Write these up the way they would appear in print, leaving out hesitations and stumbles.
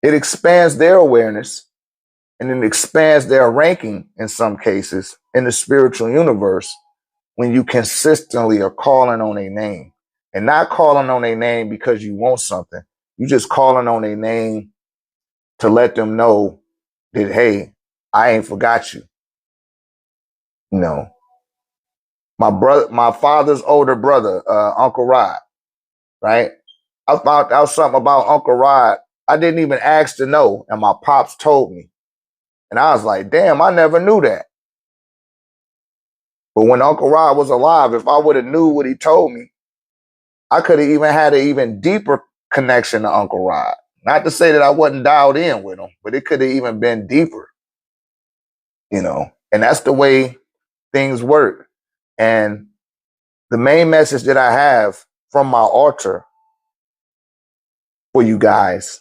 It expands their awareness, and it expands their ranking in some cases in the spiritual universe when you consistently are calling on a name. And not calling on a name because you want something. You just calling on a name to let them know that, hey, I ain't forgot you. You know, my father's older brother, Uncle Rod, right? I found out something about Uncle Rod. I didn't even ask to know, and my pops told me. And I was like, damn, I never knew that. But when Uncle Rod was alive, if I would have knew what he told me, I could have even had an even deeper connection to Uncle Rod. Not to say that I wasn't dialed in with him, but it could have even been deeper, you know. And that's the way things work. And the main message that I have from my altar for you guys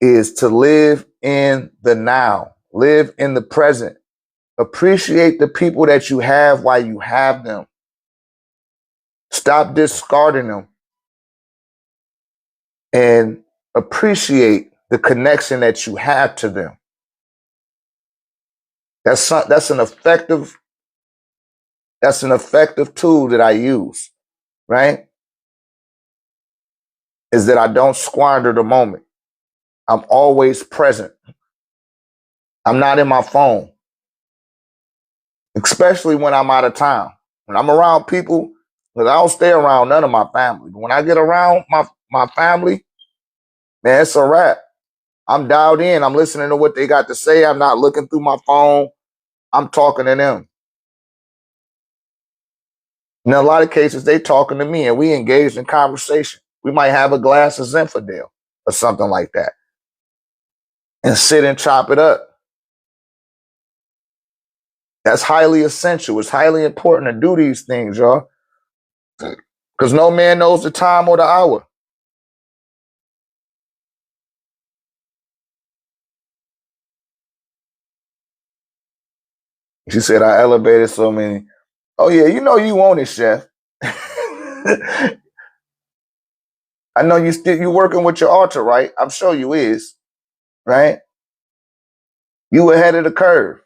is to live in the now, live in the present, appreciate the people that you have while you have them. Stop discarding them and appreciate the connection that you have to them. That's an effective tool that I use, right? Is that I don't squander the moment. I'm always present. I'm not in my phone, especially when I'm out of town. When I'm around people, because I don't stay around none of my family. But when I get around my family, man, it's a wrap. I'm dialed in. I'm listening to what they got to say. I'm not looking through my phone. I'm talking to them. In a lot of cases, they talking to me and we engaged in conversation. We might have a glass of Zinfandel or something like that and sit and chop it up. That's highly essential. It's highly important to do these things, y'all. Because no man knows the time or the hour. She said, I elevated so many. Oh, yeah, you know you want it, Chef. I know you working with your altar, right? I'm sure you is, right? You ahead of the curve.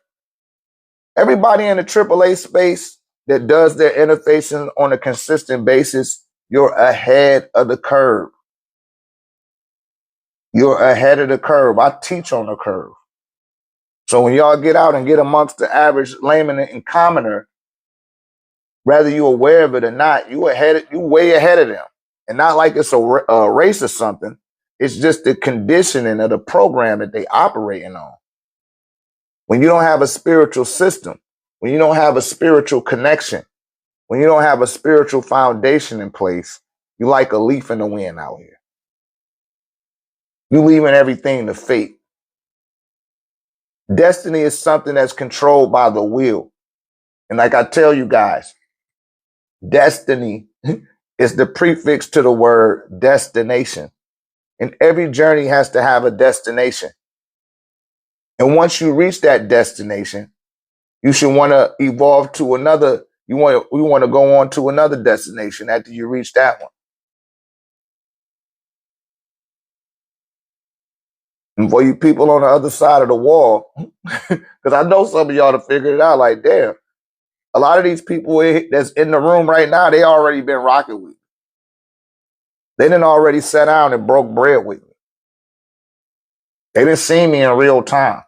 Everybody in the AAA space that does their interfacing on a consistent basis, you're ahead of the curve. You're ahead of the curve. I teach on the curve. So when y'all get out and get amongst the average layman and commoner, whether you're aware of it or not, you way ahead of them. And not like it's a race or something. It's just the conditioning of the program that they operating on. When you don't have a spiritual system, when you don't have a spiritual connection, when you don't have a spiritual foundation in place, you like a leaf in the wind out here. You leaving everything to fate. Destiny is something that's controlled by the will. And like I tell you guys, destiny is the prefix to the word destination. And every journey has to have a destination. And once you reach that destination, you should want to evolve to another. We want to go on to another destination after you reach that one. And for you people on the other side of the wall, because I know some of y'all to figure it out, like, damn, a lot of these people that's in the room right now, they already been rocking with me. They didn't already sat down and broke bread with me. They didn't see me in real time.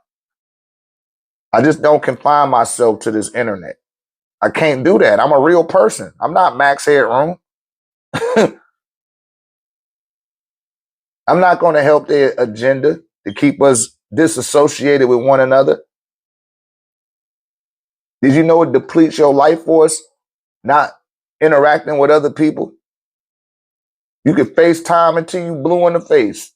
I just don't confine myself to this internet. I can't do that. I'm a real person. I'm not Max Headroom. I'm not going to help their agenda to keep us disassociated with one another. Did you know it depletes your life force not interacting with other people? You can FaceTime until you blue in the face.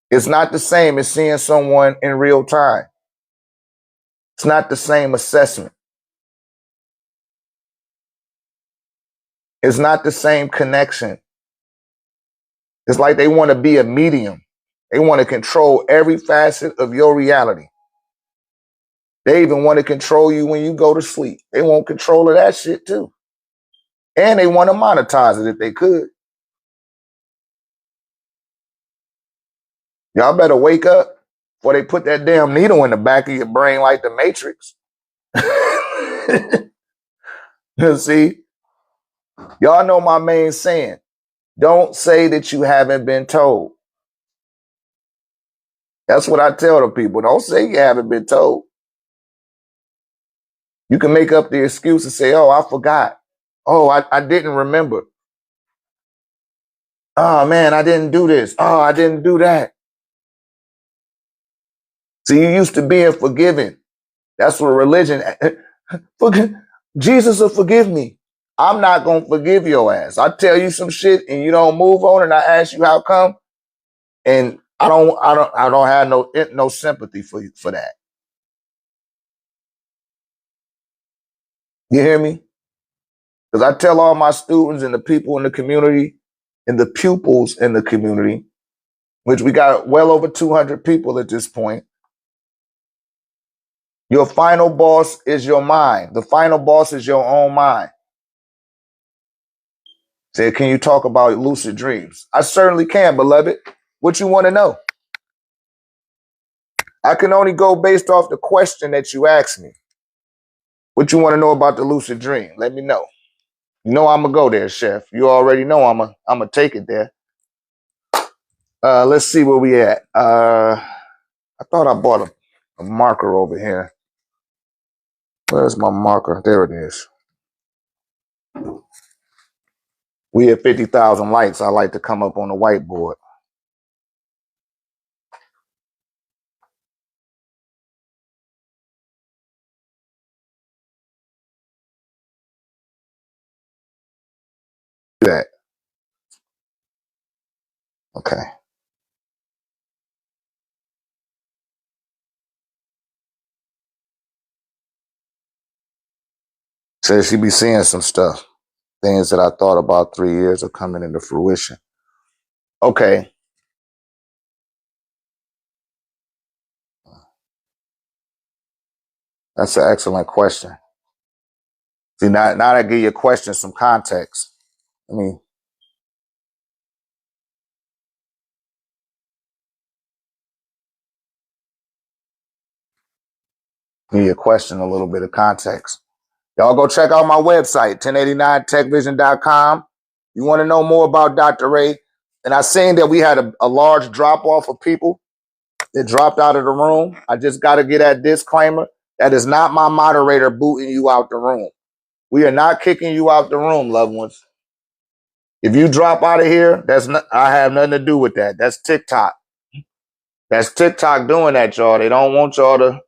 It's not the same as seeing someone in real time. It's not the same assessment. It's not the same connection. It's like they want to be a medium. They want to control every facet of your reality. They even want to control you when you go to sleep. They want control of that shit too. And they want to monetize it if they could. Y'all better wake up before they put that damn needle in the back of your brain like the Matrix. See, y'all know my main saying. Don't say that you haven't been told. That's what I tell the people. Don't say you haven't been told. You can make up the excuse and say, oh, I forgot. Oh, I didn't remember. Oh, man, I didn't do this. Oh, I didn't do that. See, you used to being forgiven. That's what religion. Jesus will forgive me. I'm not going to forgive your ass. I tell you some shit and you don't move on and I ask you how come. And I don't have no sympathy for that. You hear me? Because I tell all my students and the people in the community and the pupils in the community, which we got well over 200 people at this point. Your final boss is your mind. The final boss is your own mind. Say, can you talk about lucid dreams? I certainly can, beloved. What you want to know? I can only go based off the question that you asked me. What you want to know about the lucid dream? Let me know. You know I'm gonna go there, Chef. You already know I'm gonna take it there. Let's see where we at. I thought I bought a marker over here. Where's my marker? There it is. We at 50,000 likes. I like to come up on the whiteboard. Do that. Okay. Says she be seeing some stuff. Things that I thought about 3 years are coming into fruition. Okay. That's an excellent question. See, now I give your question some context. I mean, give your question a little bit of context. Y'all go check out my website, 1089techvision.com. You want to know more about Dr. Ray? And I seen that we had a large drop off of people that dropped out of the room. I just got to get that disclaimer. That is not my moderator booting you out the room. We are not kicking you out the room, loved ones. If you drop out of here, I have nothing to do with that. That's TikTok. That's TikTok doing that, y'all. They don't want y'all to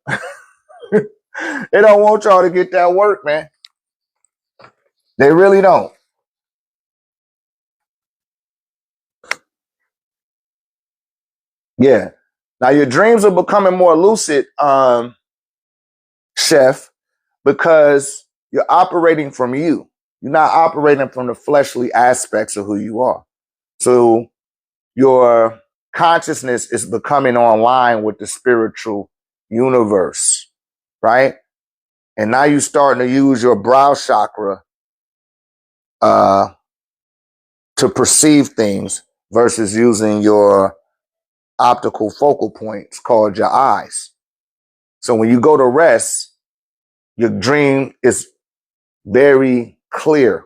they don't want y'all to get that work, man. They really don't. Yeah. Now your dreams are becoming more lucid, Chef, because you're operating from you. You're not operating from the fleshly aspects of who you are. So your consciousness is becoming online with the spiritual universe, right? And now you're starting to use your brow chakra to perceive things versus using your optical focal points called your eyes. So when you go to rest, your dream is very clear.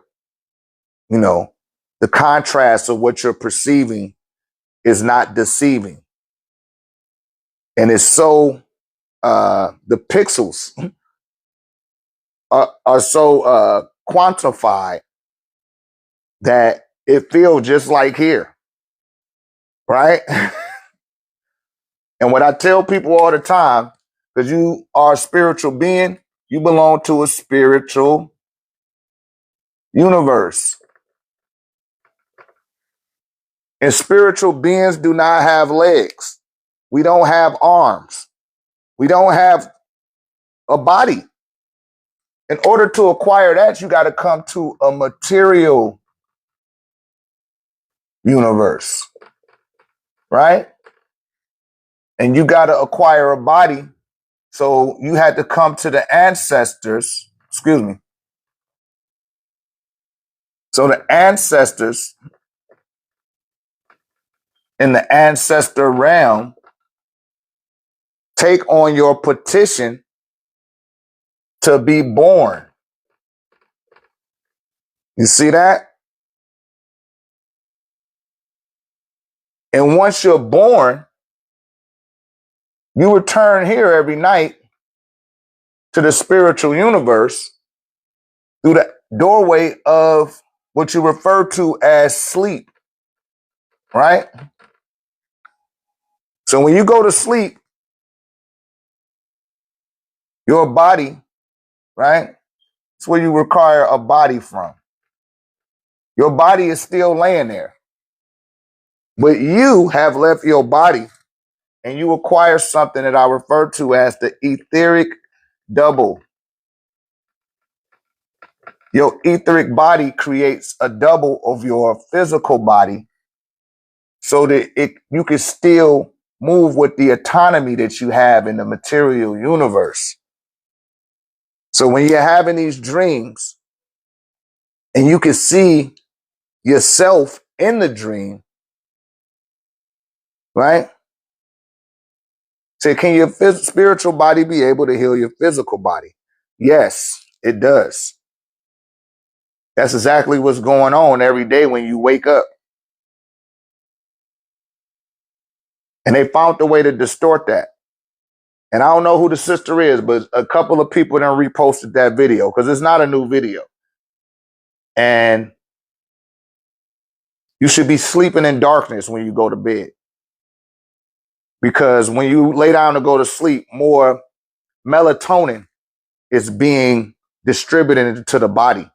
You know, the contrast of what you're perceiving is not deceiving. And it's so, the pixels are so quantified that it feels just like here, right? And what I tell people all the time, because you are a spiritual being, you belong to a spiritual universe. And spiritual beings do not have legs. We don't have arms. We don't have a body. In order to acquire that, you got to come to a material universe, right? And you got to acquire a body. So you had to come to the ancestors, excuse me. So the ancestors in the ancestor realm take on your petition to be born. You see that? And once you're born, you return here every night to the spiritual universe through the doorway of what you refer to as sleep, right? So when you go to sleep, your body, right? It's where you require a body from. Your body is still laying there, but you have left your body and you acquire something that I refer to as the etheric double. Your etheric body creates a double of your physical body so that you can still move with the autonomy that you have in the material universe. So when you're having these dreams and you can see yourself in the dream, right? So can your spiritual body be able to heal your physical body? Yes, it does. That's exactly what's going on every day when you wake up. And they found a way to distort that. And I don't know who the sister is, but a couple of people then reposted that video because it's not a new video. And you should be sleeping in darkness when you go to bed. Because when you lay down to go to sleep, more melatonin is being distributed into the body.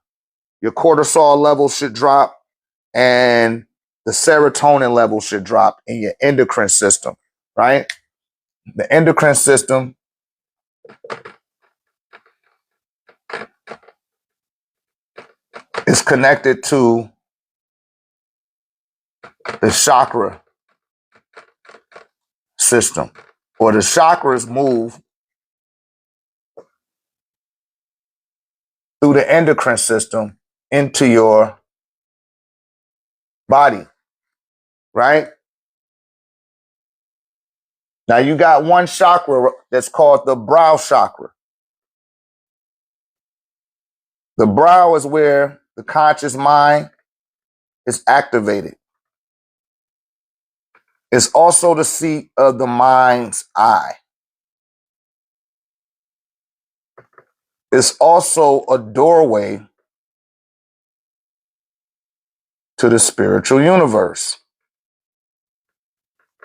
Your cortisol levels should drop and the serotonin level should drop in your endocrine system, right? The endocrine system is connected to the chakra system, or the chakras move through the endocrine system into your body, right? Now you got one chakra that's called the brow chakra. The brow is where the conscious mind is activated. It's also the seat of the mind's eye. It's also a doorway to the spiritual universe.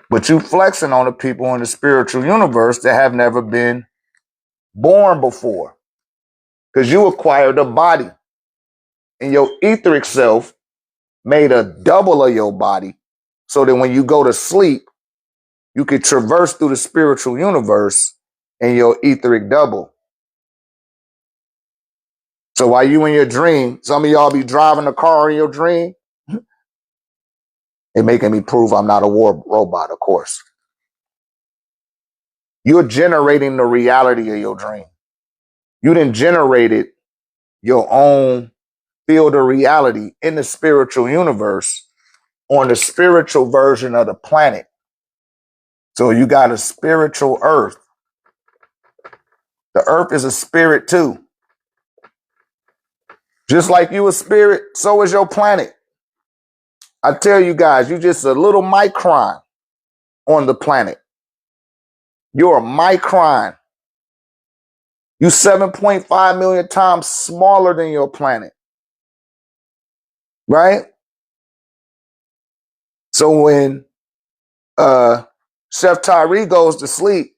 But you flexing on the people in the spiritual universe that have never been born before. Because you acquired a body. And your etheric self made a double of your body so that when you go to sleep, you can traverse through the spiritual universe in your etheric double. So while you in your dream, some of y'all be driving a car in your dream. They're making me prove I'm not a war robot, of course. You're generating the reality of your dream. You done generated your own field of reality in the spiritual universe on the spiritual version of the planet. So you got a spiritual earth. The earth is a spirit too. Just like you a spirit, so is your planet. I tell you guys, you just a little micron on the planet. You're a micron. You 7.5 million times smaller than your planet. Right? So when Chef Tyree goes to sleep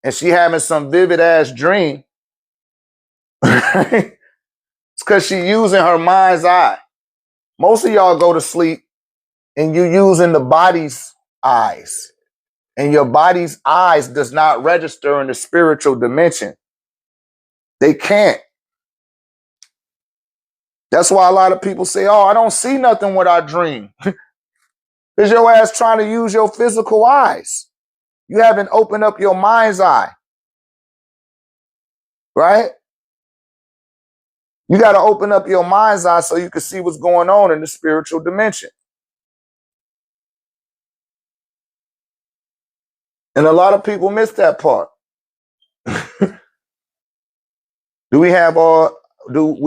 and she having some vivid ass dream, right? It's because she using her mind's eye. Most of y'all go to sleep and you using the body's eyes. And your body's eyes does not register in the spiritual dimension. They can't. That's why a lot of people say, oh, I don't see nothing when I dream. Because your ass trying to use your physical eyes. You haven't opened up your mind's eye. Right? You got to open up your mind's eye so you can see what's going on in the spiritual dimension. And a lot of people miss that part. Do we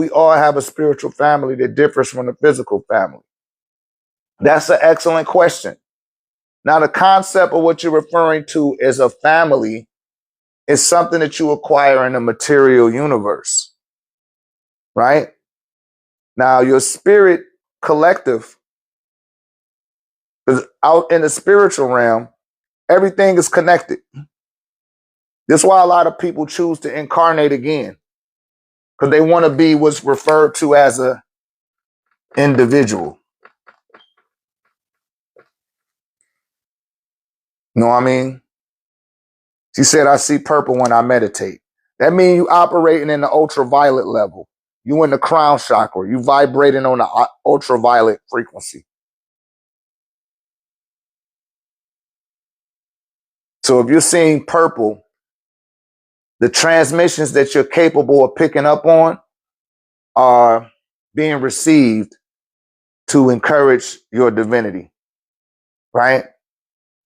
all have a spiritual family that differs from the physical family? That's an excellent question. Now, the concept of what you're referring to as a family is something that you acquire in the material universe, right? Now, your spirit collective is out in the spiritual realm. Everything is connected. That's why a lot of people choose to incarnate again, because they want to be what's referred to as a individual. You know what I mean? She said, I see purple when I meditate. That means you operating in the ultraviolet level. You in the crown chakra. You vibrating on the ultraviolet frequency. So if you're seeing purple, the transmissions that you're capable of picking up on are being received to encourage your divinity, right?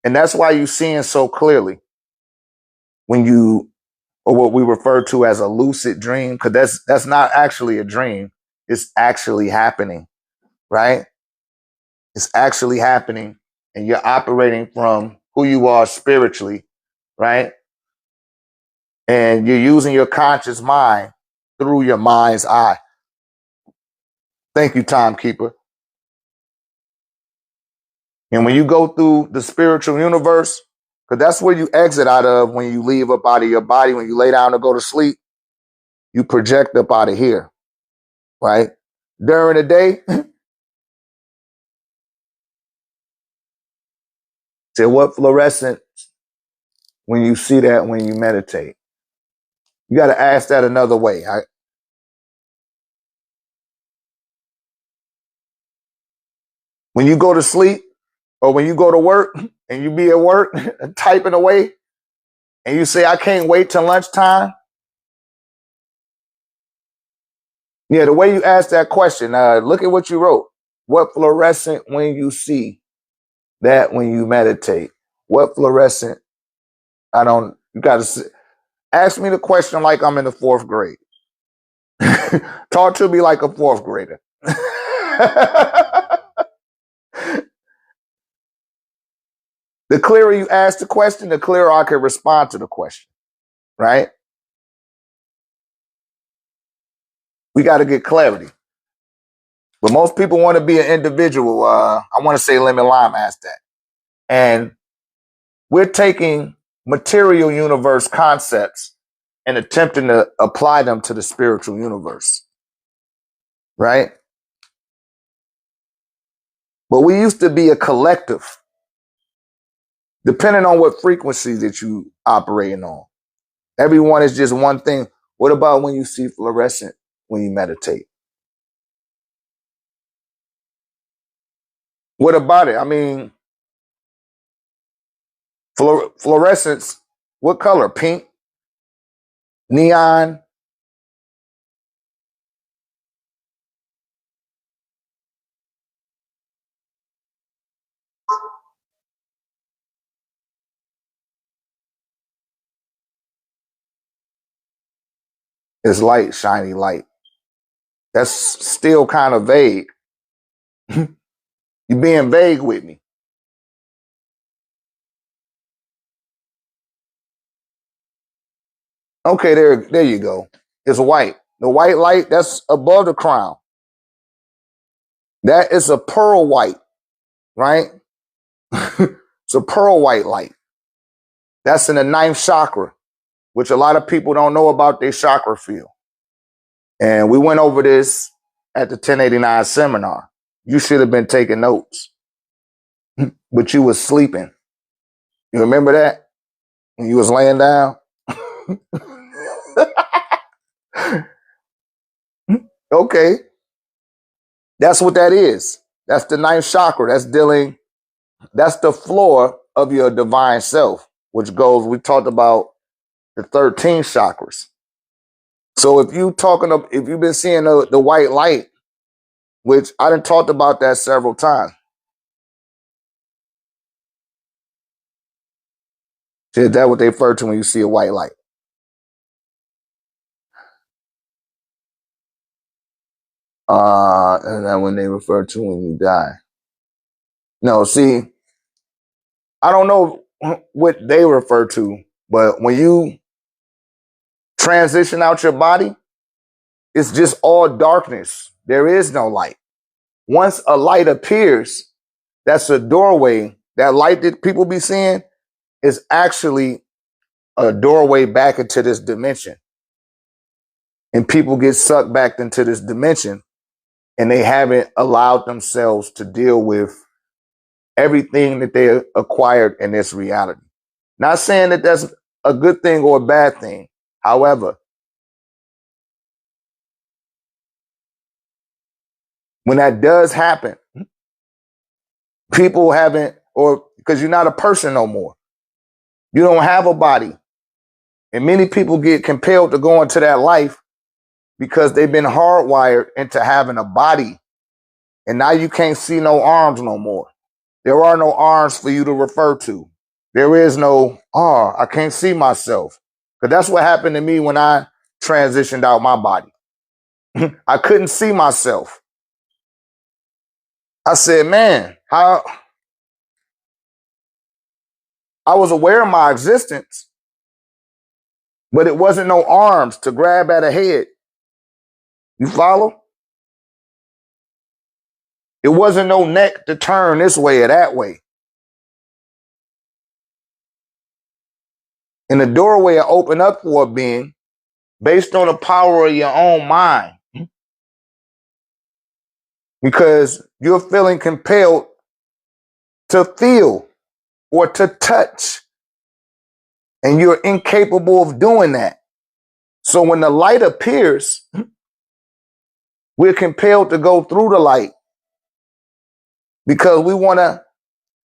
And that's why you're seeing so clearly when you, or what we refer to as a lucid dream, because that's not actually a dream. It's actually happening, right? It's actually happening, and you're operating from who you are spiritually, right? And you're using your conscious mind through your mind's eye. Thank you, timekeeper. And when you go through the spiritual universe, because that's where you exit out of when you leave up out of your body, when you lay down to go to sleep, you project up out of here, right? During the day, say what fluorescent when you see that when you meditate. You got to ask that another way. When you go to sleep or when you go to work and you be at work typing away and you say, I can't wait till lunchtime. Yeah, the way you ask that question, look at what you wrote. What fluorescent when you see that when you meditate? What fluorescent? You got to ask me the question like I'm in the fourth grade. Talk to me like a fourth grader. The clearer you ask the question, the clearer I can respond to the question, right? We got to get clarity. But most people want to be an individual. I want to say Lemon Lime asked that. And we're taking material universe concepts and attempting to apply them to the spiritual universe, right? But we used to be a collective, depending on what frequency that you operating on. Everyone is just one thing. What about when you see fluorescent when you meditate? What about it? I mean, fluorescence, what color? Pink? Neon? It's light, shiny light. That's still kind of vague. You're being vague with me. Okay, there you go. It's white. The white light that's above the crown. That is a pearl white, right? It's a pearl white light. That's in the ninth chakra, which a lot of people don't know about their chakra field. And we went over this at the 1089 seminar. You should have been taking notes, but you was sleeping. You remember that? When you was laying down? Okay. That's what that is. That's the ninth chakra. That's the floor of your divine self, which goes, we talked about the 13 chakras. So if you've been seeing the white light, which I done talked about that several times. See, is that what they refer to when you see a white light? And that when they refer to when you die. No, see, I don't know what they refer to, but when you transition out your body, it's just all darkness. There is no light. Once a light appears, that's a doorway. That light that people be seeing is actually a doorway back into this dimension. And people get sucked back into this dimension and they haven't allowed themselves to deal with everything that they acquired in this reality. Not saying that that's a good thing or a bad thing. However, when that does happen, people haven't, or because you're not a person no more. You don't have a body. And many people get compelled to go into that life because they've been hardwired into having a body. And now you can't see no arms no more. There are no arms for you to refer to. There is no, oh, I can't see myself. Because that's what happened to me when I transitioned out my body. I couldn't see myself. I said, man, how I was aware of my existence, but it wasn't no arms to grab at a head. You follow? It wasn't no neck to turn this way or that way. And the doorway will open up for a being based on the power of your own mind. Because you're feeling compelled to feel or to touch. And you're incapable of doing that. So when the light appears, we're compelled to go through the light because we want to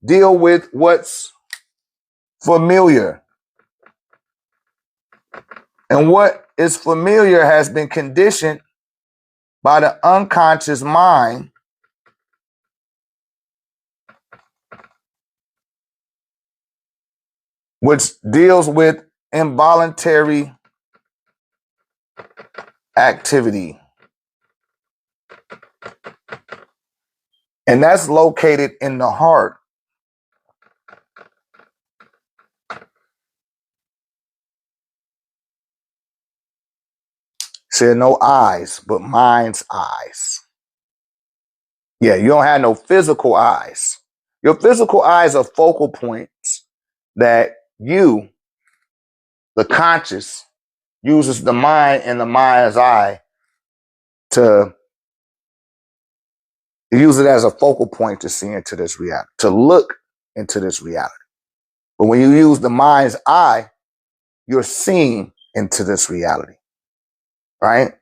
deal with what's familiar. And what is familiar has been conditioned by the unconscious mind, which deals with involuntary activity. And that's located in the heart. Said no eyes, but mind's eyes. Yeah, you don't have no physical eyes. Your physical eyes are focal points that you, the conscious, uses the mind and the mind's eye to use it as a focal point to see into this reality, to look into this reality. But when you use the mind's eye, you're seeing into this reality, right?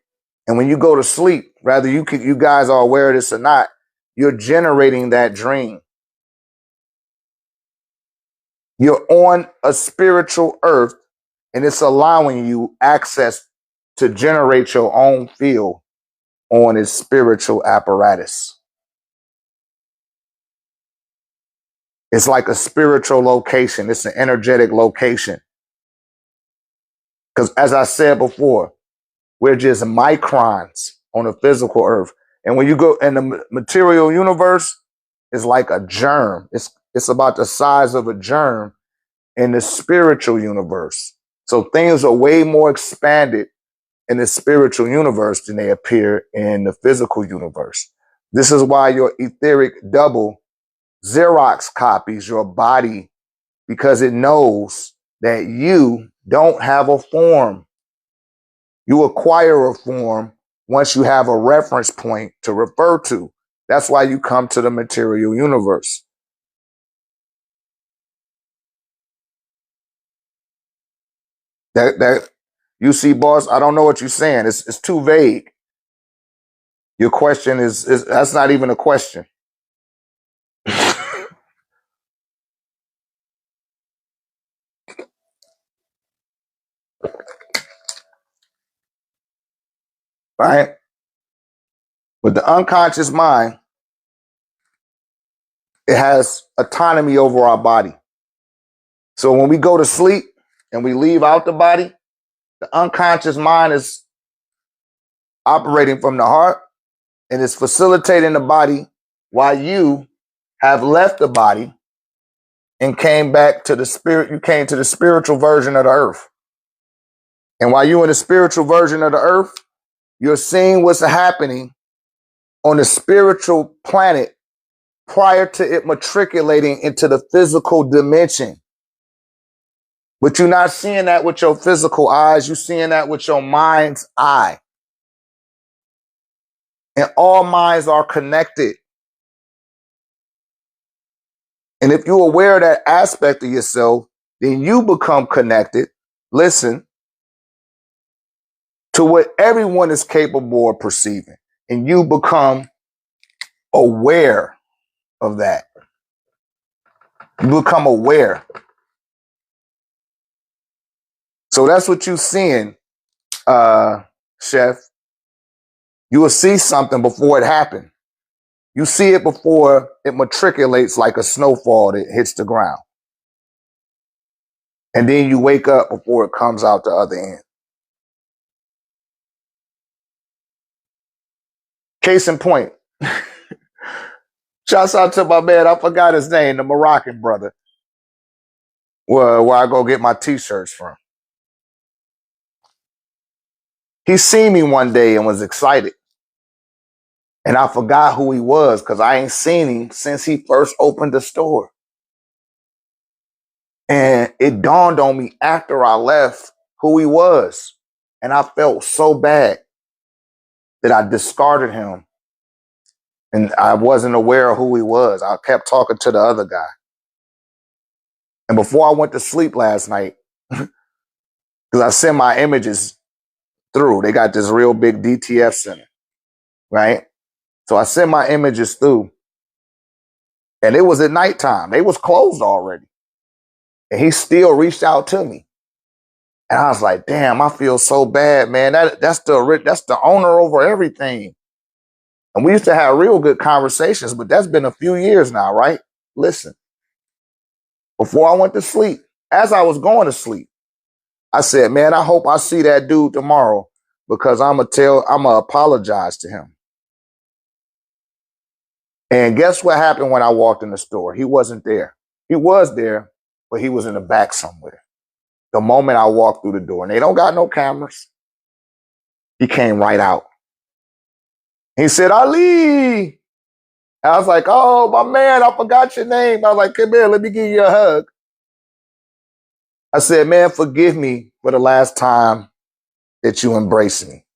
And when you go to sleep, whether you guys are aware of this or not, you're generating that dream. You're on a spiritual earth, and it's allowing you access to generate your own field on its spiritual apparatus. It's like a spiritual location. It's an energetic location. Because as I said before, we're just microns on the physical earth. And when you go in the material universe, it's like a germ. It's about the size of a germ in the spiritual universe. So things are way more expanded in the spiritual universe than they appear in the physical universe. This is why your etheric double Xerox copies your body, because it knows that you don't have a form. You acquire a form once you have a reference point to refer to. That's why you come to the material universe. That you see, boss, I don't know what you're saying. It's too vague. Your question is that's not even a question. Right? But the unconscious mind, it has autonomy over our body. So when we go to sleep and we leave out the body, the unconscious mind is operating from the heart and is facilitating the body while you have left the body and came back to the spirit. You came to the spiritual version of the earth. And while you're in the spiritual version of the earth, you're seeing what's happening on the spiritual planet prior to it matriculating into the physical dimension. But you're not seeing that with your physical eyes. You're seeing that with your mind's eye. And all minds are connected. And if you're aware of that aspect of yourself, then you become connected, listen, to what everyone is capable of perceiving. And you become aware of that. You become aware. So that's what you're seeing, Chef. You will see something before it happened. You see it before it matriculates like a snowfall that hits the ground. And then you wake up before it comes out the other end. Case in point. Shouts out to my man, I forgot his name, the Moroccan brother. Where I go get my t-shirts from. He seen me one day and was excited. And I forgot who he was because I ain't seen him since he first opened the store. And it dawned on me after I left who he was. And I felt so bad that I discarded him. And I wasn't aware of who he was. I kept talking to the other guy. And before I went to sleep last night, because I sent my images through, they got this real big DTF center, right? So I sent my images through. And it was at nighttime. They was closed already. And he still reached out to me. And I was like, damn, I feel so bad, man. That's the owner over everything. And we used to have real good conversations, but that's been a few years now, right? Listen, before I went to sleep, as I was going to sleep, I said, man, I hope I see that dude tomorrow because I'm going to apologize to him. And guess what happened when I walked in the store? He wasn't there. He was there, but he was in the back somewhere. The moment I walked through the door, and they don't got no cameras, he came right out. He said, Ali. I was like, oh, my man, I forgot your name. I was like, come here, let me give you a hug. I said, man, forgive me for the last time that you embraced me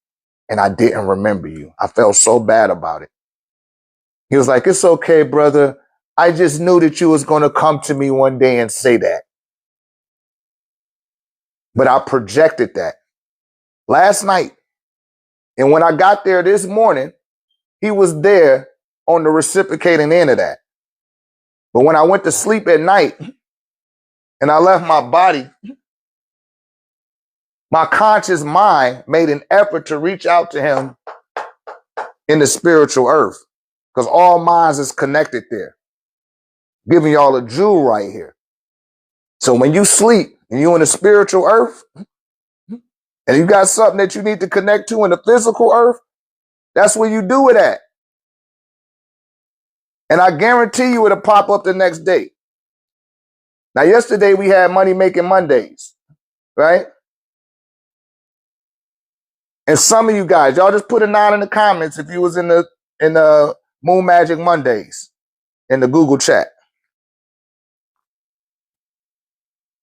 and I didn't remember you. I felt so bad about it. He was like, it's okay, brother. I just knew that you was going to come to me one day and say that. But I projected that last night. And when I got there this morning, he was there on the reciprocating end of that. But when I went to sleep at night and I left my body, my conscious mind made an effort to reach out to him in the spiritual earth because all minds is connected there. Giving y'all a jewel right here. So when you sleep and you're in the spiritual earth and you got something that you need to connect to in the physical earth, that's where you do it at. And I guarantee you it'll pop up the next day. Now, yesterday we had Money Making Mondays, right? And some of you guys, y'all just put a 9 in the comments if you was in the Moon Magic Mondays in the Google chat.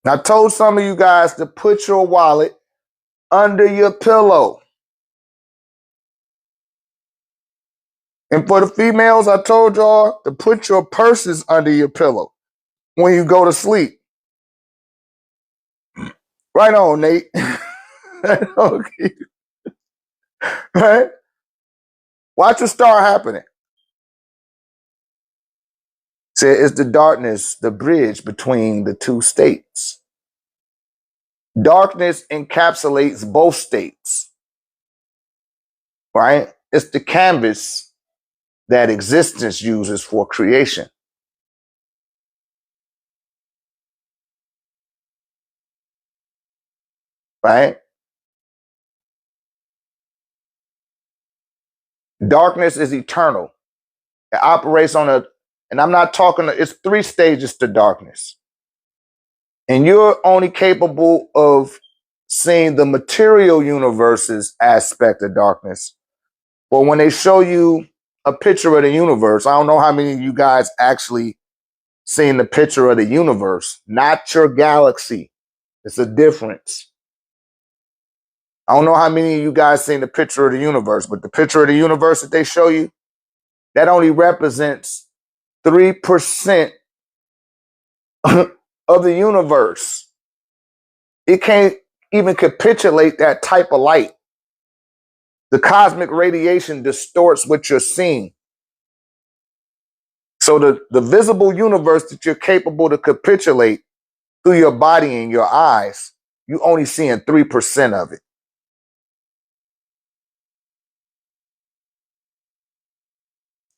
And I told some of you guys to put your wallet under your pillow. And for the females, I told y'all to put your purses under your pillow when you go to sleep. Right on, Nate. Okay. Right? Watch what start happening. Say it's the darkness, the bridge between the two states. Darkness encapsulates both states. Right? It's the canvas that existence uses for creation. right? Darkness is eternal. It operates on and I'm not talking, it's 3 stages to darkness. And you're only capable of seeing the material universe's aspect of darkness. But when they show you a picture of the universe, I don't know how many of you guys actually seen the picture of the universe, not your galaxy. It's a difference. I don't know how many of you guys seen the picture of the universe, but the picture of the universe that they show you, that only represents 3% of the universe. It can't even capitulate that type of light. The cosmic radiation distorts what you're seeing. So the visible universe that you're capable to capitulate through your body and your eyes, you only seeing 3% of it.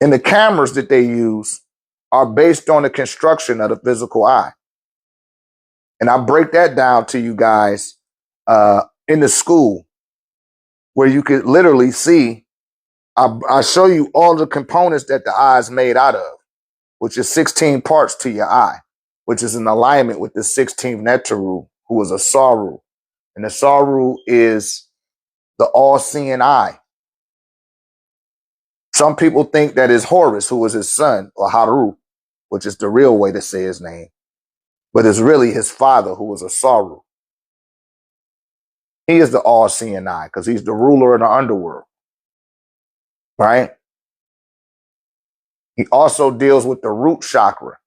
And the cameras that they use are based on the construction of the physical eye. And I break that down to you guys in the school where you could literally see, I show you all the components that the eye is made out of, which is 16 parts to your eye, which is in alignment with the 16th Neteru, who is a Saru. And the Saru is the all-seeing eye. Some people think that is Horus, who is his son, or Haru, which is the real way to say his name. But it's really his father, who was a Saru. He is the all-seeing eye because he's the ruler of the underworld, right? He also deals with the root chakra.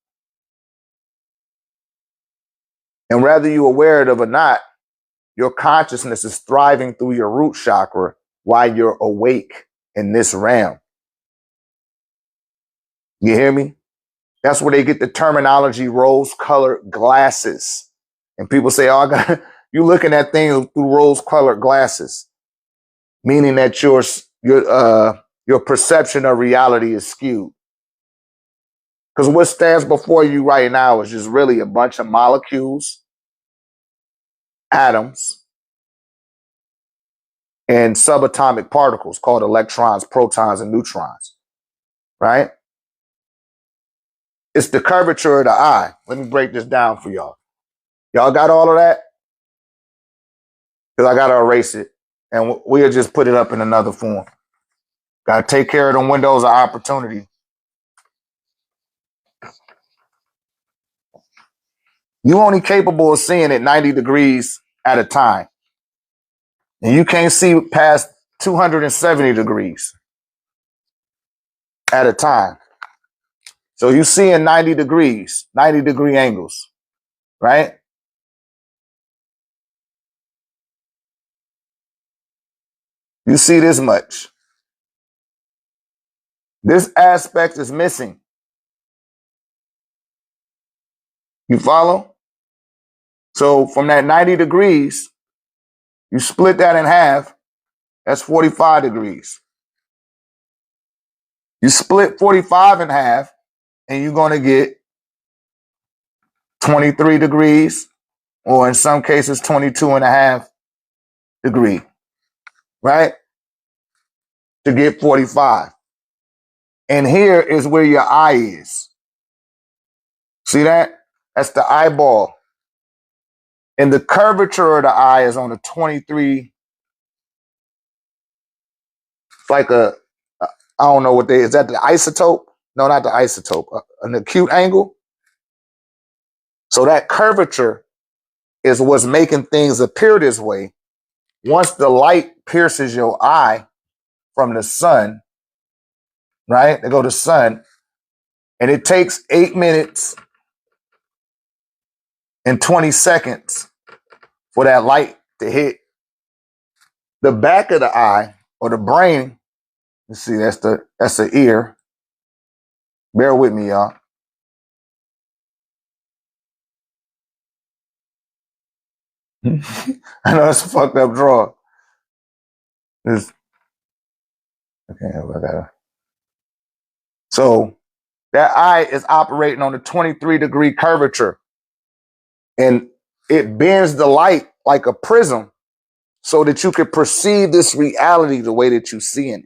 And whether you're aware of it or not, your consciousness is thriving through your root chakra while you're awake in this realm. You hear me? That's where they get the terminology rose-colored glasses. And people say, oh, you looking at things through rose-colored glasses, meaning that your perception of reality is skewed. Because what stands before you right now is just really a bunch of molecules, atoms, and subatomic particles called electrons, protons, and neutrons, right? It's the curvature of the eye. Let me break this down for y'all. Y'all got all of that? Because I got to erase it. And we'll just put it up in another form. Got to take care of the windows of opportunity. You only capable of seeing it 90 degrees at a time. And you can't see past 270 degrees at a time. So you see in 90 degrees, 90 degree angles, right? You see this much. This aspect is missing. You follow? So from that 90 degrees, you split that in half, that's 45 degrees. You split 45 in half, and you're going to get 23 degrees, or in some cases, 22 and a half degree, right? To get 45. And here is where your eye is. See that? That's the eyeball. And the curvature of the eye is on a 23, it's like I don't know what they, is that the isotope? No, not the isotope, an acute angle. So that curvature is what's making things appear this way. Once the light pierces your eye from the sun, right? They go to sun, and it takes 8 minutes and 20 seconds for that light to hit the back of the eye or the brain. You see, that's the ear. Bear with me, y'all. I know it's a fucked up draw. Okay, I got it. So that eye is operating on a 23 degree curvature, and it bends the light like a prism so that you can perceive this reality the way that you see it,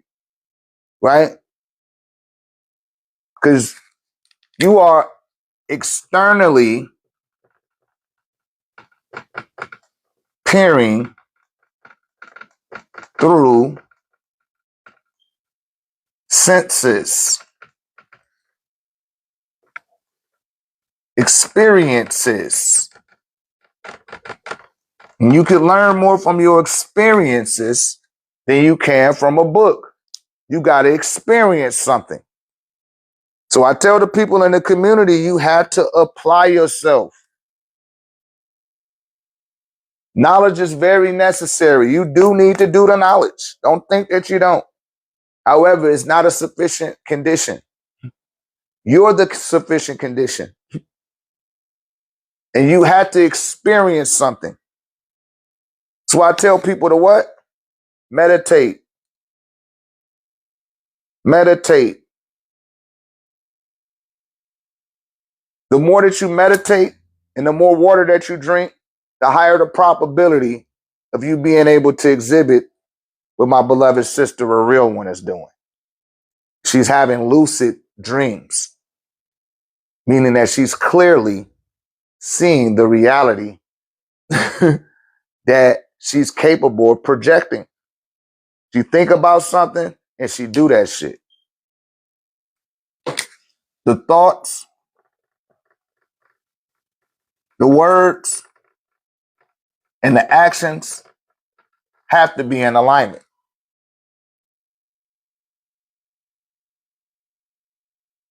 right? Because you are externally peering through senses, experiences. And you can learn more from your experiences than you can from a book. You got to experience something. So I tell the people in the community, you have to apply yourself. Knowledge is very necessary. You do need to do the knowledge. Don't think that you don't. However, it's not a sufficient condition. You're the sufficient condition. And you have to experience something. So I tell people to what? Meditate. Meditate. The more that you meditate and the more water that you drink, the higher the probability of you being able to exhibit what my beloved sister, a real one, is doing. She's having lucid dreams, meaning that she's clearly seeing the reality that she's capable of projecting. She think about something and she do that shit. The thoughts, the words, and the actions have to be in alignment.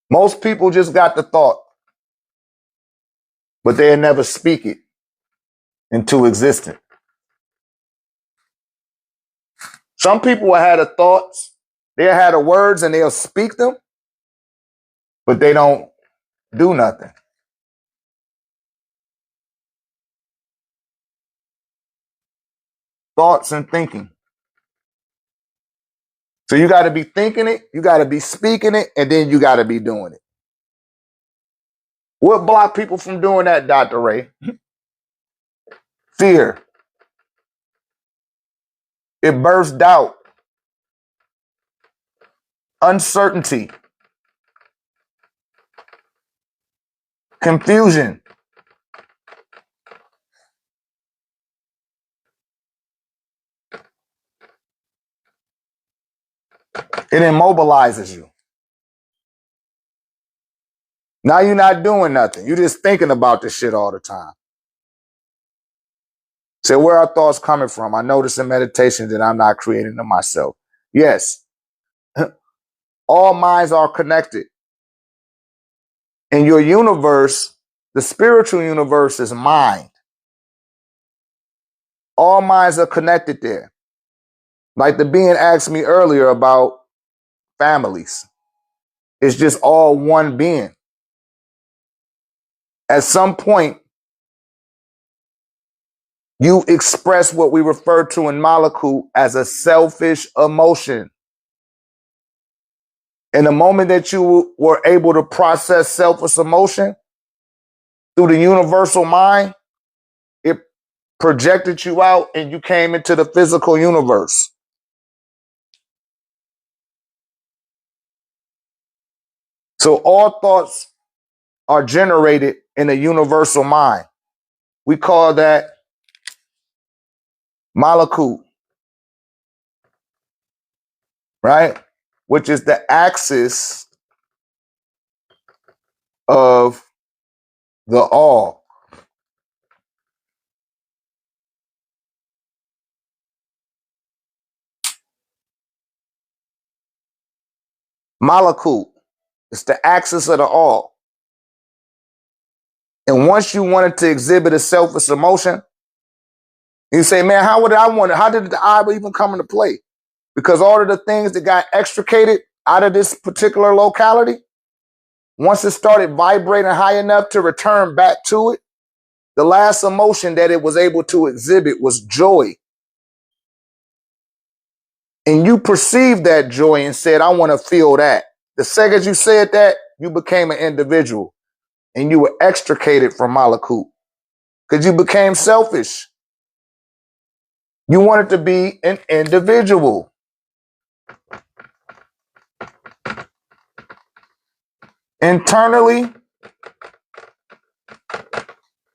Most people just got the thought, but they'll never speak it into existence. Some people will have the thoughts, they'll have the words and they'll speak them, but they don't do nothing. Thoughts and thinking. So you got to be thinking it, you got to be speaking it, and then you got to be doing it. What block people from doing that, Dr. Ray? Fear. It births doubt, uncertainty, confusion. It immobilizes you. Now you're not doing nothing. You're just thinking about this shit all the time. So where are thoughts coming from? I notice in meditation that I'm not creating them myself. Yes, all minds are connected. In your universe, the spiritual universe is mind. All minds are connected there. Like the being asked me earlier about families. It's just all one being. At some point, you express what we refer to in Malakut as a selfish emotion. In the moment that you were able to process selfish emotion through the universal mind, it projected you out and you came into the physical universe. So all thoughts are generated in a universal mind. We call that Malakut, right? Which is the axis of the all. Malakut. It's the axis of the all. And once you wanted to exhibit a selfish emotion, you say, man, how did the I even come into play? Because all of the things that got extricated out of this particular locality, once it started vibrating high enough to return back to it, the last emotion that it was able to exhibit was joy. And you perceived that joy and said, I want to feel that. The second you said that, you became an individual and you were extricated from Malakut because you became selfish. You wanted to be an individual. Internally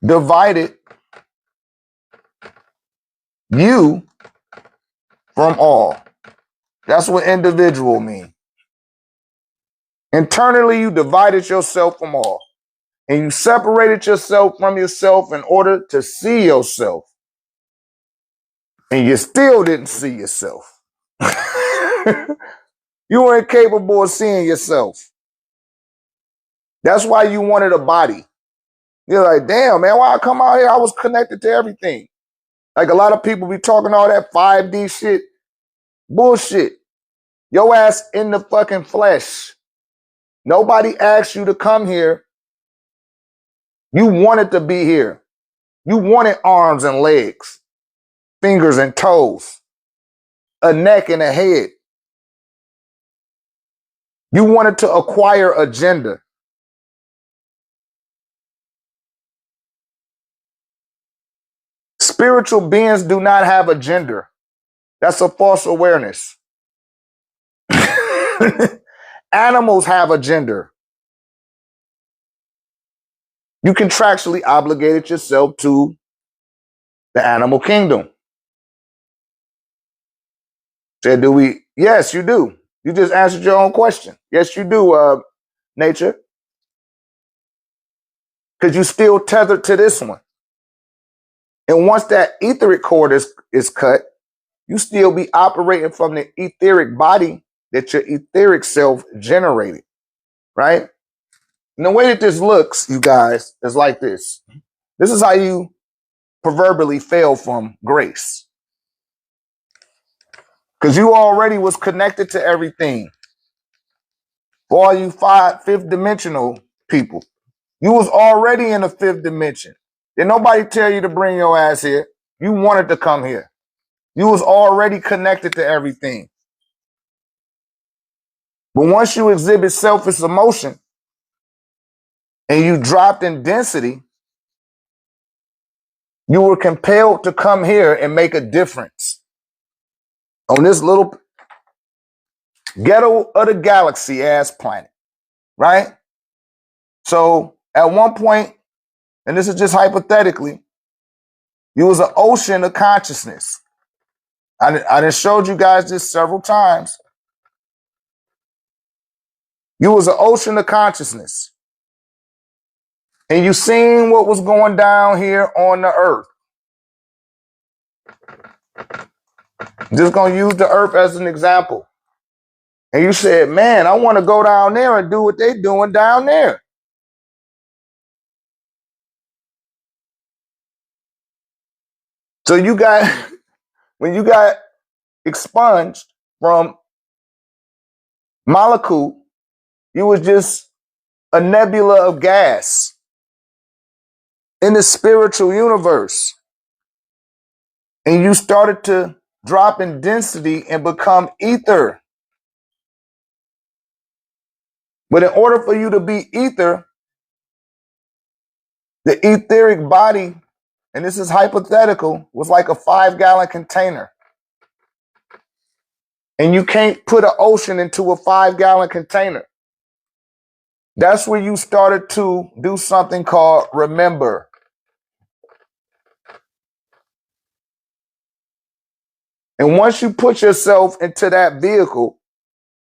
divided you from all. That's what individual means. Internally, you divided yourself from all. And you separated yourself from yourself in order to see yourself. And you still didn't see yourself. You were incapable of seeing yourself. That's why you wanted a body. You're like, damn, man, why I come out here? I was connected to everything. Like a lot of people be talking all that 5D shit. Bullshit. Your ass in the fucking flesh. Nobody asked you to come here. You wanted to be here. You wanted arms and legs, fingers and toes, a neck and a head. You wanted to acquire a gender. Spiritual beings do not have a gender. That's a false awareness. Animals have a gender. You contractually obligated yourself to the animal kingdom. Said, do we? Yes, you do. You just answered your own question. Yes, you do, nature. Because you still tethered to this one. And once that etheric cord is cut, you still be operating from the etheric body that your etheric self generated, right? And the way that this looks, you guys, is like this. This is how you proverbially fell from grace. Because you already was connected to everything. For all you fifth dimensional people, you was already in the fifth dimension. Did nobody tell you to bring your ass here? You wanted to come here. You was already connected to everything. But once you exhibit selfish emotion and you dropped in density, you were compelled to come here and make a difference on this little ghetto of the galaxy ass planet, right? So at one point, and this is just hypothetically, you was an ocean of consciousness. I done showed you guys this several times. You was an ocean of consciousness. And you seen what was going down here on the earth. Just gonna use the earth as an example. And you said, man, I want to go down there and do what they doing down there. So you got, when you got expunged from molecule, you was just a nebula of gas in the spiritual universe. And you started to drop in density and become ether. But in order for you to be ether, the etheric body, and this is hypothetical, was like a 5-gallon container. And you can't put an ocean into a 5-gallon container. That's where you started to do something called remember. And once you put yourself into that vehicle,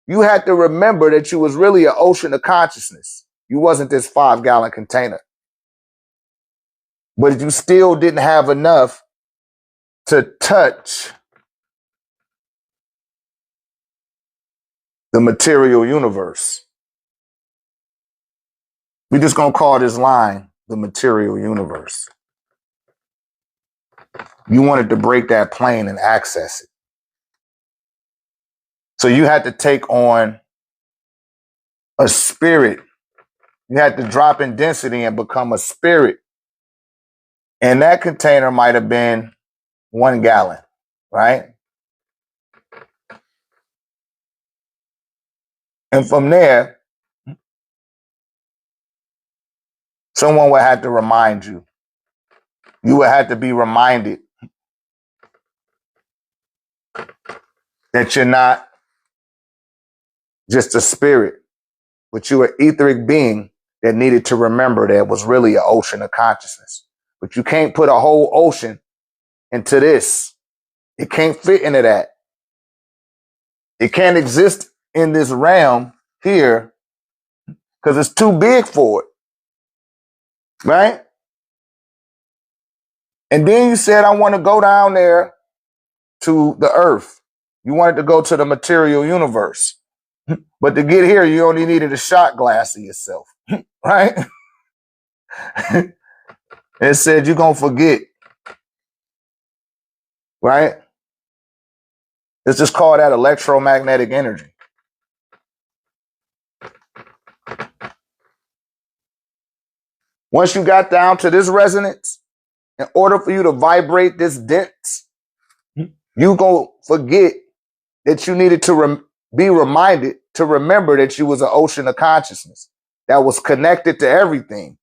you had to remember that you was really an ocean of consciousness. You wasn't this 5-gallon container. But you still didn't have enough to touch the material universe. We're just going to call this line the material universe. You wanted to break that plane and access it. So you had to take on a spirit. You had to drop in density and become a spirit. And that container might have been 1 gallon, right? And from there, someone would have to remind you. You would have to be reminded that you're not just a spirit, but you're an etheric being that needed to remember that it was really an ocean of consciousness. But you can't put a whole ocean into this. It can't fit into that. It can't exist in this realm here because it's too big for it. Right? And then you said, I want to go down there to the earth. You wanted to go to the material universe. But to get here, you only needed a shot glass of yourself. Right? It said you're going to forget. Right? It's just called that electromagnetic energy. Once you got down to this resonance, in order for you to vibrate this dense, you gonna forget that you needed to be reminded to remember that you was an ocean of consciousness that was connected to everything.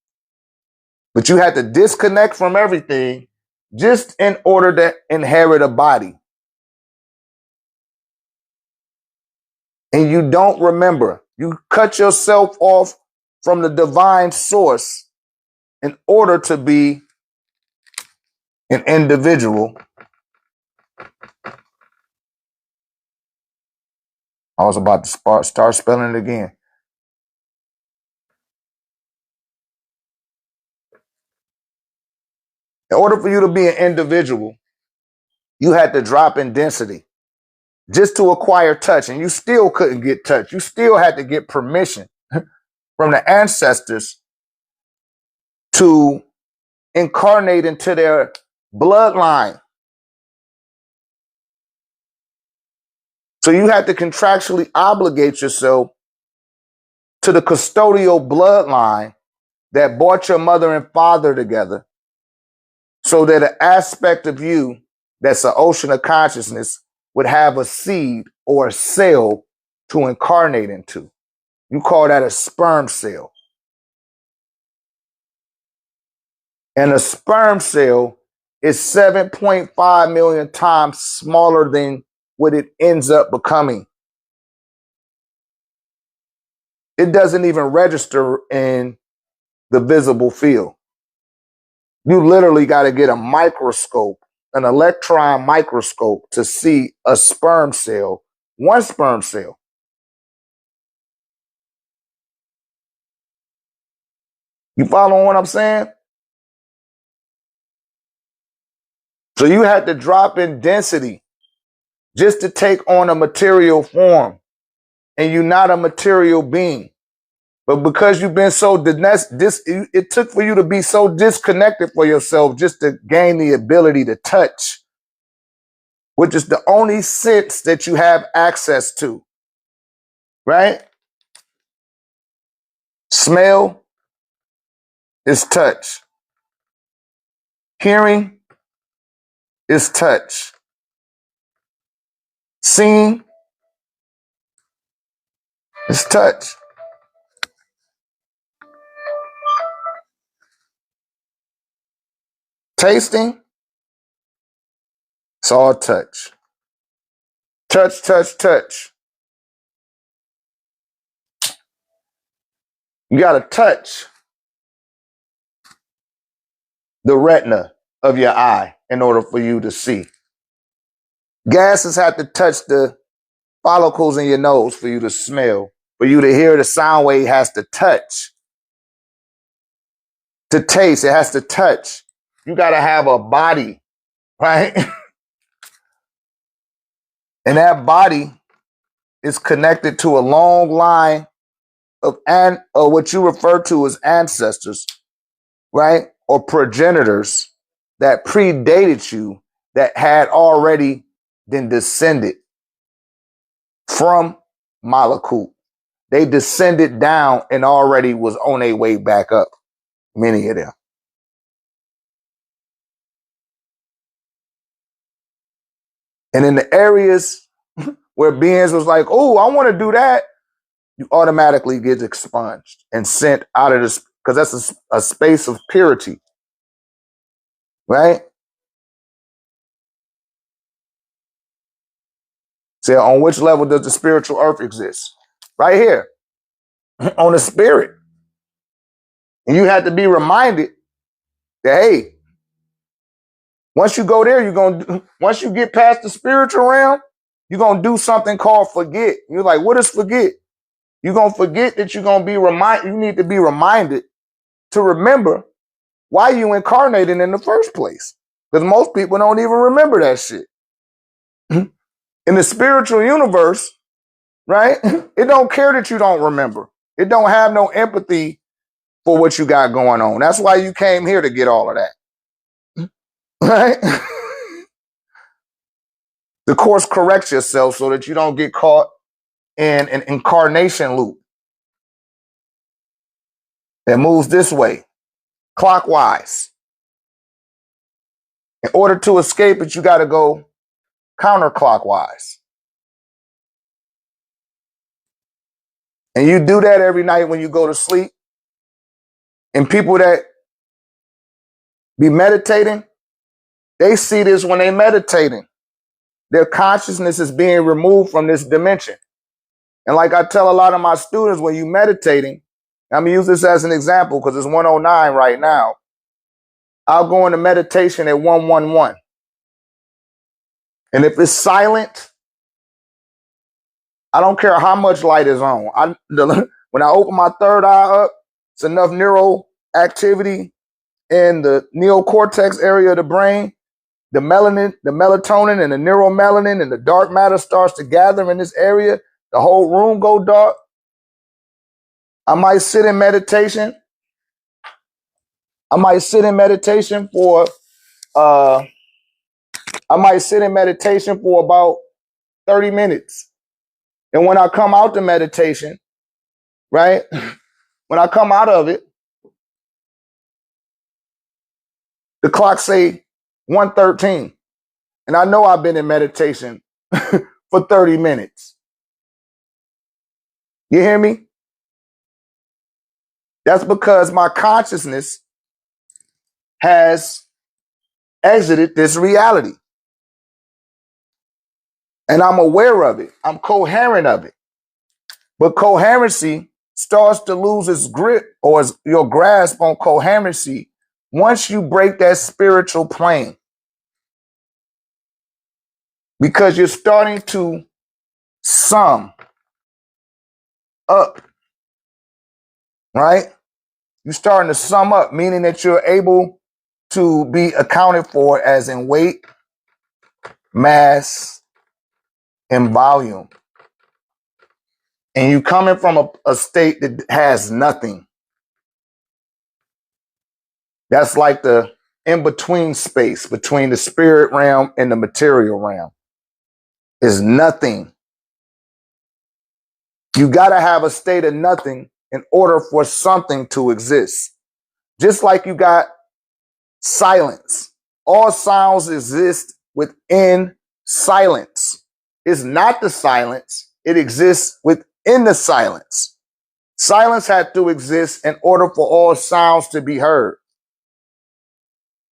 But you had to disconnect from everything just in order to inherit a body. And you don't remember. You cut yourself off from the divine source in order to be an individual. I was about to start spelling it again. In order for you to be an individual, you had to drop in density just to acquire touch, and you still couldn't get touch. You still had to get permission from the ancestors to incarnate into their bloodline. So you had to contractually obligate yourself to the custodial bloodline that brought your mother and father together, so that an aspect of you that's an ocean of consciousness would have a seed or a cell to incarnate into. You call that a sperm cell. And a sperm cell is 7.5 million times smaller than what it ends up becoming. It doesn't even register in the visible field. You literally got to get a microscope, an electron microscope, to see a sperm cell, one sperm cell. You following what I'm saying? So you had to drop in density just to take on a material form. And you're not a material being. But because you've been so it took for you to be so disconnected for yourself just to gain the ability to touch, which is the only sense that you have access to. Right? Smell is touch. Hearing is touch. Seeing is touch. Tasting, it's all touch. Touch, touch, touch. You got to touch the retina of your eye in order for you to see. Gases have to touch the follicles in your nose for you to smell. For you to hear, the sound wave has to touch. To taste, it has to touch. You got to have a body, right? And that body is connected to a long line of what you refer to as ancestors, right? Or progenitors that predated you, that had already been descended from Malakut. They descended down and already was on their way back up, many of them. And in the areas where beings was like, oh, I want to do that, you automatically get expunged and sent out of this, because that's a space of purity, right? Say, on which level does the spiritual earth exist? Right here, on the spirit. And you have to be reminded that, hey, once you go there, once you get past the spiritual realm, you're going to do something called forget. You're like, what is forget? You're going to forget that you're going to be reminded. You need to be reminded to remember why you incarnated in the first place. Because most people don't even remember that shit. In the spiritual universe, right? It don't care that you don't remember. It don't have no empathy for what you got going on. That's why you came here to get all of that. Right? The course corrects yourself so that you don't get caught in an incarnation loop that moves this way, clockwise. In order to escape it, you got to go counterclockwise. And you do that every night when you go to sleep. And people that be meditating, they see this when they meditating. Their consciousness is being removed from this dimension. And like I tell a lot of my students, when you meditating, I'm going to use this as an example because it's 109 right now. I'll go into meditation at 111. And if it's silent, I don't care how much light is on. When I open my third eye up, it's enough neural activity in the neocortex area of the brain. The melatonin and the neuromelanin and the dark matter starts to gather in this area. The whole room go dark. I might sit in meditation. I might sit in meditation for about 30 minutes. And when I come out the meditation, right? When I come out of it, the clock say 1:13. And I know I've been in meditation for 30 minutes. You hear me? That's because my consciousness has exited this reality. And I'm aware of it. I'm coherent of it. But coherency starts to lose its grip or your grasp on coherency once you break that spiritual plane. Because you're starting to sum up, right? You're starting to sum up, meaning that you're able to be accounted for as in weight, mass, and volume. And you coming from a state that has nothing. That's like the in-between space between the spirit realm and the material realm. Is nothing. You got to have a state of nothing in order for something to exist. Just like you got silence. All sounds exist within silence. It's not the silence. It exists within the silence. Silence had to exist in order for all sounds to be heard.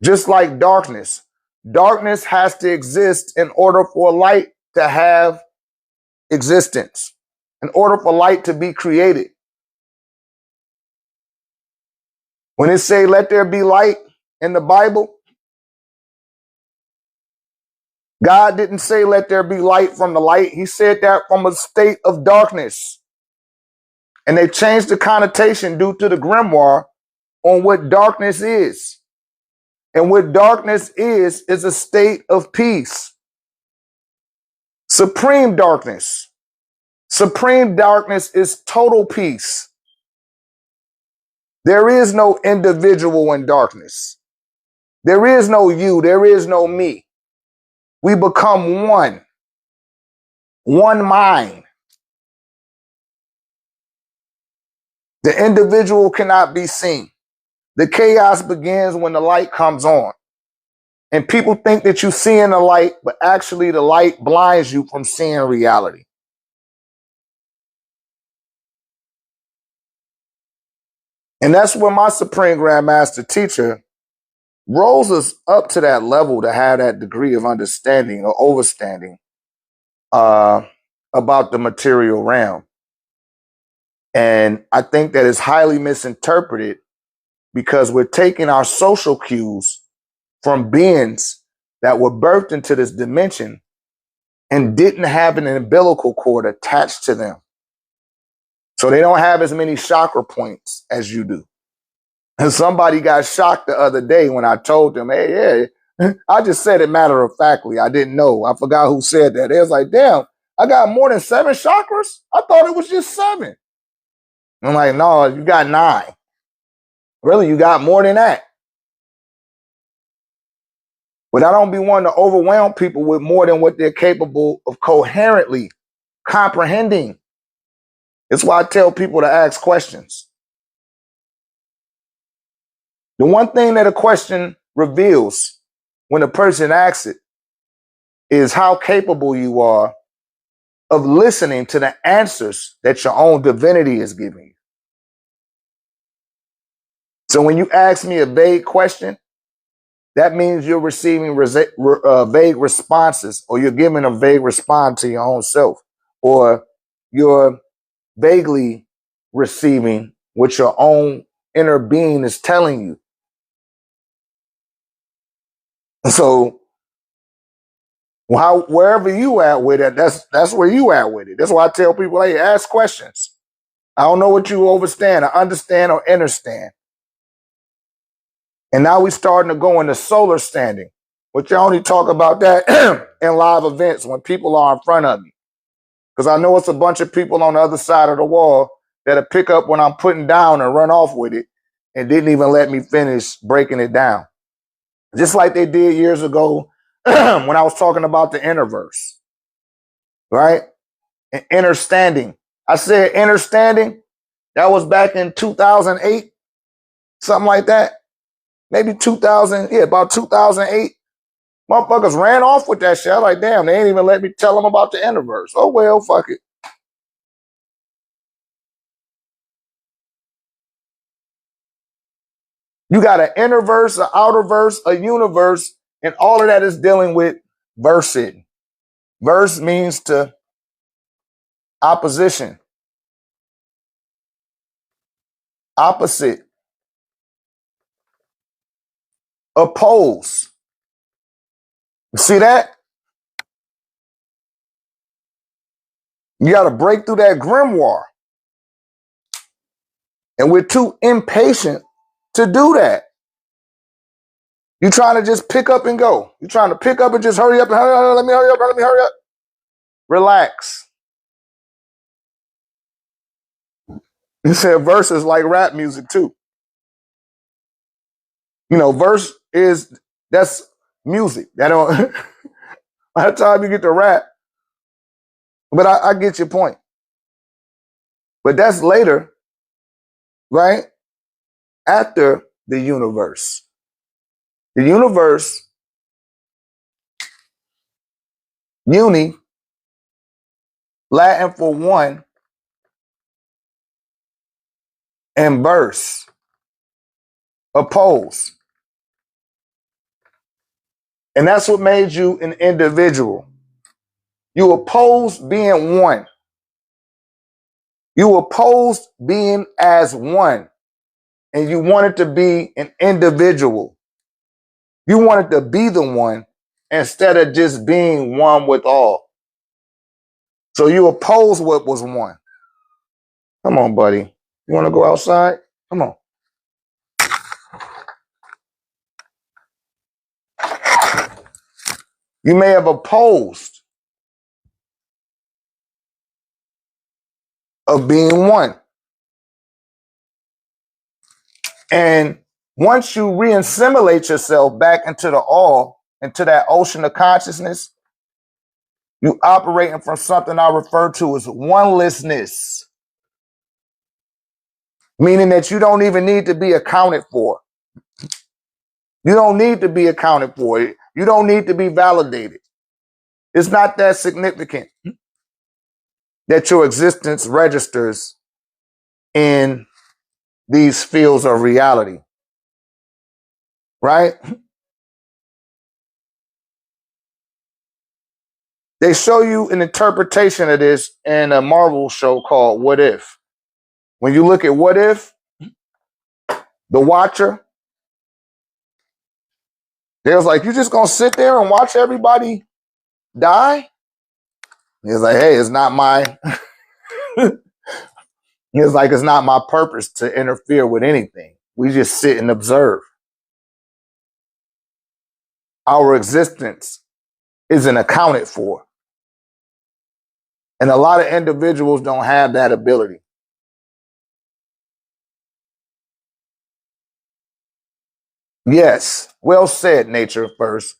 Just like darkness. Darkness has to exist in order for light to have existence, in order for light to be created. When it say, let there be light in the Bible, God didn't say, let there be light from the light. He said that from a state of darkness. And they changed the connotation due to the grimoire on what darkness is. And what darkness is a state of peace. Supreme darkness. Supreme darkness is total peace. There is no individual in darkness. There is no you. There is no me. We become one. One mind. The individual cannot be seen. The chaos begins when the light comes on. And people think that you're seeing the light, but actually the light blinds you from seeing reality. And that's where my Supreme Grand Master teacher rose us up to that level to have that degree of understanding or overstanding uh, about the material realm. And I think that is highly misinterpreted because we're taking our social cues from beings that were birthed into this dimension and didn't have an umbilical cord attached to them. So they don't have as many chakra points as you do. And somebody got shocked the other day when I told them, hey, yeah, I just said it matter of factly. I didn't know. I forgot who said that. They was like, damn, I got more than 7 chakras? I thought it was just 7. I'm like, no, you got 9. Really, you got more than that. But I don't be wanting to overwhelm people with more than what they're capable of coherently comprehending. It's why I tell people to ask questions. The one thing that a question reveals when a person asks it is how capable you are of listening to the answers that your own divinity is giving you. So when you ask me a vague question, that means you're receiving vague responses, or you're giving a vague response to your own self, or you're vaguely receiving what your own inner being is telling you. So wherever you at with it, that's where you at with it. That's why I tell people, hey, ask questions. I don't know what you understand or understand. And now we starting to go into solar standing, which you only talk about that in live events when people are in front of me. Because I know it's a bunch of people on the other side of the wall that'll pick up when I'm putting down and run off with it and didn't even let me finish breaking it down. Just like they did years ago when I was talking about the innerverse, right? And understanding. I said understanding. That was back in 2008, something like that. Maybe 2000, yeah, about 2008. Motherfuckers ran off with that shit. I was like, damn, they ain't even let me tell them about the innerverse. Oh, well, fuck it. You got an inner verse, an outer verse, a universe, and all of that is dealing with versing. Verse means to opposition, opposite, oppose. See that? You got to break through that grimoire. And we're too impatient to do that. You're trying to just pick up and go. You're trying to pick up and just hurry up and hurry up. Let me hurry up. Let me hurry up. Relax. You said verse is like rap music too. You know, verse that's music. That don't by the time you get to rap. But I get your point. But that's later, right? After the universe. The universe, uni, Latin for one, and verse, oppose. And that's what made you an individual. You oppose being one. You oppose being as one. And you wanted to be an individual. You wanted to be the one instead of just being one with all. So you oppose what was one. Come on, buddy. You want to go outside? Come on. You may have opposed of being one. And once you re-assimilate yourself back into the all, into that ocean of consciousness, you operating from something I refer to as onelessness, meaning that you don't even need to be accounted for. You don't need to be accounted for. You don't need to be validated. It's not that significant that your existence registers in these fields of reality, right? They show you an interpretation of this in a Marvel show called What If. When you look at What If, the Watcher, they was like, you just gonna sit there and watch everybody die? He was like, hey, it's not my he was like, it's not my purpose to interfere with anything. We just sit and observe. Our existence isn't accounted for. And a lot of individuals don't have that ability. Yes, well said, nature first.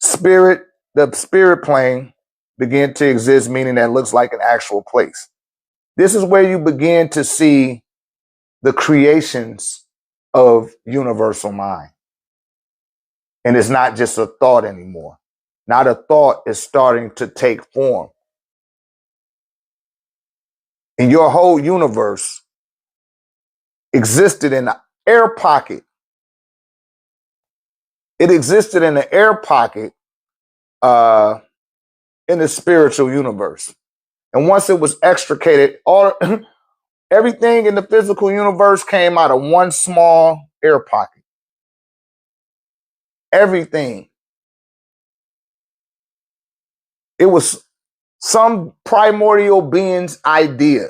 Spirit, the spirit plane began to exist, meaning that it looks like an actual place. This is where you begin to see the creations of universal mind. And it's not just a thought anymore. Not a thought is starting to take form. And your whole universe existed in the air pocket. It existed in the air pocket in the spiritual universe. And once it was extricated, everything in the physical universe came out of one small air pocket. Everything. It was some primordial being's idea.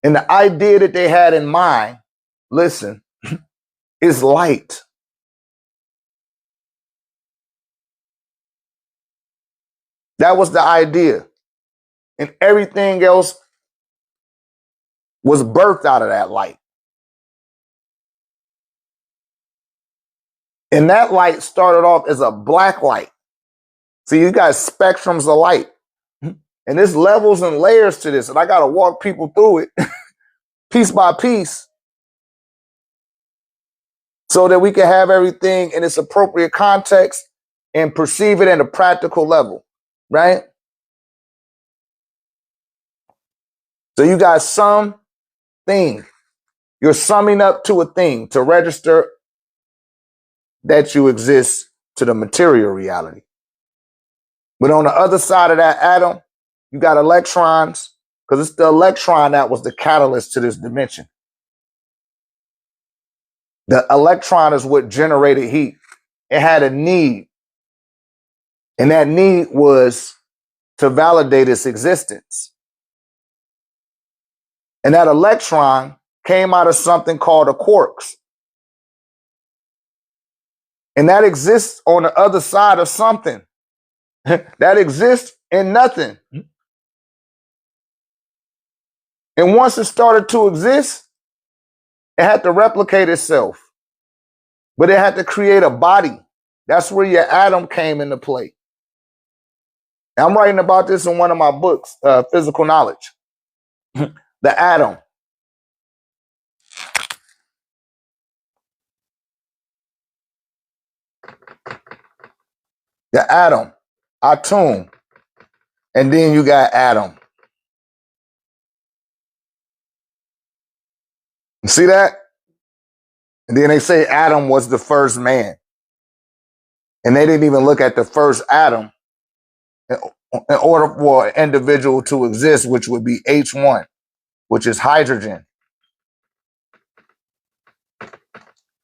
And the idea that they had in mind, listen, is light. That was the idea. And everything else was birthed out of that light. And that light started off as a black light. So you got spectrums of light. And there's levels and layers to this. And I got to walk people through it piece by piece so that we can have everything in its appropriate context and perceive it at a practical level, right? So you got some thing. You're summing up to a thing to register that you exist to the material reality. But on the other side of that atom, you got electrons, because it's the electron that was the catalyst to this dimension. The electron is what generated heat. It had a need. And that need was to validate its existence. And that electron came out of something called a quarks. And that exists on the other side of something. That exists in nothing. And once it started to exist, it had to replicate itself. But it had to create a body. That's where your atom came into play. I'm writing about this in one of my books, Physical Knowledge. The atom. The atom. Atom. And then you got atom. You see that? And then they say Adam was the first man. And they didn't even look at the first atom in order for an individual to exist, which would be H1, which is hydrogen,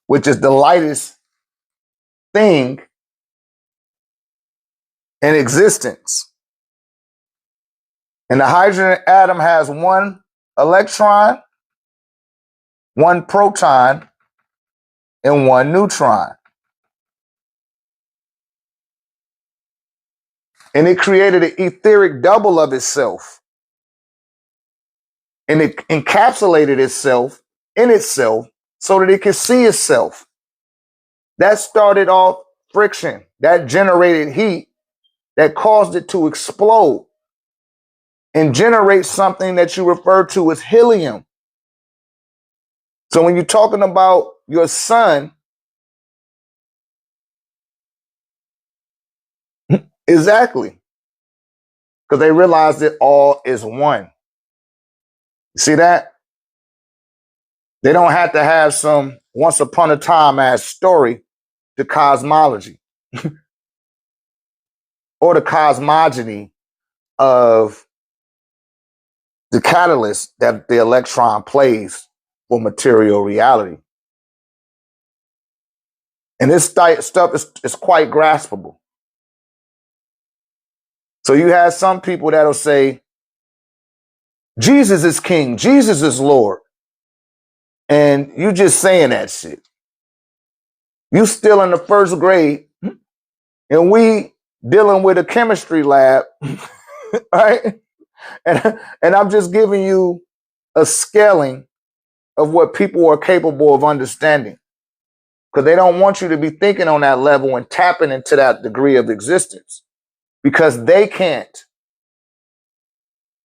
which is the lightest thing in existence. And the hydrogen atom has one electron, one proton, and one neutron. And it created an etheric double of itself. And it encapsulated itself in itself so that it could see itself. That started off friction. That generated heat that caused it to explode and generate something that you refer to as helium. So when you're talking about your sun, exactly, because they realize that all is one. You see that? They don't have to have some once upon a time ass story to cosmology or the cosmogony of the catalyst that the electron plays for material reality. And this stuff is quite graspable. So you have some people that'll say, Jesus is king, Jesus is Lord. And you just saying that shit. You still in the first grade, and we dealing with a chemistry lab, right? And I'm just giving you a scaling of what people are capable of understanding. Because they don't want you to be thinking on that level and tapping into that degree of existence. Because they can't.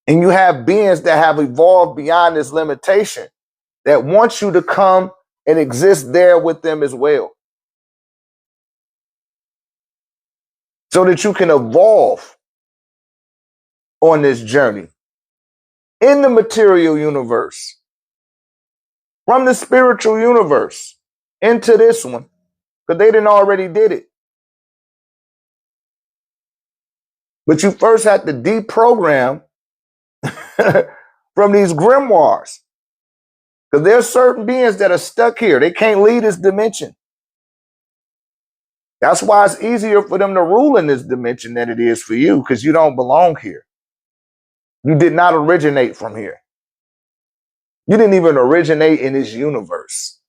And you have beings that have evolved beyond this limitation that want you to come and exist there with them as well. So that you can evolve on this journey in the material universe, from the spiritual universe into this one, because they didn't already did it. But you first have to deprogram from these grimoires, because there's certain beings that are stuck here. They can't leave this dimension. That's why it's easier for them to rule in this dimension than it is for you, because you don't belong here. You did not originate from here. You didn't even originate in this universe.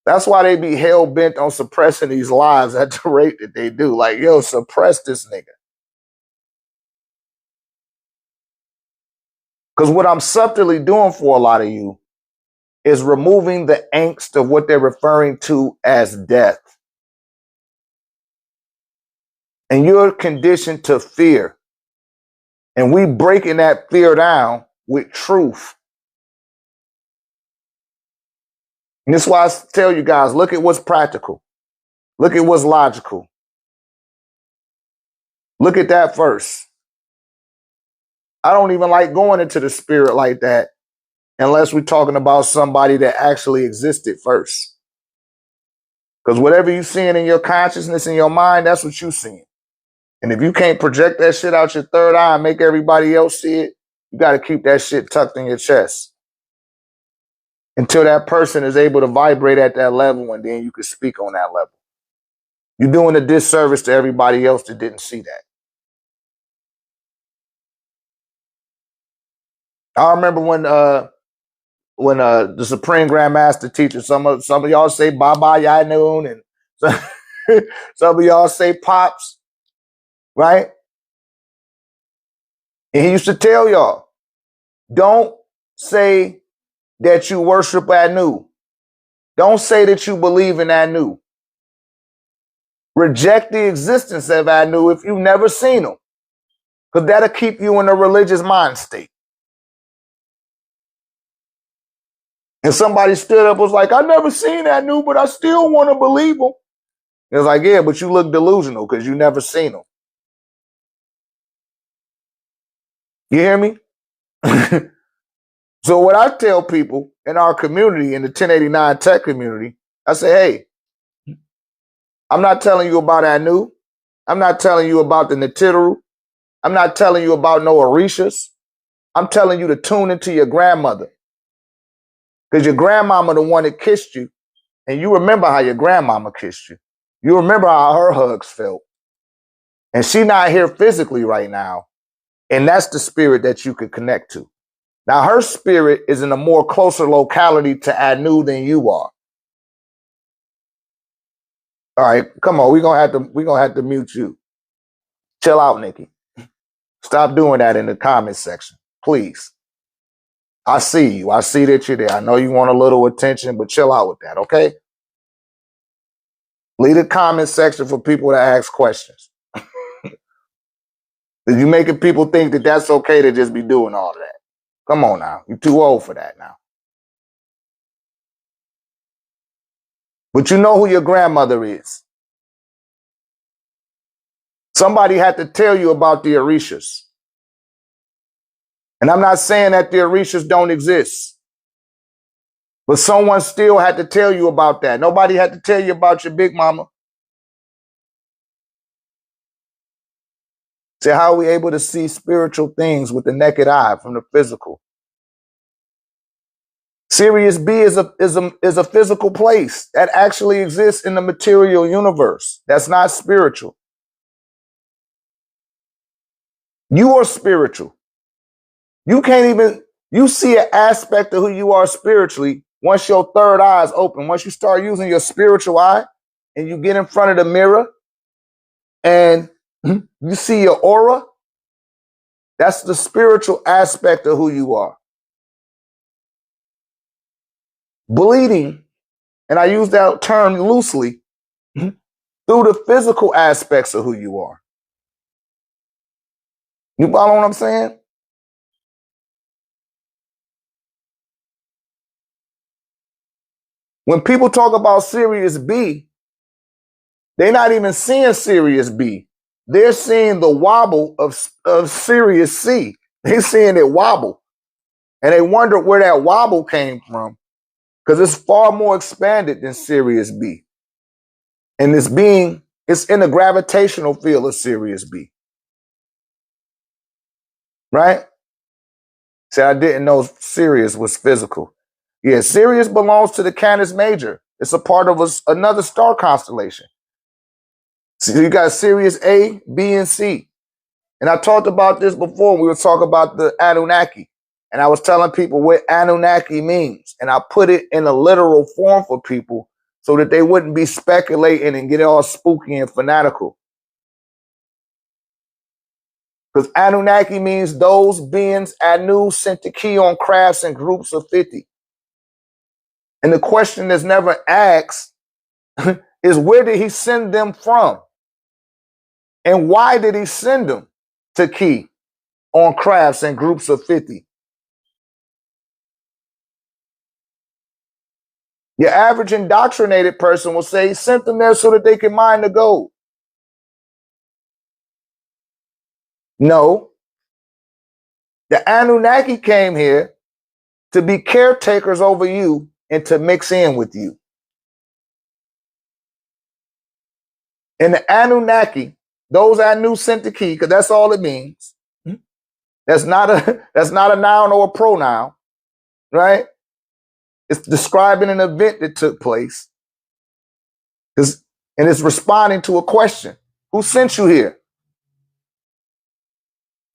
That's why they be hell-bent on suppressing these lives at the rate that they do. Like, yo, suppress this nigga. Because what I'm subtly doing for a lot of you is removing the angst of what they're referring to as death. And you're conditioned to fear. And we breaking that fear down with truth. And this is why I tell you guys, look at what's practical. Look at what's logical. Look at that first. I don't even like going into the spirit like that unless we're talking about somebody that actually existed first. Because whatever you're seeing in your consciousness, in your mind, that's what you're seeing. And if you can't project that shit out your third eye and make everybody else see it, you got to keep that shit tucked in your chest until that person is able to vibrate at that level, and then you can speak on that level. You're doing a disservice to everybody else that didn't see that. I remember when the Supreme Grand Master teacher, some of y'all say Baba Yanun, and some of y'all say Pops, right? And he used to tell y'all, don't say that you worship Anu. Don't say that you believe in Anu. Reject the existence of Anu if you've never seen him, because that'll keep you in a religious mind state. And somebody stood up and was like, I never seen Anu, but I still want to believe him. It was like, yeah, but you look delusional because you never seen him. You hear me? So what I tell people in our community, in the 1089 tech community, I say, hey, I'm not telling you about Anu. I'm not telling you about the Nitiru. I'm not telling you about no Orishas. I'm telling you to tune into your grandmother. Because your grandmama the one that kissed you, and you remember how your grandmama kissed you. You remember how her hugs felt. And she not here physically right now. And that's the spirit that you could connect to. Now, her spirit is in a more closer locality to Anu than you are. All right, come on, we're gonna have to mute you. Chill out, Nikki. Stop doing that in the comment section, please. I see you. I see that you're there. I know you want a little attention, but chill out with that, okay? Leave the comment section for people to ask questions. You making people think that that's okay to just be doing all of that. Come on now. You're too old for that now. But you know who your grandmother is. Somebody had to tell you about the Orishas. And I'm not saying that the Orishas don't exist. But someone still had to tell you about that. Nobody had to tell you about your big mama. See, how are we able to see spiritual things with the naked eye from the physical? Sirius B is a physical place that actually exists in the material universe. That's not spiritual. You are spiritual. You see an aspect of who you are spiritually once your third eye is open. Once you start using your spiritual eye and you get in front of the mirror and you see your aura, that's the spiritual aspect of who you are. Bleeding, and I use that term loosely, through the physical aspects of who you are. You follow what I'm saying? When people talk about Sirius B, they're not even seeing Sirius B. They're seeing the wobble of Sirius C. They're seeing it wobble. And they wonder where that wobble came from, because it's far more expanded than Sirius B. And it's in the gravitational field of Sirius B. Right? See, I didn't know Sirius was physical. Yeah, Sirius belongs to the Canis Major. It's a part of another star constellation. So you got Sirius A, B, and C. And I talked about this before. We were talking about the Anunnaki. And I was telling people what Anunnaki means. And I put it in a literal form for people so that they wouldn't be speculating and get all spooky and fanatical. Because Anunnaki means those beings Anu sent to key on crafts in groups of 50. And the question that's never asked is, where did he send them from? And why did he send them to key on crafts in groups of 50? Your average indoctrinated person will say he sent them there so that they can mine the gold. No. The Anunnaki came here to be caretakers over you and to mix in with you. And the Anunnaki, those Anu sent the key, because that's all it means. That's not a noun or a pronoun, right? It's describing an event that took place. And it's responding to a question. Who sent you here?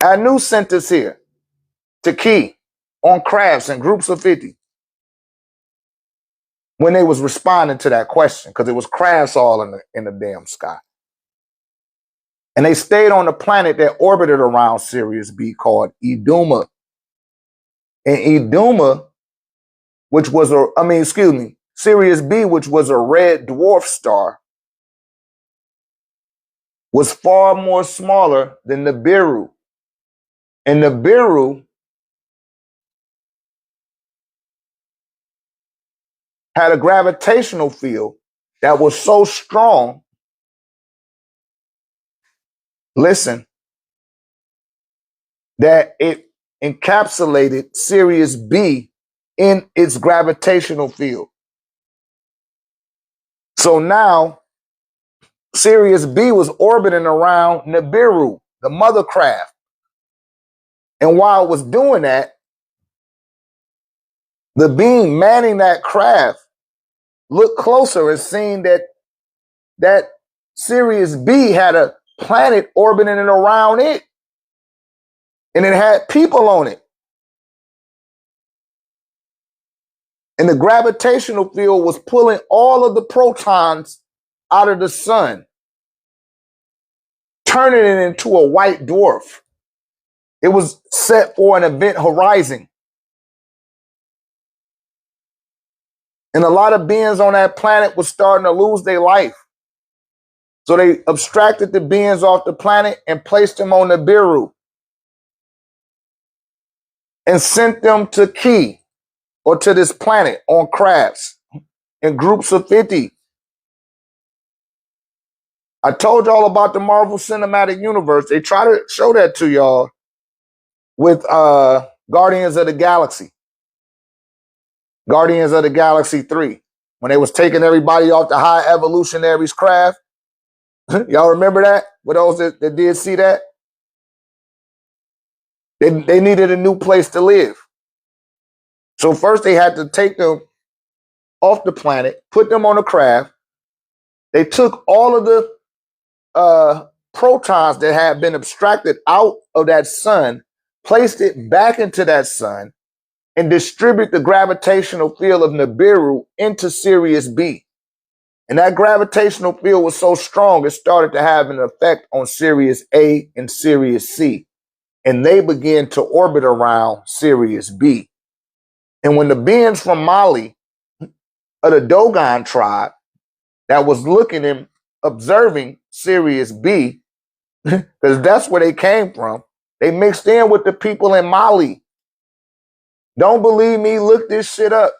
Anu sent us here to key on crafts in groups of 50. When they was responding to that question, because it was crafts all in the damn sky. And they stayed on the planet that orbited around Sirius B called Iduma. And Iduma, Sirius B, which was a red dwarf star, was far more smaller than Nibiru. And Nibiru had a gravitational field that was so strong, that it encapsulated Sirius B in its gravitational field. So now Sirius B was orbiting around Nibiru, the mother craft. And while it was doing that, the being manning that craft looked closer and seen that Sirius B had a planet orbiting around it. And it had people on it. And the gravitational field was pulling all of the protons out of the sun, turning it into a white dwarf. It was set for an event horizon. And a lot of beings on that planet were starting to lose their life. So they abstracted the beings off the planet and placed them on Nibiru and sent them to Key, or to this planet on crafts in groups of 50. I told y'all about the Marvel Cinematic Universe. They try to show that to y'all with Guardians of the Galaxy. Guardians of the Galaxy 3. When they was taking everybody off the high evolutionaries craft. Y'all remember that? For those that did see that? They needed a new place to live. So first they had to take them off the planet, put them on a craft. They took all of the protons that had been abstracted out of that sun, placed it back into that sun, and distribute the gravitational field of Nibiru into Sirius B. And that gravitational field was so strong, it started to have an effect on Sirius A and Sirius C. And they began to orbit around Sirius B. And when the beings from Mali, of the Dogon tribe, that was looking and observing Sirius B, because that's where they came from, they mixed in with the people in Mali. Don't believe me? Look this shit up.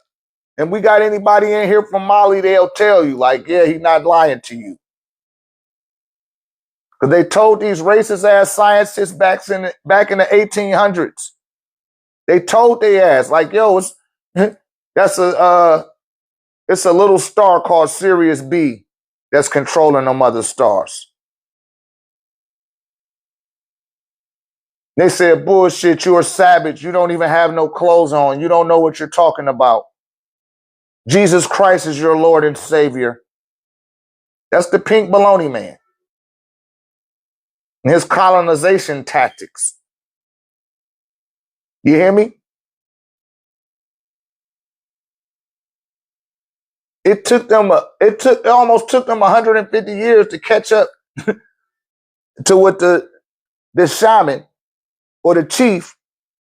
And we got anybody in here from Mali, they'll tell you, like, yeah, he's not lying to you. Because they told these racist ass scientists back in the 1800s. They told their ass, like, yo, it's a little star called Sirius B that's controlling them other stars. They said, bullshit, you're a savage. You don't even have no clothes on. You don't know what you're talking about. Jesus Christ is your Lord and Savior. That's the pink baloney man. And his colonization tactics. You hear me? It almost took them 150 years to catch up to what the shaman or the chief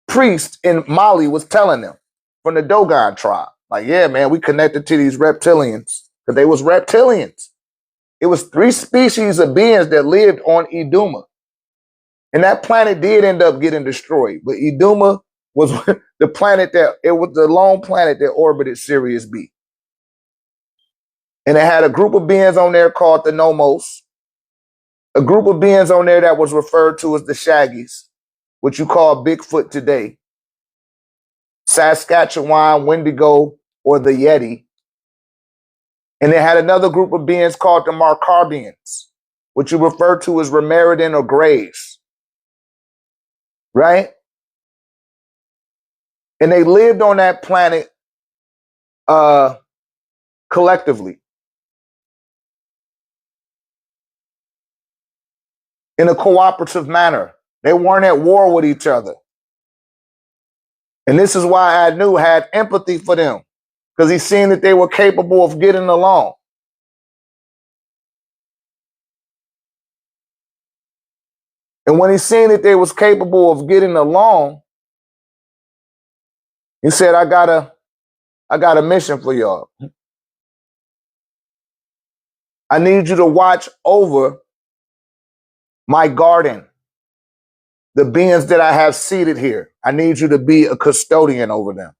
priest in Mali was telling them from the Dogon tribe. Like, yeah, man, we connected to these reptilians because they was reptilians. It was 3 species of beings that lived on Iduma. And that planet did end up getting destroyed. But Iduma was the planet it was the lone planet that orbited Sirius B. And it had a group of beings on there called the Nomos, a group of beings on there that was referred to as the Shaggies, which you call Bigfoot today, Saskatchewan, Wendigo, or the Yeti. And they had another group of beings called the Markarbians, which you refer to as Remeridon or Grays. Right? And they lived on that planet collectively in a cooperative manner. They weren't at war with each other. And this is why Anu had empathy for them, because he seen that they were capable of getting along. And when he seen that they was capable of getting along, he said, I got a mission for y'all. I need you to watch over my garden, the beings that I have seated here. I need you to be a custodian over them.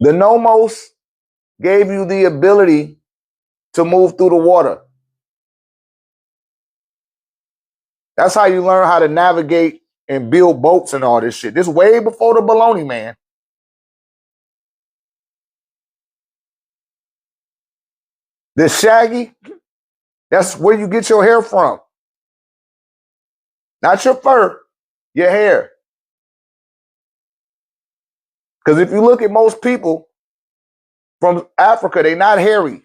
The Nomos gave you the ability to move through the water. That's how you learn how to navigate and build boats and all this shit. This way before the baloney man. The shaggy, that's where you get your hair from. Not your fur, your hair. Because if you look at most people from Africa, they're not hairy.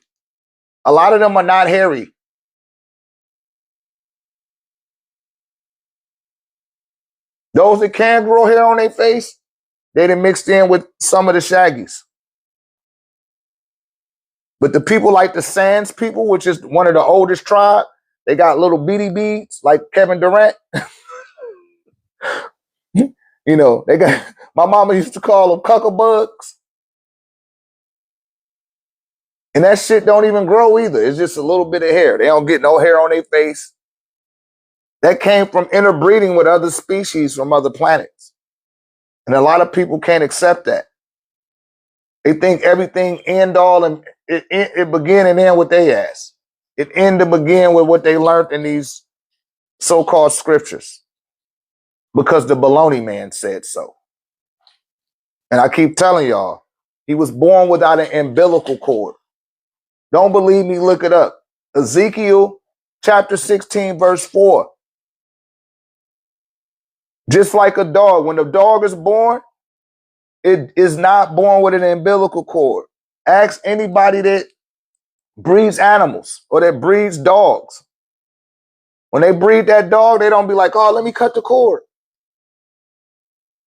A lot of them are not hairy. Those that can grow hair on their face, they done mixed in with some of the shaggies. But the people like the Sands people, which is one of the oldest tribes, they got little beady beads like Kevin Durant. You know, they got, my mama used to call them cucklebugs. And that shit don't even grow either. It's just a little bit of hair. They don't get no hair on their face. That came from interbreeding with other species from other planets. And a lot of people can't accept that. They think everything end all and it begin and end with their ass. It end to begin with what they learned in these so-called scriptures. Because the baloney man said so. And I keep telling y'all, he was born without an umbilical cord. Don't believe me, look it up. Ezekiel chapter 16, verse 4. Just like a dog, when the dog is born, it is not born with an umbilical cord. Ask anybody that breeds animals or that breeds dogs. When they breed that dog, they don't be like, oh, let me cut the cord.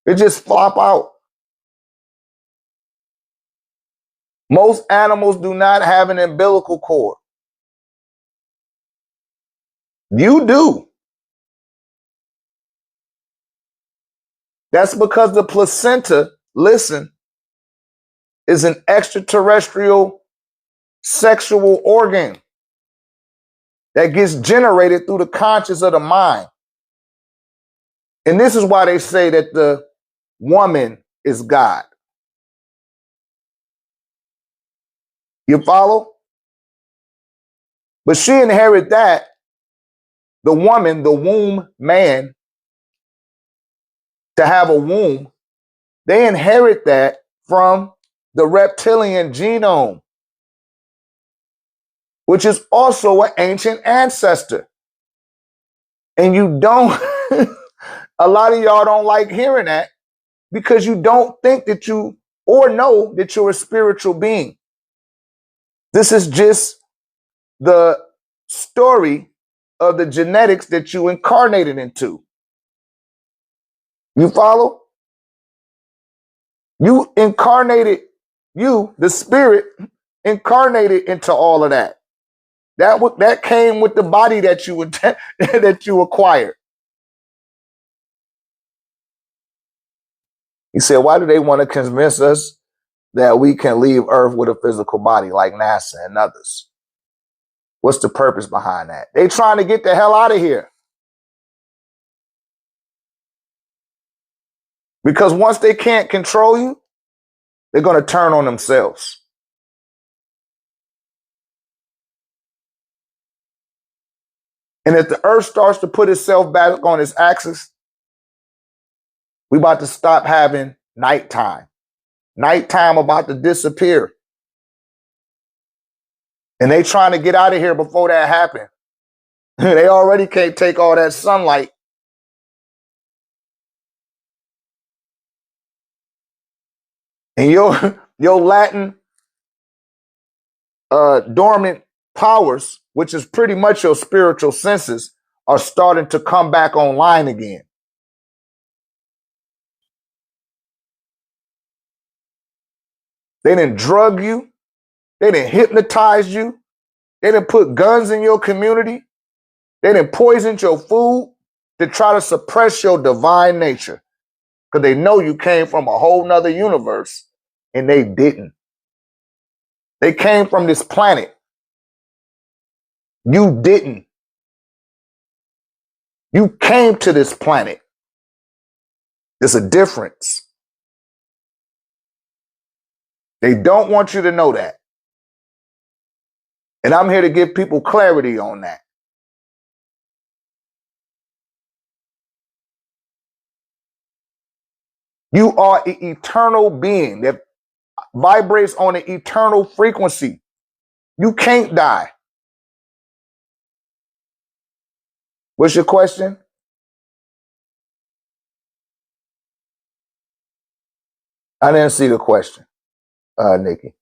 It just flop out. Most animals do not have an umbilical cord. You do. That's because the placenta, listen, is an extraterrestrial sexual organ that gets generated through the conscious of the mind. And this is why they say that the woman is God. You follow? But she inherited that, the woman, the womb man, to have a womb, they inherit that from the reptilian genome, which is also an ancient ancestor. And you don't, a lot of y'all don't like hearing that because you don't think that you or know that you're a spiritual being. This is just the story of the genetics that you incarnated into. You follow? You incarnated, you, the spirit, incarnated into all of that. That came with the body that you that you acquired. He said, why do they want to convince us that we can leave Earth with a physical body like NASA and others? What's the purpose behind that? They trying to get the hell out of here. Because once they can't control you, they're going to turn on themselves. And if the Earth starts to put itself back on its axis, we about to stop having nighttime. Nighttime about to disappear. And they trying to get out of here before that happens. They already can't take all that sunlight. And your Latin dormant powers, which is pretty much your spiritual senses, are starting to come back online again. They didn't drug you. They didn't hypnotize you. They didn't put guns in your community. They didn't poison your food to try to suppress your divine nature. Because they know you came from a whole nother universe, and they didn't. They came from this planet. You didn't. You came to this planet. There's a difference. They don't want you to know that. And I'm here to give people clarity on that. You are an eternal being that vibrates on an eternal frequency. You can't die. What's your question? I didn't see the question, Nikki.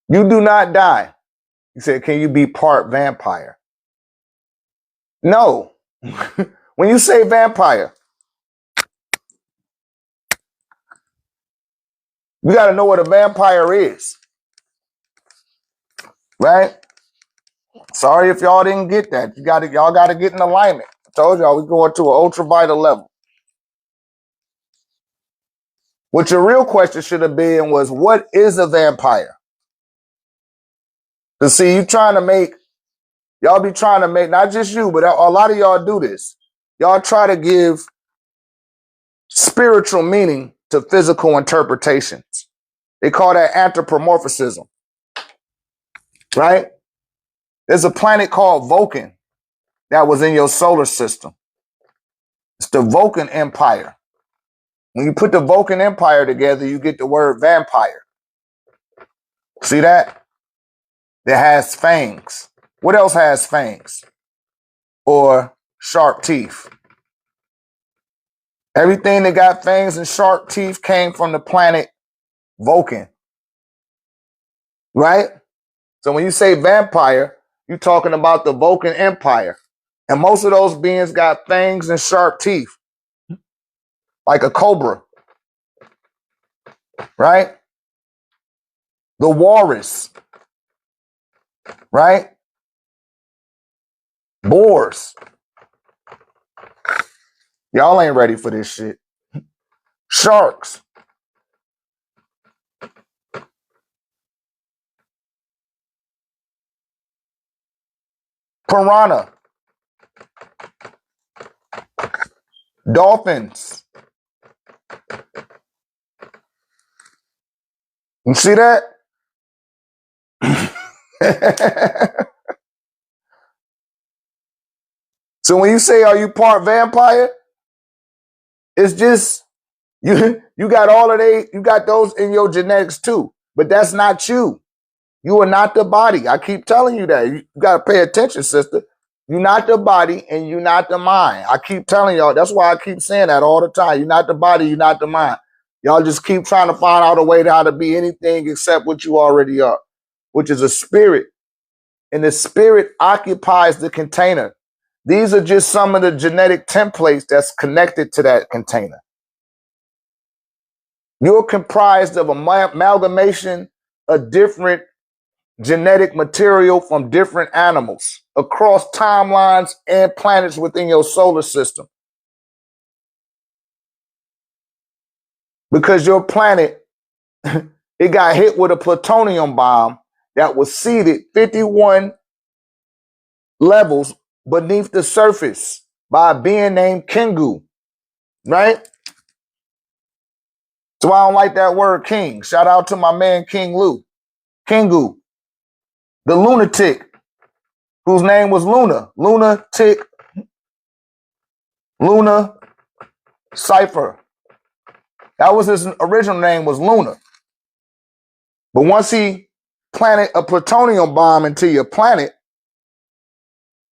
You do not die. You said, can you be part vampire? No. When you say vampire, you got to know what a vampire is. Right? Sorry if y'all didn't get that. Y'all got to get in alignment. I told y'all we're going to an ultra vital level. What your real question should have been was, what is a vampire? To see, y'all be trying to make, not just you, but a lot of y'all do this. Y'all try to give spiritual meaning to physical interpretations. They call that anthropomorphism. Right? There's a planet called Vulcan that was in your solar system. It's the Vulcan Empire. When you put the Vulcan Empire together, you get the word vampire. See that? That has fangs. What else has fangs? Or sharp teeth. Everything that got fangs and sharp teeth came from the planet Vulcan. Right? So when you say vampire, you're talking about the Vulcan Empire. And most of those beings got fangs and sharp teeth, like a cobra. Right? The walrus. Right? Boars. Y'all ain't ready for this shit. Sharks. Piranha. Dolphins. You see that? So when you say, are you part vampire? It's just, you got all of you got those in your genetics too. But that's not you. You are not the body. I keep telling you that. You got to pay attention, sister. You're not the body and you're not the mind. I keep telling y'all. That's why I keep saying that all the time. You're not the body. You're not the mind. Y'all just keep trying to find out a way to how to be anything except what you already are, which is a spirit. And the spirit occupies the container. These are just some of the genetic templates that's connected to that container. You're comprised of an amalgamation of different genetic material from different animals across timelines and planets within your solar system. Because your planet, it got hit with a plutonium bomb that was seeded 51 levels beneath the surface by a being named Kingu, right? So I don't like that word king. Shout out to my man King Lu. Kingu, the lunatic, whose name was Luna. Lunatic, Luna Cipher. That was his original name, was Luna. But once he planted a plutonium bomb into your planet,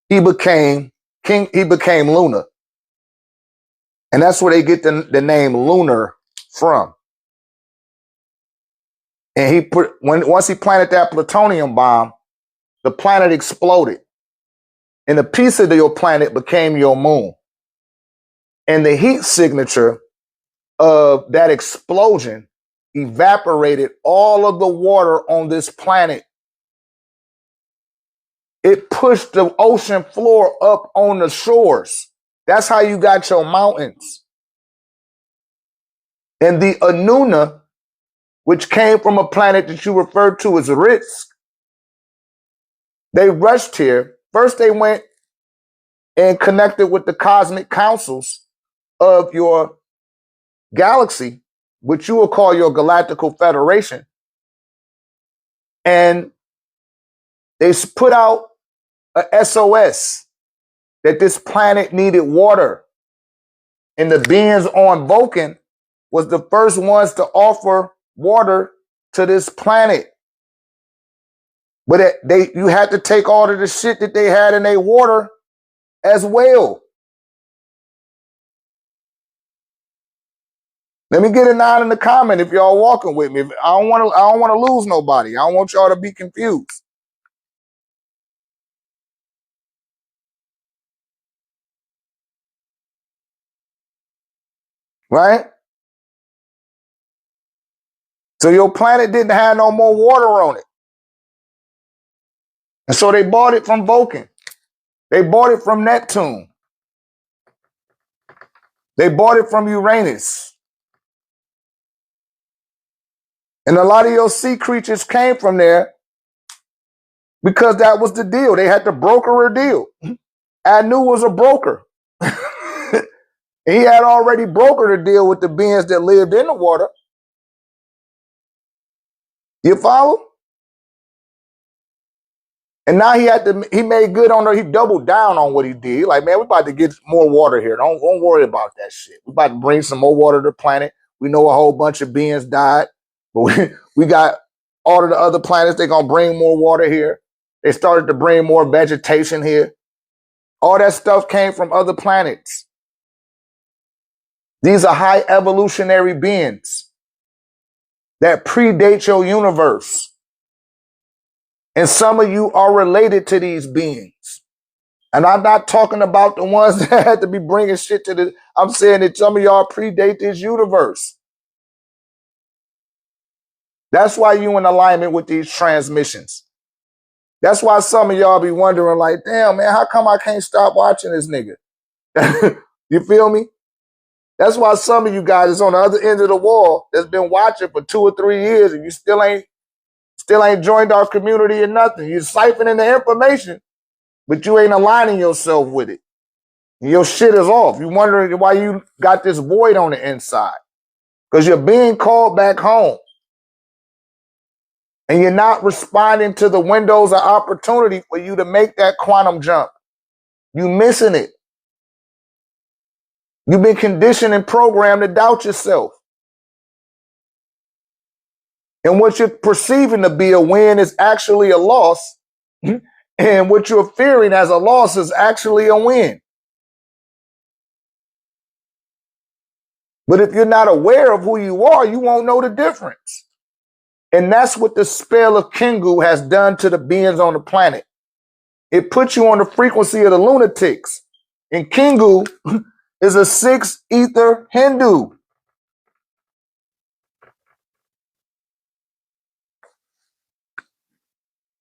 he became king. He became Luna. And that's where they get the name Lunar from. And once he planted that plutonium bomb, the planet exploded. And a piece of your planet became your moon. And the heat signature of that explosion evaporated all of the water on this planet. It pushed the ocean floor up on the shores. That's how you got your mountains. And the Anuna, which came from a planet that you referred to as Ritz, they rushed here. First, they went and connected with the cosmic councils of your galaxy, which you will call your Galactical Federation. And they put out a SOS that this planet needed water. And the beings on Vulcan was the first ones to offer water to this planet. But you had to take all of the shit that they had in their water as well. Let me get a 9 in the comment if y'all walking with me. I don't want to lose nobody. I don't want y'all to be confused. Right? So your planet didn't have no more water on it. And so they bought it from Vulcan. They bought it from Neptune. They bought it from Uranus. And a lot of your sea creatures came from there because that was the deal. They had to broker a deal. Anu was a broker. He had already brokered a deal with the beings that lived in the water. You follow? And now he made good on he doubled down on what he did. Like, man, we're about to get more water here. Don't worry about that shit. We're about to bring some more water to the planet. We know a whole bunch of beings died, but we got all of the other planets. They're going to bring more water here. They started to bring more vegetation here. All that stuff came from other planets. These are high evolutionary beings that predate your universe. And some of you are related to these beings. And I'm not talking about the ones that had to be bringing shit to the, I'm saying that some of y'all predate this universe. That's why you in alignment with these transmissions. That's why some of y'all be wondering like, damn, man, how come I can't stop watching this nigga? You feel me? That's why some of you guys is on the other end of the wall that's been watching for 2 or 3 years and you still ain't joined our community or nothing. You're siphoning the information, but you ain't aligning yourself with it. Your shit is off. You're wondering why you got this void on the inside. Because you're being called back home. And you're not responding to the windows of opportunity for you to make that quantum jump. You missing it. You've been conditioned and programmed to doubt yourself. And what you're perceiving to be a win is actually a loss. And what you're fearing as a loss is actually a win. But if you're not aware of who you are, you won't know the difference. And that's what the spell of Kingu has done to the beings on the planet. It puts you on the frequency of the lunatics. And Kingu is a 6 ether Hindu.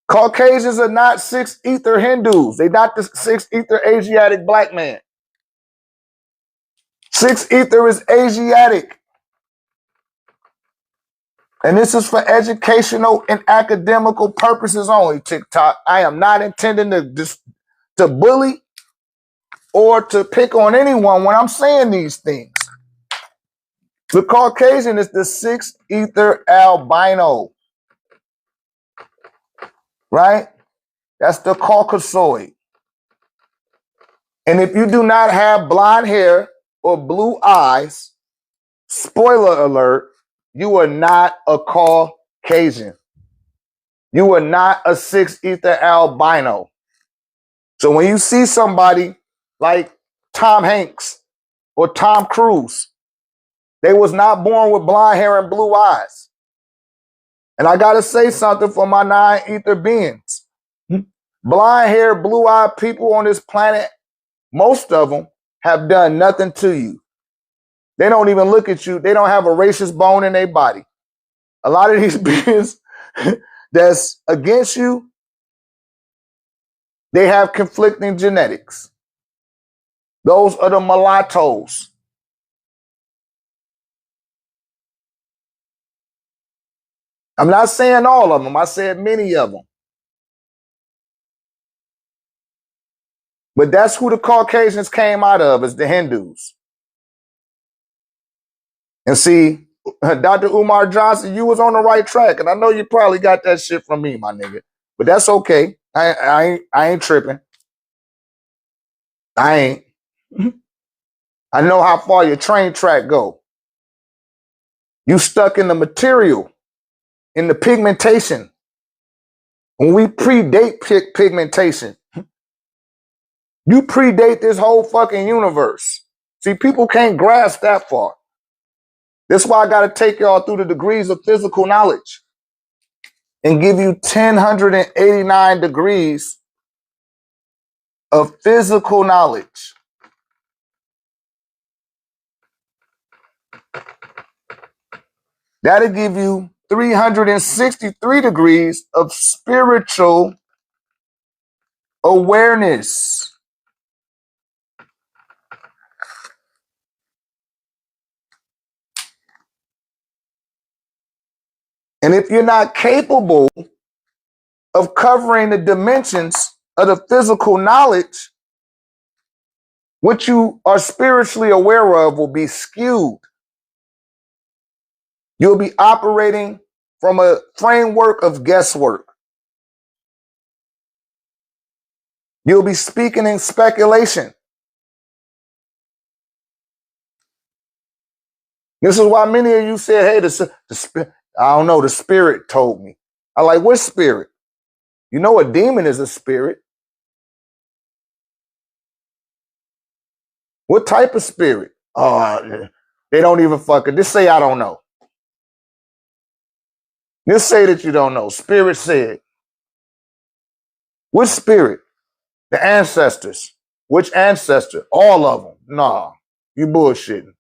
Caucasians are not 6 ether Hindus. They're not the 6 ether Asiatic black man. 6 ether is Asiatic. And this is for educational and academical purposes only, TikTok. I am not intending to bully or to pick on anyone when I'm saying these things. The Caucasian is the 6 ether albino. Right? That's the Caucasoid. And if you do not have blonde hair or blue eyes, spoiler alert, you are not a Caucasian. You are not a 6 ether albino. So when you see somebody like Tom Hanks or Tom Cruise, they was not born with blonde hair and blue eyes. And I got to say something for my 9 ether beings. Blonde hair, blue eyed people on this planet, most of them have done nothing to you. They don't even look at you. They don't have a racist bone in their body. A lot of these beings that's against you, they have conflicting genetics. Those are the mulattoes. I'm not saying all of them. I said many of them. But that's who the Caucasians came out of, is the Hindus. And see, Dr. Umar Johnson, you was on the right track. And I know you probably got that shit from me, my nigga. But that's okay. I ain't tripping. I ain't. I know how far your train track go. You stuck in the material, in the pigmentation. When we predate pigmentation, you predate this whole fucking universe. See, people can't grasp that far. That's why I got to take y'all through the degrees of physical knowledge and give you 1,089 degrees of physical knowledge. That'll give you 363 degrees of spiritual awareness. And if you're not capable of covering the dimensions of the physical knowledge, what you are spiritually aware of will be skewed. You'll be operating from a framework of guesswork. You'll be speaking in speculation. This is why many of you said, hey, I don't know, the spirit told me. I like, what spirit? You know a demon is a spirit. What type of spirit? Oh, they don't even fucking, just say I don't know. Just say that you don't know. Spirit said. Which spirit? The ancestors. Which ancestor? All of them. Nah, you bullshitting.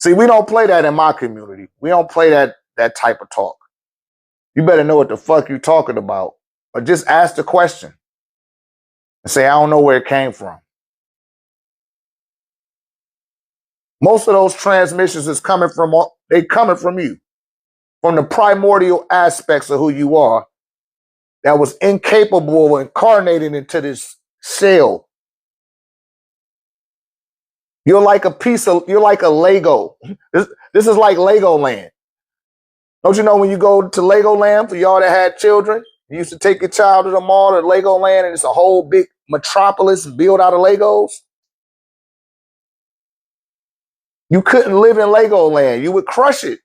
See, we don't play that in my community. We don't play that type of talk. You better know what the fuck you're talking about. Or just ask the question and say, I don't know where it came from. Most of those transmissions is coming from you, from the primordial aspects of who you are that was incapable of incarnating into this shell. You're like a Lego. This is like Legoland. Don't you know when you go to Legoland, for y'all that had children, you used to take your child to the mall or Legoland and it's a whole big metropolis built out of Legos? You couldn't live in Legoland. You would crush it.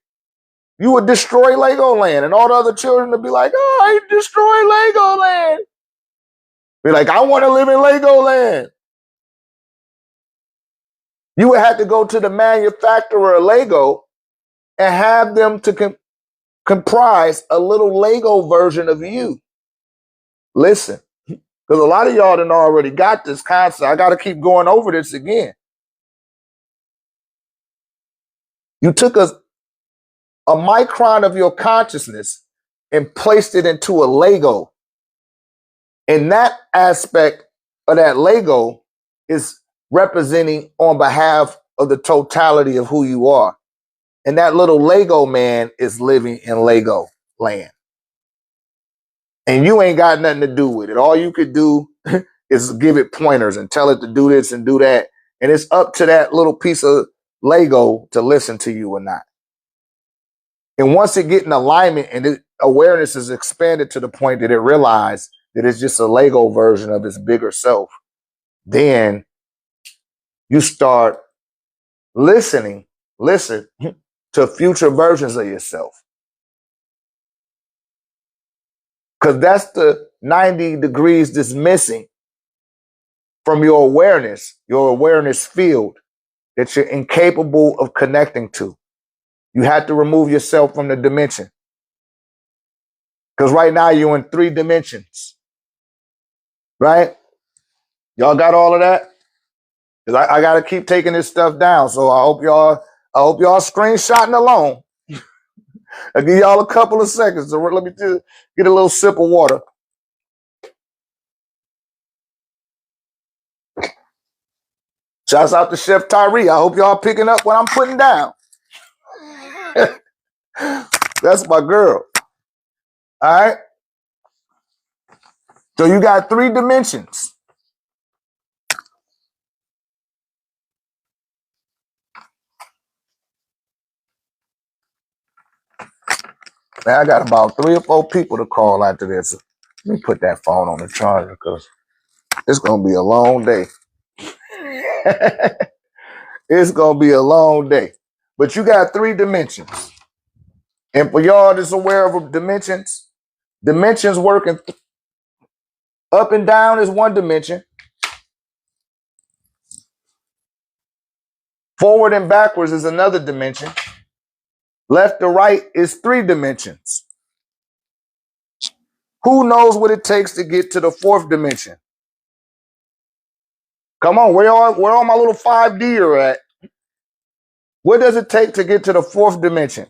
You would destroy Legoland, and all the other children would be like, oh, I destroyed Legoland. Be like, I want to live in Legoland. You would have to go to the manufacturer of Lego and have them to comprise a little Lego version of you. Listen, because a lot of y'all done already got this concept. I got to keep going over this again. You took a micron of your consciousness and placed it into a Lego. And that aspect of that Lego is representing on behalf of the totality of who you are. And that little Lego man is living in Lego land. And you ain't got nothing to do with it. All you could do is give it pointers and tell it to do this and do that. And it's up to that little piece of Lego to listen to you or not. And once it get in alignment and awareness is expanded to the point that it realizes that it's just a Lego version of its bigger self, then you start listen to future versions of yourself. Because that's the 90 degrees that's missing from your awareness field that you're incapable of connecting to. You have to remove yourself from the dimension. Because right now you're in 3 dimensions. Right? Y'all got all of that? Because I got to keep taking this stuff down. So I hope y'all screenshotting along. I'll give y'all a couple of seconds. So let me get a little sip of water. Shouts out to Chef Tyree. I hope y'all picking up what I'm putting down. That's my girl. All right. So you got 3 dimensions. Man, I got about 3 or 4 people to call after this. Let me put that phone on the charger because it's going to be a long day. It's going to be a long day. But you got 3 dimensions. And for y'all that's aware of dimensions working up and down is 1 dimension. Forward and backwards is another dimension. Left to right is 3 dimensions. Who knows what it takes to get to the 4th dimension? Come on, where all my little 5D are at? What does it take to get to the 4th dimension?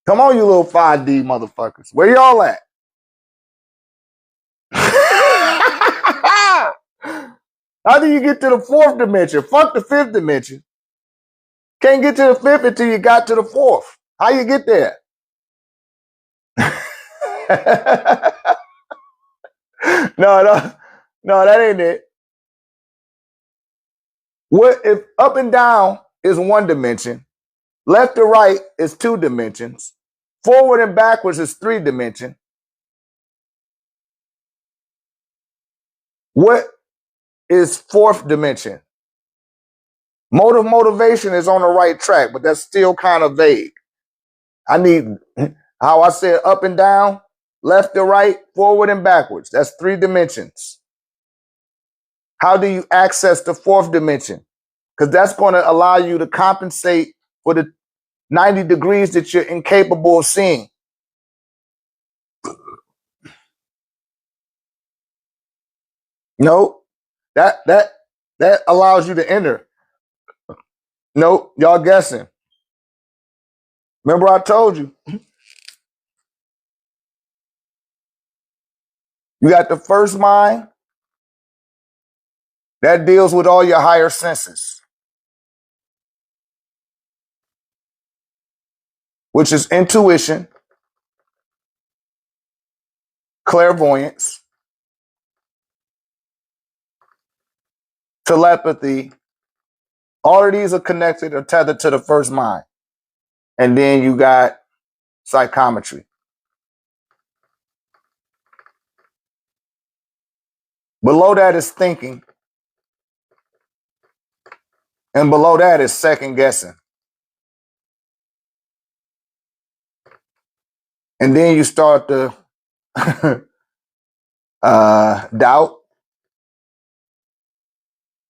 Come on, you little 5D motherfuckers. Where y'all at? How do you get to the 4th dimension? Fuck the 5th dimension. Can't get to the 5th until you got to the 4th. How you get there? No, that ain't it. What if up and down is 1 dimension, left to right is 2 dimensions, forward and backwards is 3 dimensions, What is fourth dimension? Motivation is on the right track, but that's still kind of vague. I need, how I said, up and down, left to right, forward and backwards. That's 3 dimensions. How do you access the fourth dimension? Because that's going to allow you to compensate for the 90 degrees that you're incapable of seeing. No, that allows you to enter. No, y'all guessing. Remember I told you. You got the first mind that deals with all your higher senses, which is intuition, clairvoyance, telepathy. All of these are connected or tethered to the first mind. And then you got psychometry. Below that is thinking. And below that is second guessing. And then you start to doubt.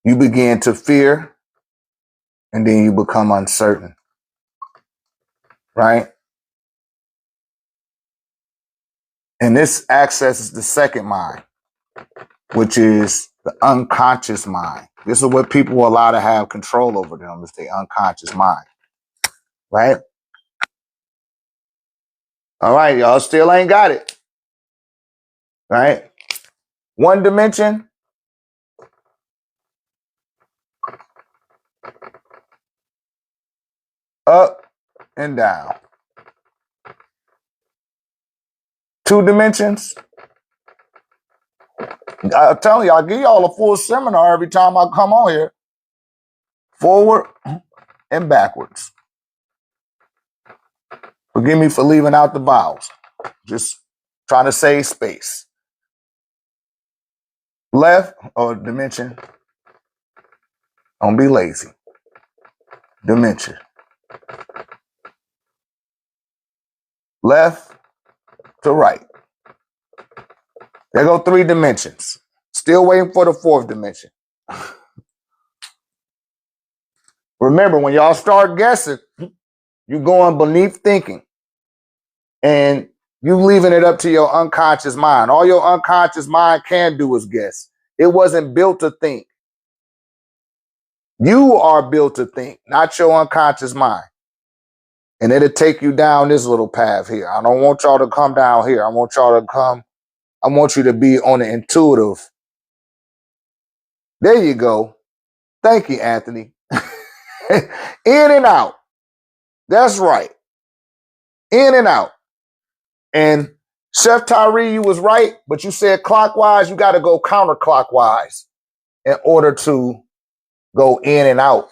You begin to fear. And then you become uncertain. Right? And this accesses the second mind, which is the unconscious mind. This is what people allow to have control over them, is their unconscious mind. Right? All right, y'all still ain't got it. Right? One dimension. Up and down. 2 dimensions. I'm telling you, I'll give y'all a full seminar every time I come on here. Forward and backwards. Forgive me for leaving out the vowels. Just trying to save space. Left or dimension. Don't be lazy. Dimension. Left to right. There go 3 dimensions. Still waiting for the 4th dimension. Remember, when y'all start guessing, you're going beneath thinking. And you leaving it up to your unconscious mind. All your unconscious mind can do is guess. It wasn't built to think. You are built to think, not your unconscious mind. And it'll take you down this little path here. I don't want y'all to come down here. I want you to be on the intuitive. There you go. Thank you, Anthony. In and out. That's right. In and out. And Chef Tyree, you was right, but you said clockwise, you got to go counterclockwise in order to go in and out.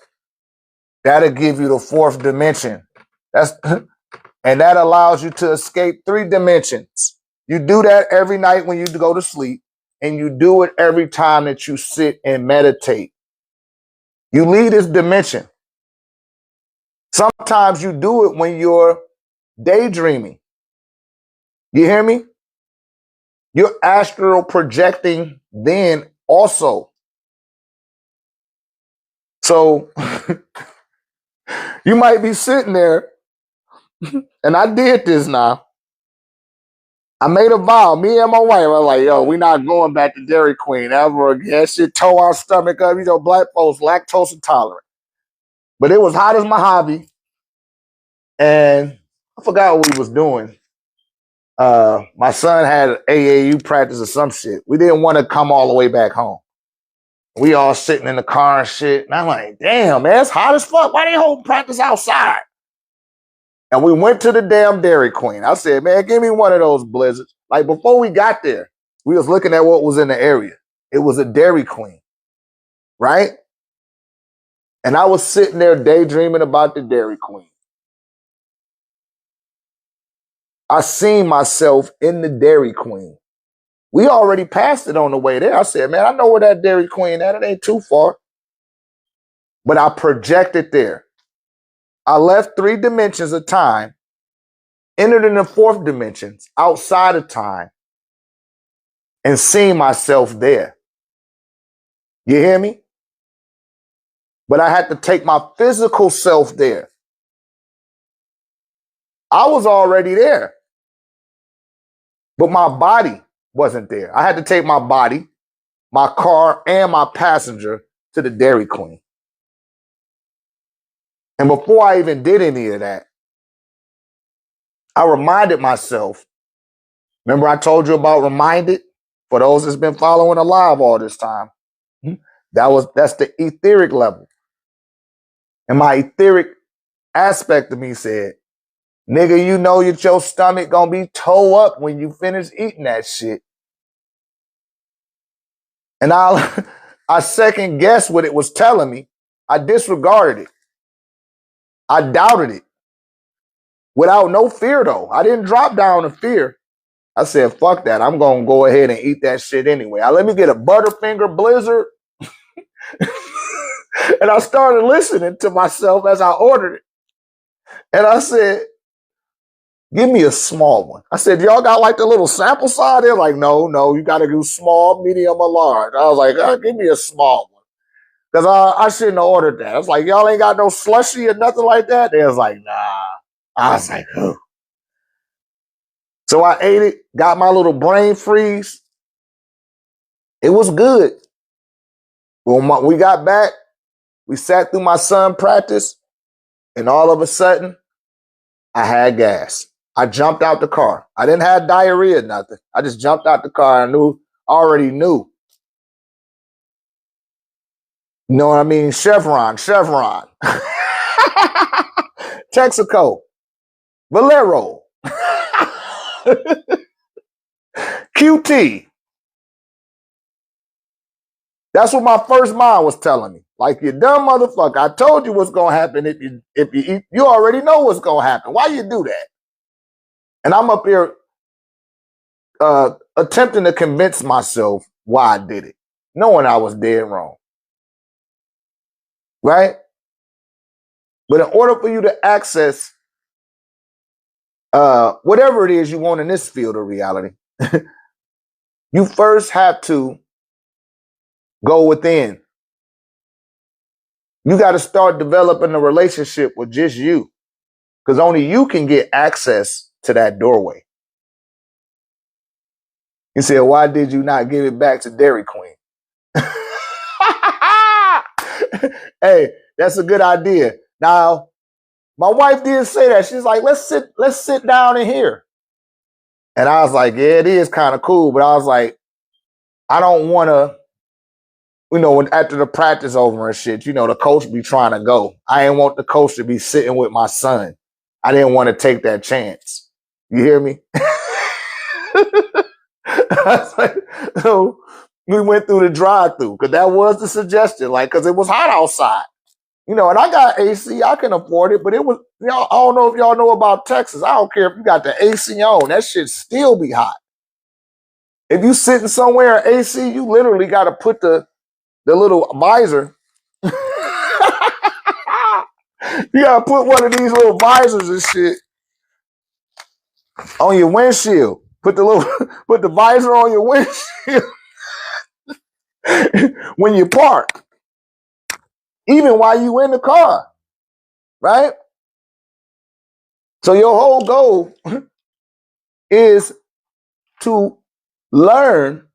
That'll give you the 4th dimension. And that allows you to escape 3 dimensions. You do that every night when you go to sleep, and you do it every time that you sit and meditate. You leave this dimension. Sometimes you do it when you're daydreaming. You hear me? You're astral projecting then also. So you might be sitting there, and I did this now. I made a vow, me and my wife, I was like, yo, we not going back to Dairy Queen ever again. That shit tore our stomach up. You know, black folks, lactose intolerant. But it was hot as Mojave. And I forgot what we was doing. My son had an AAU practice or some shit. We didn't want to come all the way back home. We all sitting in the car and shit. And I'm like, damn, man, it's hot as fuck. Why they holding practice outside? And we went to the damn Dairy Queen. I said, man, give me one of those blizzards. Like before we got there, we was looking at what was in the area. It was a Dairy Queen, right? And I was sitting there daydreaming about the Dairy Queen. I seen myself in the Dairy Queen. We already passed it on the way there. I said, man, I know where that Dairy Queen at. It ain't too far. But I projected there. I left 3 dimensions of time, entered in the 4th dimensions outside of time, and seen myself there. You hear me? But I had to take my physical self there. I was already there, but my body wasn't there. I had to take my body, my car, and my passenger to the Dairy Queen. And before I even did any of that, I reminded myself. Remember I told you about reminded? For those that's been following alive all this time. That's the etheric level. And my etheric aspect of me said, nigga, you know your stomach gonna be toe up when you finish eating that shit. And I second guessed what it was telling me. I disregarded it. I doubted it. Without no fear though. I didn't drop down to fear. I said, fuck that. I'm gonna go ahead and eat that shit anyway. Let me get a Butterfinger Blizzard. And I started listening to myself as I ordered it. And I said, give me a small one. I said, y'all got like the little sample size? They're like, no, you got to do small, medium, or large. I was like, give me a small one. Because I shouldn't have ordered that. I was like, y'all ain't got no slushy or nothing like that? They was like, nah. I was like, who? So I ate it, got my little brain freeze. It was good. When we got back, we sat through my son practice, and all of a sudden, I had gas. I jumped out the car. I didn't have diarrhea or nothing. I just jumped out the car. I already knew. You know what I mean? Chevron. Texaco. Valero. QT. That's what my first mind was telling me. Like, you dumb motherfucker. I told you what's going to happen if you eat. You already know what's going to happen. Why you do that? And I'm up here attempting to convince myself why I did it, knowing I was dead wrong. Right? But in order for you to access whatever it is you want in this field of reality, you first have to go within. You got to start developing a relationship with just you, because only you can get access to that doorway. You say, why did you not give it back to Dairy Queen? Hey, that's a good idea. Now, my wife did say that. She's like, let's sit down in here. And I was like, yeah, it is kind of cool. But I was like, I don't want to, after the practice over and shit, the coach be trying to go. I didn't want the coach to be sitting with my son. I didn't want to take that chance. You hear me? So we went through the drive-through, because that was the suggestion, because it was hot outside. And I got AC, I can afford it, but it was, I don't know if y'all know about Texas. I don't care if you got the AC on, that shit still be hot. If you sitting somewhere AC, you literally got to put the little visor. You got to put one of these little visors and shit on your windshield. Put the visor on your windshield when you park, even while you in the car, right? So your whole goal is to learn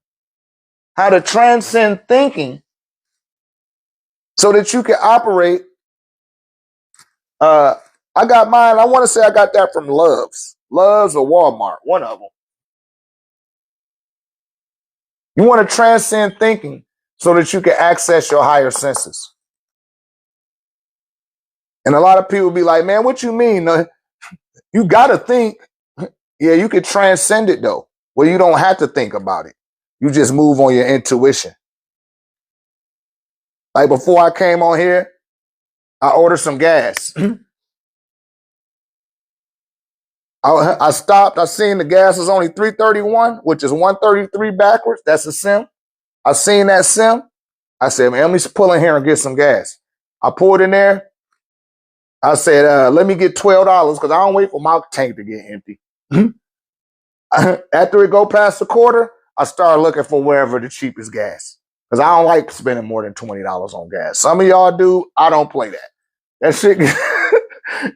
how to transcend thinking so that you can operate. I got mine. I want to say I got that from Love's or Walmart, one of them. You want to transcend thinking so that you can access your higher senses. And a lot of people be like, man, what you mean? You got to think. Yeah, you could transcend it though, where you don't have to think about it. You just move on your intuition. Like before I came on here, I ordered some gas. I stopped. I seen the gas was only 331, which is 133 backwards. That's a sim. I seen that sim. I said, man, let me pull in here and get some gas. I pulled in there. I said, let me get $12 because I don't wait for my tank to get empty. After it go past the quarter, I started looking for wherever the cheapest gas. Because I don't like spending more than $20 on gas. Some of y'all do. I don't play that. That shit,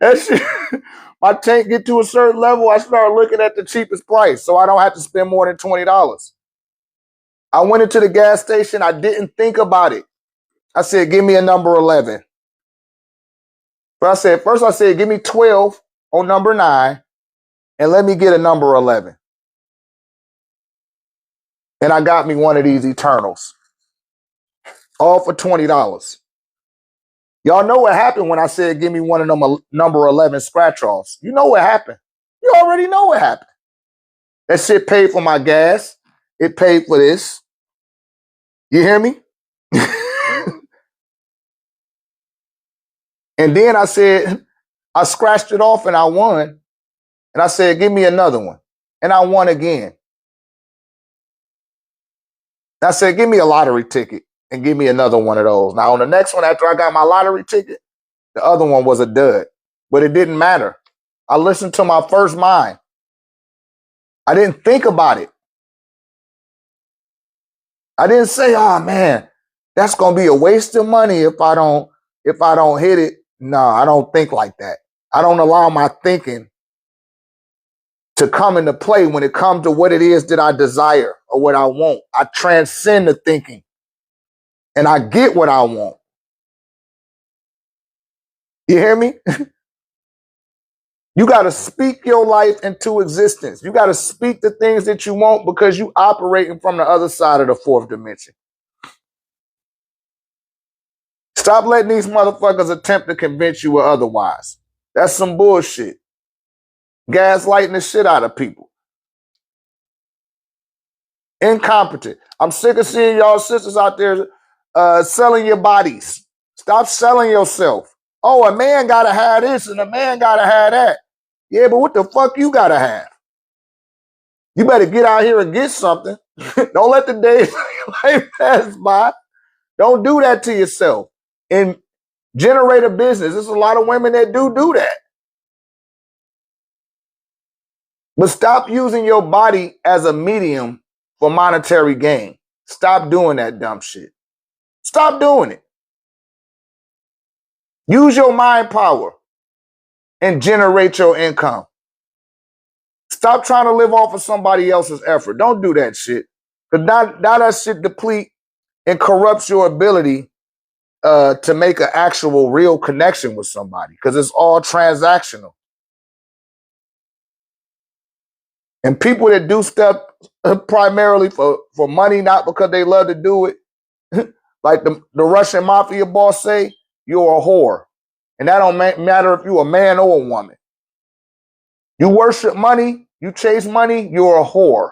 that shit, my tank get to a certain level, I start looking at the cheapest price so I don't have to spend more than $20. I went into the gas station. I didn't think about it. I said, give me a number 11. But first I said, give me 12 on number 9 and let me get a number 11. And I got me one of these Eternals. All for $20. Y'all know what happened when I said, give me one of them number 11 scratch-offs. You know what happened. You already know what happened. That shit paid for my gas. It paid for this. You hear me? And then I said, I scratched it off and I won. And I said, give me another one. And I won again. I said, give me a lottery ticket and give me another one of those. Now, on the next one, after I got my lottery ticket, the other one was a dud. But it didn't matter. I listened to my first mind. I didn't think about it. I didn't say, oh, man, that's going to be a waste of money if I don't hit it. No, I don't think like that. I don't allow my thinking to come into play when it comes to what it is that I desire or what I want. I transcend the thinking and I get what I want. You hear me? You got to speak your life into existence. You got to speak the things that you want because you operating from the other side of the fourth dimension. Stop letting these motherfuckers attempt to convince you otherwise. That's some bullshit. Gaslighting the shit out of people. Incompetent. I'm sick of seeing y'all sisters out there selling your bodies. Stop selling yourself. Oh, a man gotta have this and a man gotta have that. Yeah, but what the fuck you gotta have? You better get out here and get something. Don't let the days of your life pass by. Don't do that to yourself. And generate a business. There's a lot of women that do that. But stop using your body as a medium for monetary gain. Stop doing that dumb shit. Stop doing it. Use your mind power and generate your income. Stop trying to live off of somebody else's effort. Don't do that shit. Because now that shit deplete and corrupts your ability to make an actual real connection with somebody. Because it's all transactional. And people that do stuff primarily for money, not because they love to do it, like the Russian mafia boss say, you're a whore. And that don't matter if you're a man or a woman. You worship money, you chase money, you're a whore.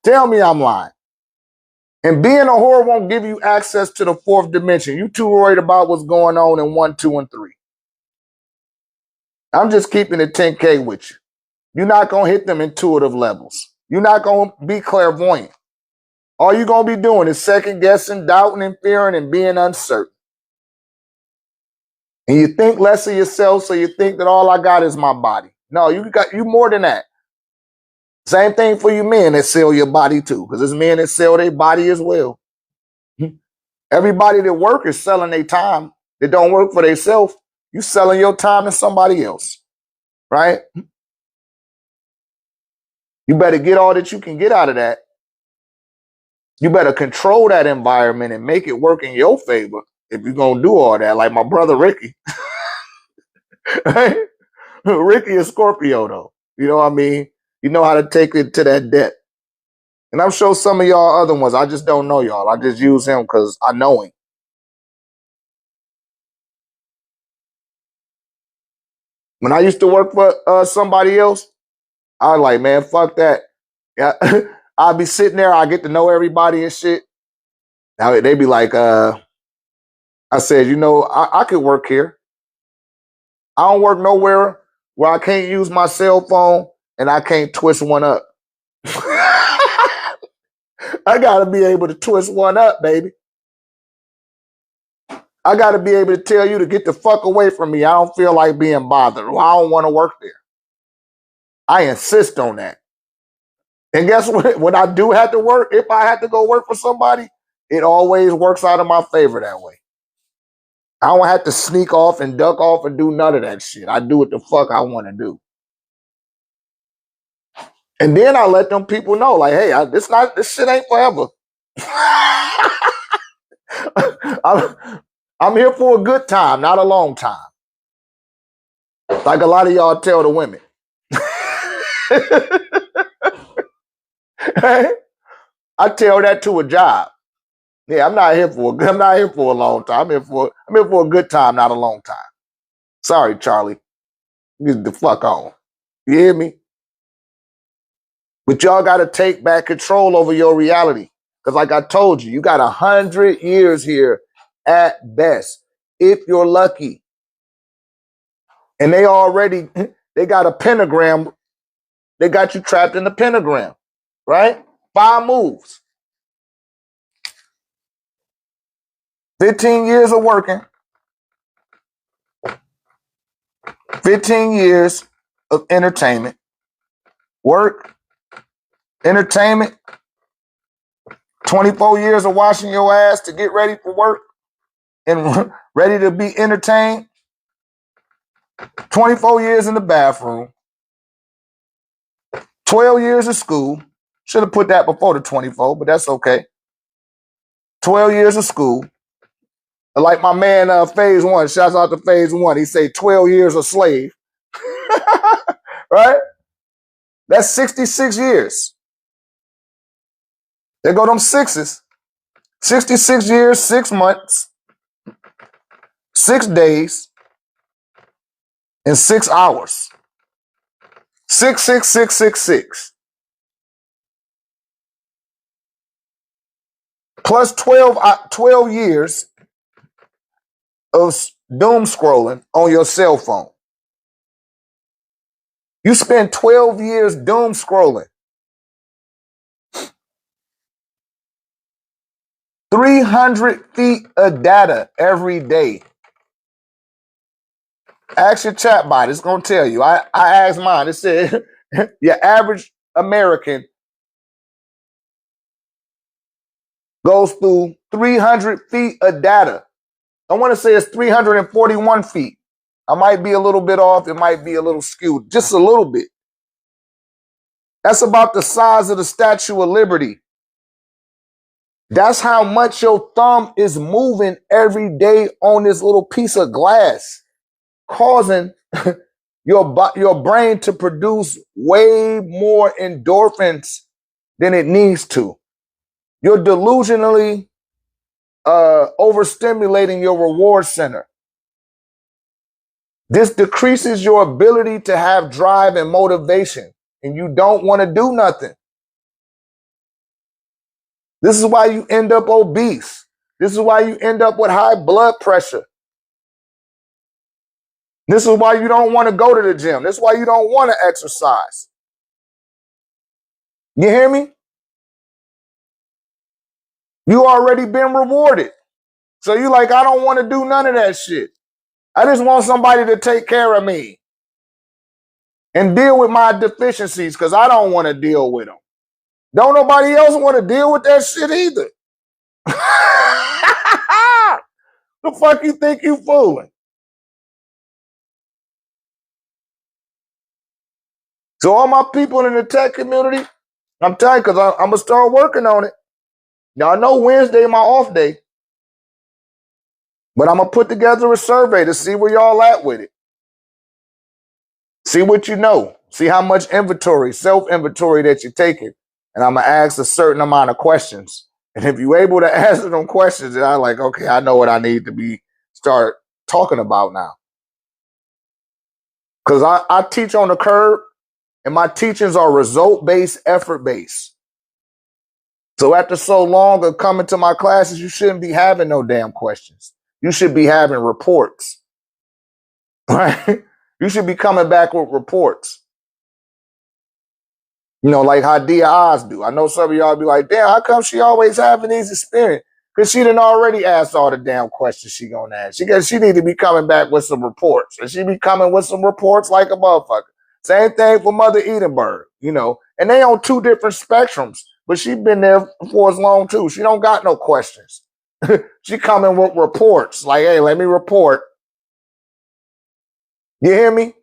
Tell me I'm lying. And being a whore won't give you access to the fourth dimension. You too worried about what's going on in 1, 2, and 3. I'm just keeping it 10K with you. You're not going to hit them intuitive levels. You're not going to be clairvoyant. All you're going to be doing is second guessing, doubting, and fearing, and being uncertain. And you think less of yourself, so you think that all I got is my body. No, you more than that. Same thing for you men that sell your body too, because there's men that sell their body as well. Everybody that work is selling their time. They don't work for themselves. You selling your time to somebody else, right? You better get all that you can get out of that. You better control that environment and make it work in your favor if you're going to do all that. Like my brother Ricky. Right? Ricky is Scorpio, though. You know what I mean? You know how to take it to that depth. And I'm sure some of y'all other ones, I just don't know y'all. I just use him because I know him. When I used to work for somebody else, I was like, man, fuck that. Yeah, I'd be sitting there, I get to know everybody and shit. Now they be like, I said, you know, I could work here. I don't work nowhere where I can't use my cell phone and I can't twist one up. I got to be able to twist one up, baby. I got to be able to tell you to get the fuck away from me. I don't feel like being bothered. Or I don't want to work there. I insist on that. And guess what? When I do have to work, if I have to go work for somebody, it always works out in my favor that way. I don't have to sneak off and duck off and do none of that shit. I do what the fuck I want to do. And then I let them people know, like, hey, this shit ain't forever. I'm here for a good time, not a long time. Like a lot of y'all tell the women. I tell that to a job. Yeah, I'm not here for a long time. I'm here for a good time, not a long time. Sorry, Charlie. Get the fuck on. You hear me? But y'all got to take back control over your reality. Because like I told you, you got 100 years here at best, if you're lucky. And they got a pentagram. They got you trapped in the pentagram, right? 5 moves. 15 years of working. 15 years of entertainment. Work. Entertainment. 24 years of washing your ass to get ready for work and ready to be entertained. 24 years in the bathroom. 12 years of school. Should have put that before the 24, but that's okay. 12 years of school. Like my man, Phase One, shouts out to Phase One. He say 12 years a slave. Right? That's 66 years. There go them sixes. 66 years, 6 months, 6 days, and 6 hours. 66666. Plus 12 years of doom scrolling on your cell phone. You spend 12 years doom scrolling. 300 feet of data every day. Ask your chatbot. It's going to tell you. I asked mine. It said your average American goes through 300 feet of data. I want to say it's 341 feet. I might be a little bit off. It might be a little skewed. Just a little bit. That's about the size of the Statue of Liberty. That's how much your thumb is moving every day on this little piece of glass, causing your brain to produce way more endorphins than it needs to. You're delusionally overstimulating your reward center. This decreases your ability to have drive and motivation, and you don't want to do nothing. This is why you end up obese. This is why you end up with high blood pressure. This is why you don't want to go to the gym. This is why you don't want to exercise. You hear me? You already been rewarded. So you like, I don't want to do none of that shit. I just want somebody to take care of me and deal with my deficiencies because I don't want to deal with them. Don't nobody else want to deal with that shit either. The fuck you think you fooling? So all my people in the tech community, I'm telling you, because I'm going to start working on it. Now, I know Wednesday my off day, but I'm going to put together a survey to see where y'all at with it. See what you know. See how much inventory, self-inventory that you're taking. And I'm going to ask a certain amount of questions. And if you're able to answer them questions, then I'm like, okay, I know what I need to start talking about now. Because I teach on the curb, and my teachings are result-based, effort-based. So after so long of coming to my classes, you shouldn't be having no damn questions. You should be having reports, right? You should be coming back with reports. You know, like how Dia Oz do. I know some of y'all be like, damn, how come she always having these experiences? Because she done already asked all the damn questions she gonna ask. She need to be coming back with some reports. And she be coming with some reports like a motherfucker. Same thing for Mother Edenberg, you know. And they on two different spectrums, but she been there for as long too. She don't got no questions. She coming with reports. Like, hey, let me report. You hear me?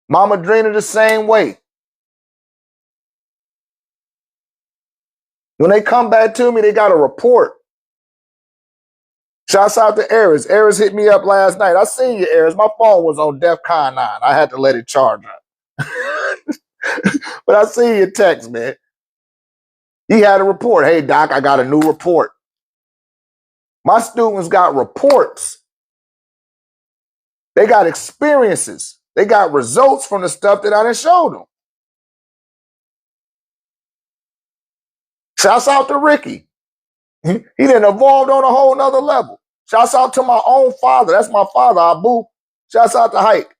Mama Drina the same way. When they come back to me, they got a report. Shouts out to Aries. Aries hit me up last night. I seen you, Aries. My phone was on DEFCON 9. I had to let it charge up. But I seen your text, man. He had a report. Hey, Doc, I got a new report. My students got reports. They got experiences. They got results from the stuff that I done showed them. Shouts out to Ricky. He done evolved on a whole nother level. Shouts out to my own father. That's my father, Abu. Shouts out to Hike.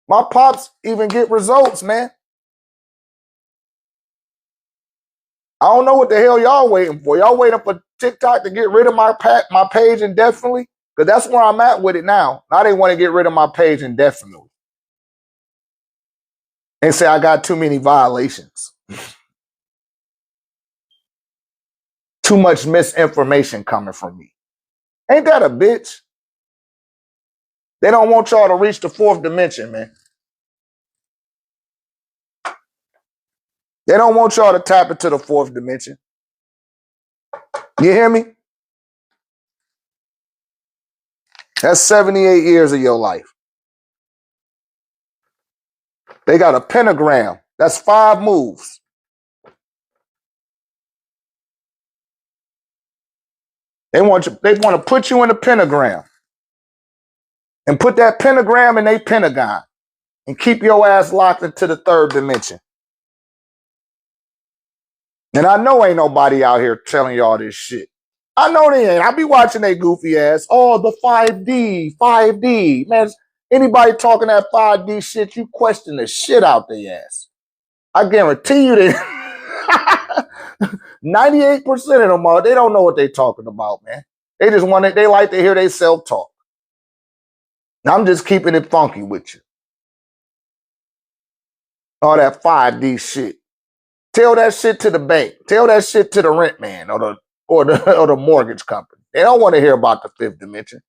My pops even get results, man. I don't know what the hell y'all waiting for. Y'all waiting for TikTok to get rid of my page indefinitely? Because that's where I'm at with it now. Now they want to get rid of my page indefinitely. And say I got too many violations. Too much misinformation coming from me. Ain't that a bitch? They don't want y'all to reach the fourth dimension, man. They don't want y'all to tap into the fourth dimension. You hear me? That's 78 years of your life. They got a pentagram. That's 5 moves. They want to put you in a pentagram and put that pentagram in a pentagon and keep your ass locked into the third dimension. And I know ain't nobody out here telling y'all this shit. I know they ain't. I be watching they goofy ass. Oh, the 5D, 5D. Man, anybody talking that 5D shit, you question the shit out their ass. I guarantee you that 98% of them are, they don't know what they talking about, man. They just want it, they like to hear they self-talk. I'm just keeping it funky with you. All that 5D shit. Tell that shit to the bank. Tell that shit to the rent man or the mortgage company. They don't want to hear about the fifth dimension.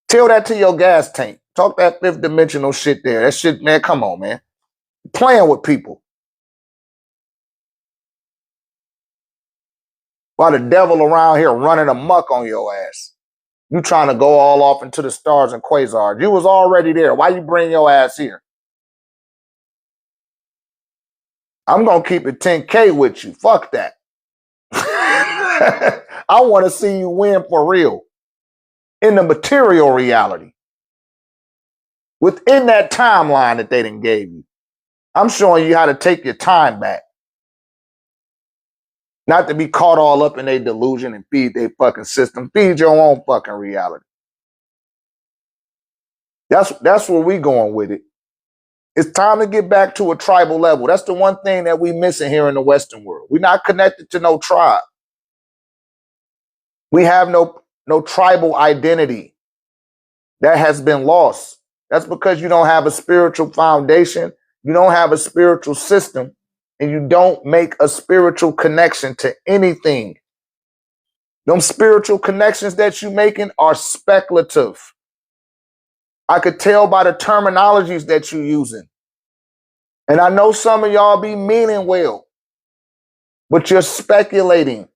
Tell that to your gas tank. Talk that fifth dimensional shit there. That shit, man, come on, man. Playing with people. While the devil around here running amok on your ass. You trying to go all off into the stars and quasars. You was already there. Why you bring your ass here? I'm going to keep it 10K with you. Fuck that. I want to see you win for real. In the material reality. Within that timeline that they done gave you. I'm showing you how to take your time back. Not to be caught all up in their delusion and feed their fucking system. Feed your own fucking reality. That's where we going with it. It's time to get back to a tribal level. That's the one thing that we missing here in the Western world. We're not connected to no tribe. We have no tribal identity. That has been lost. That's because you don't have a spiritual foundation. You don't have a spiritual system. And you don't make a spiritual connection to anything. Them spiritual connections that you making are speculative. I could tell by the terminologies that you're using. And I know some of y'all be meaning well, but you're speculating.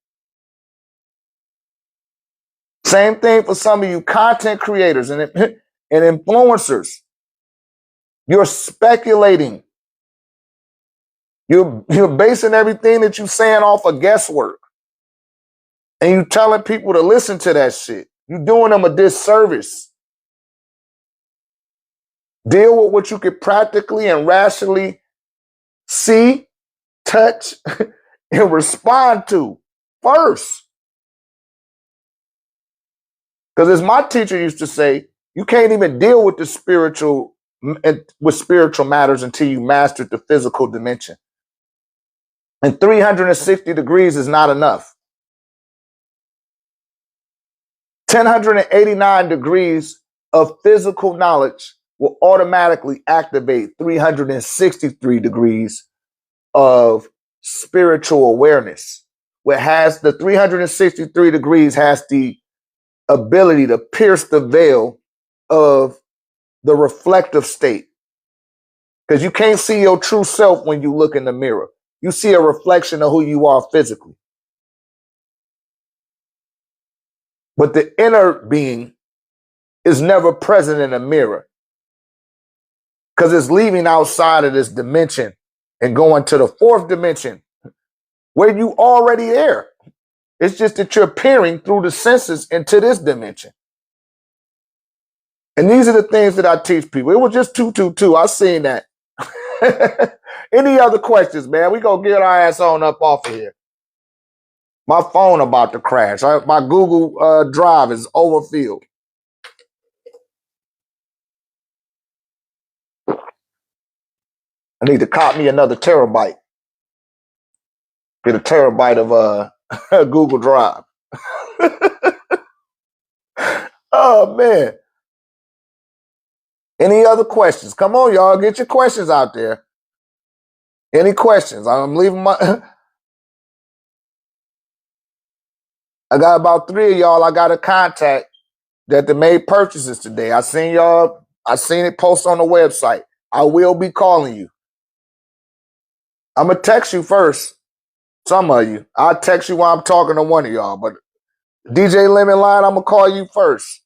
Same thing for some of you content creators and influencers. You're speculating. You're basing everything that you're saying off of guesswork. And you telling people to listen to that shit. You're doing them a disservice. Deal with what you could practically and rationally see, touch, and respond to first. Because as my teacher used to say, you can't even deal with the spiritual matters until you mastered the physical dimension. And 360 degrees is not enough. 1089 degrees of physical knowledge will automatically activate 363 degrees of spiritual awareness. Where has the 363 degrees has the ability to pierce the veil of the reflective state. Because you can't see your true self when you look in the mirror. You see a reflection of who you are physically. But the inner being is never present in a mirror because it's leaving outside of this dimension and going to the fourth dimension where you already there. It's just that you're peering through the senses into this dimension. And these are the things that I teach people. It was just 222. I seen that. Any other questions, man? We gonna get our ass on up off of here. My phone about to crash. My Google Drive is overfilled. I need to cop me another terabyte. Get a terabyte of Google Drive. Oh, man. Any other questions? Come on, y'all. Get your questions out there. Any questions? I'm leaving my... I got about 3 of y'all I got to contact that they made purchases today. I seen y'all. I seen it post on the website. I will be calling you. I'm going to text you first. Some of you. I'll text you while I'm talking to one of y'all. But DJ Lemon Line, I'm going to call you first.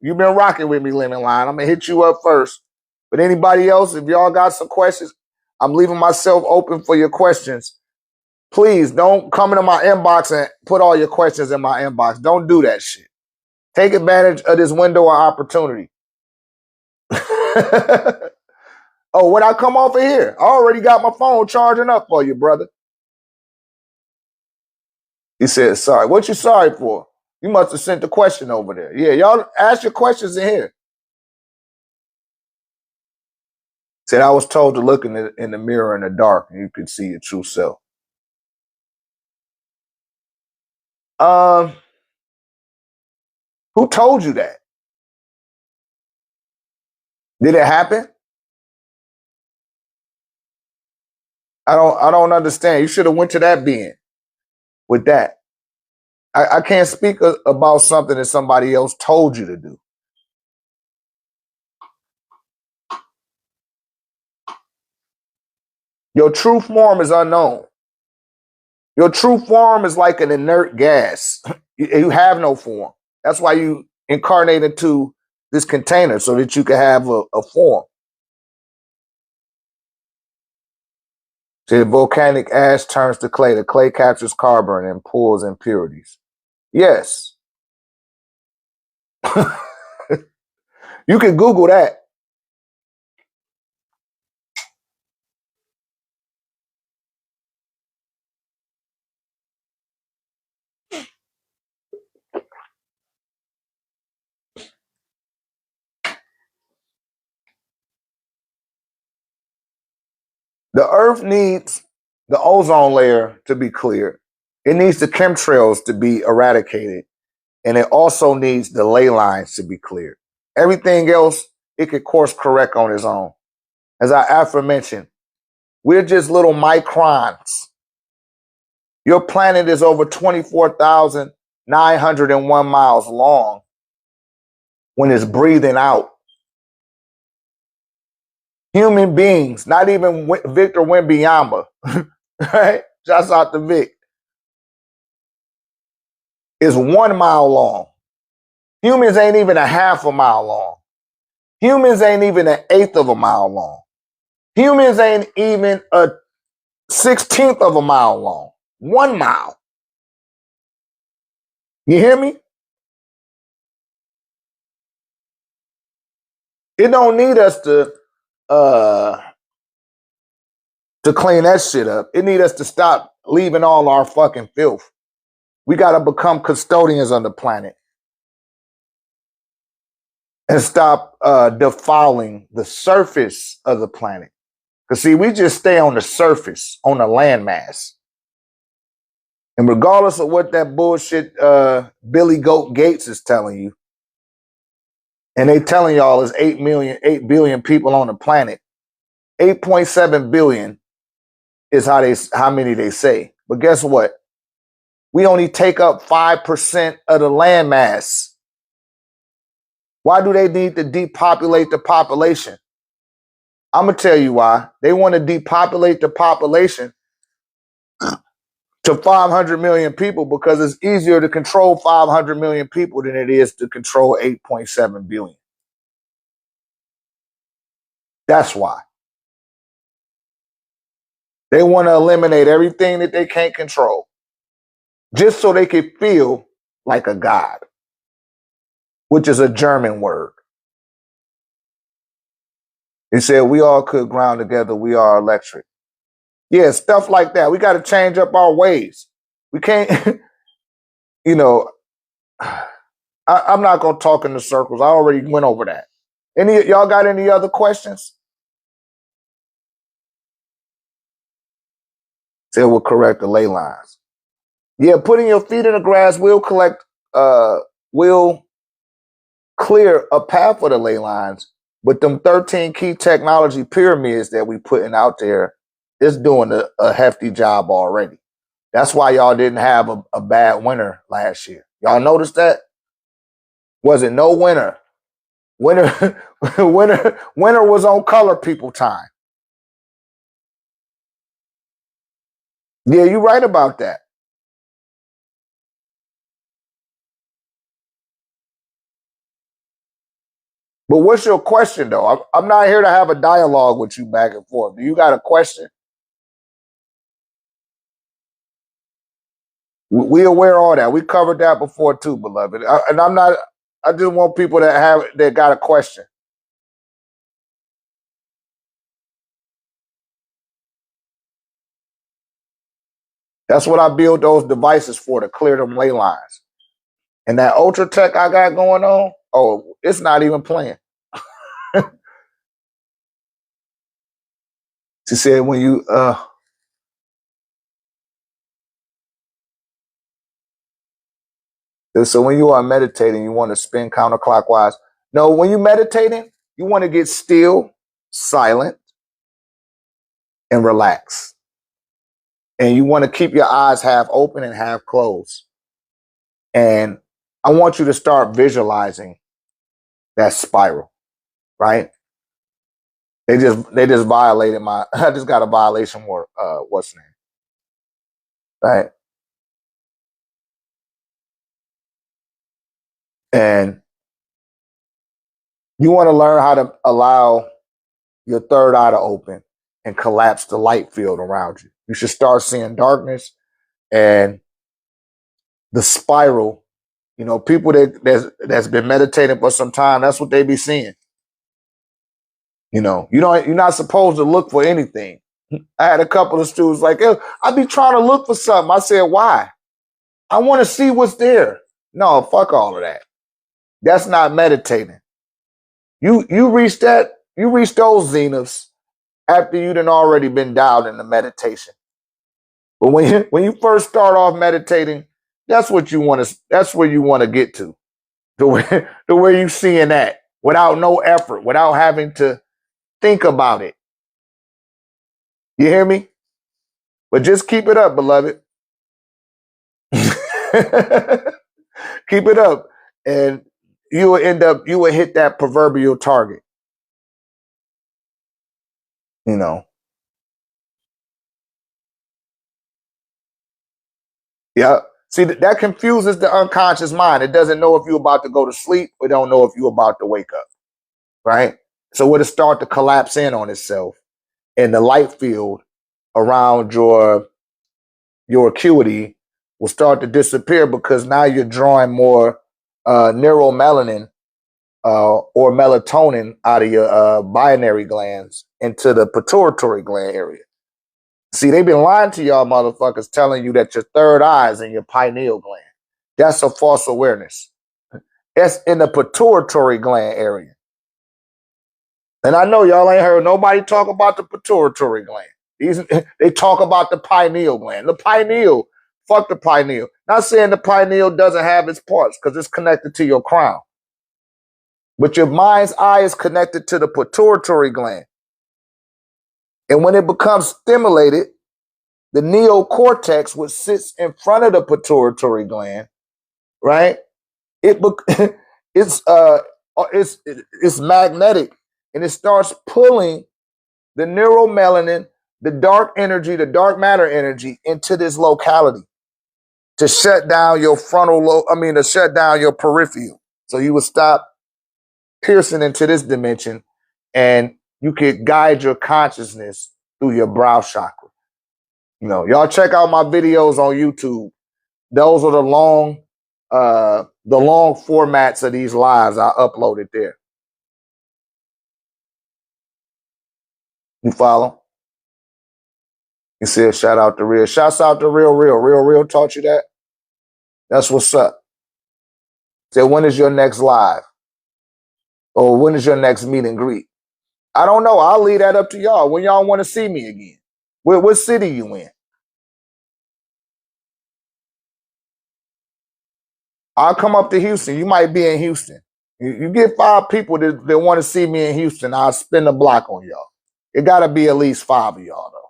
You've been rocking with me, Lemon Line. I'm going to hit you up first. But anybody else, if y'all got some questions, I'm leaving myself open for your questions. Please don't come into my inbox and put all your questions in my inbox. Don't do that shit. Take advantage of this window of opportunity. Oh, when I come off of here, I already got my phone charging up for you, brother. He said, sorry. What you sorry for? You must have sent the question over there. Yeah, y'all ask your questions in here. Said, I was told to look in the mirror in the dark and you can see your true self. Who told you that? Did it happen? I don't understand. You should have went to that being with that. I can't speak about something that somebody else told you to do. Your true form is unknown. Your true form is like an inert gas. You have no form. That's why you incarnate into this container so that you can have a form. See, volcanic ash turns to clay. The clay captures carbon and pulls impurities. Yes. You can Google that. The earth needs the ozone layer to be cleared. It needs the chemtrails to be eradicated. And it also needs the ley lines to be cleared. Everything else, it could course correct on its own. As I aforementioned, we're just little microns. Your planet is over 24,901 miles long when it's breathing out. Human beings, not even Victor Wembanyama, right? Shouts out to Vic, is 1 mile long. Humans ain't even a half a mile long. Humans ain't even an eighth of a mile long. Humans ain't even a 16th of a mile long. 1 mile. You hear me? It don't need us to clean that shit up. It need us to stop leaving all our fucking filth. We got to become custodians of the planet. and stop defiling the surface of the planet. Because, see, we just stay on the surface, on the landmass. And regardless of what that bullshit Billy Goat Gates is telling you, and they telling y'all there's 8 billion people on the planet, 8.7 billion is how many they say. But guess what? We only take up 5% of the landmass. Why do they need to depopulate the population? I'm going to tell you why. They want to depopulate the population to 500 million people because it's easier to control 500 million people than it is to control 8.7 billion. That's why. They want to eliminate everything that they can't control just so they can feel like a god, which is a German word. He said, we all could ground together. We are electric. Yeah, stuff like that. We got to change up our ways. We can't, you know, I'm not going to talk in the circles. I already went over that. Y'all got any other questions? Say we'll correct the ley lines. Yeah, putting your feet in the grass will will clear a path for the ley lines. But them 13 key technology pyramids that we putting out there is doing a hefty job already. That's why y'all didn't have a bad winter last year. Y'all noticed that? Wasn't no winter. Winter was on color people time. Yeah, you're right about that. But what's your question, though? I'm not here to have a dialogue with you back and forth. Do you got a question? We aware of all that. We covered that before too, beloved. And I'm not. I just want people that got a question. That's what I build those devices for, to clear them ley lines. And that OrgoniteTEK I got going on, oh, it's not even playing. She said when you so when you are meditating, you want to spin counterclockwise. No, when you're meditating, you want to get still, silent, and relax. And you want to keep your eyes half open and half closed. And I want you to start visualizing that spiral, right? They just violated my. I just got a violation for what's the name, right? And you want to learn how to allow your third eye to open and collapse the light field around you. You should start seeing darkness and the spiral. You know, people that's been meditating for some time, that's what they be seeing. You know, you're not supposed to look for anything. I had a couple of students like, I be trying to look for something. I said, why? I want to see what's there. No, fuck all of that. That's not meditating. You reach those zeniths after you done already been dialed into meditation. But when you first start off meditating, that's what you want to. That's where you want to get to, the way you seeing that without no effort, without having to think about it. You hear me? But just keep it up, beloved. Keep it up, and you will hit that proverbial target. You know. Yeah. See, that confuses the unconscious mind. It doesn't know if you're about to go to sleep. It don't know if you're about to wake up. Right? So it'll start to collapse in on itself. And the light field around your acuity will start to disappear because now you're drawing more neuromelanin or melatonin out of your binary glands into the pituitary gland area. See, they've been lying to y'all motherfuckers telling you that your third eye is in your pineal gland. That's a false awareness. It's in the pituitary gland area. And I know y'all ain't heard nobody talk about the pituitary gland. They talk about the pineal gland. The pineal, fuck the pineal. Not saying the pineal doesn't have its parts because it's connected to your crown. But your mind's eye is connected to the pituitary gland. And when it becomes stimulated, the neocortex, which sits in front of the pituitary gland, right? It's magnetic, and it starts pulling the neuromelanin, the dark energy, the dark matter energy into this locality to shut down your to shut down your peripheral. So you would stop piercing into this dimension and you could guide your consciousness through your brow chakra. You know, y'all check out my videos on YouTube. Those are the long formats of these lives I uploaded there. You follow? You see a shout out to Real. Shouts out to Real taught you that. That's what's up. Say, when is your next live? Or when is your next meet and greet? I don't know. I'll leave that up to y'all. When y'all want to see me again. What city you in? I'll come up to Houston. You might be in Houston. You get 5 people that want to see me in Houston, I'll spin the block on y'all. It got to be at least 5 of y'all, though.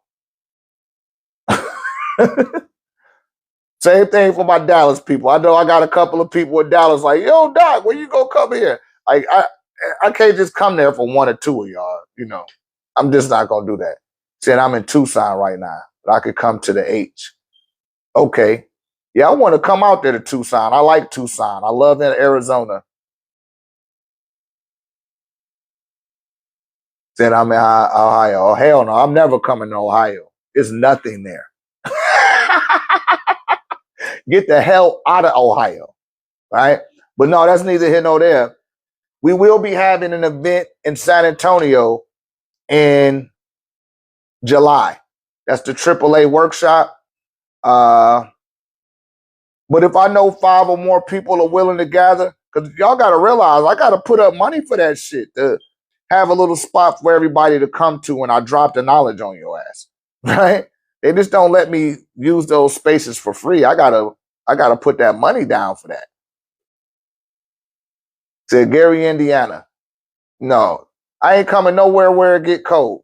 Same thing for my Dallas people. I know I got a couple of people in Dallas like, yo, Doc, when you gonna come here? Like, I can't just come there for 1 or 2 of y'all, you know. I'm just not gonna do that. Saying I'm in Tucson right now, but I could come to the H. Okay. Yeah, I want to come out there to Tucson. I like Tucson. I love Arizona. Said I'm in Ohio. Oh, hell no, I'm never coming to Ohio. There's nothing there. Get the hell out of Ohio, right? But no, that's neither here nor there. We will be having an event in San Antonio in July. That's the AAA workshop. But if I know 5 or more people are willing to gather, because y'all got to realize I got to put up money for that shit to have a little spot for everybody to come to when I drop the knowledge on your ass, right? They just don't let me use those spaces for free. I gotta put that money down for that. Said Gary, Indiana. No, I ain't coming nowhere where it get cold.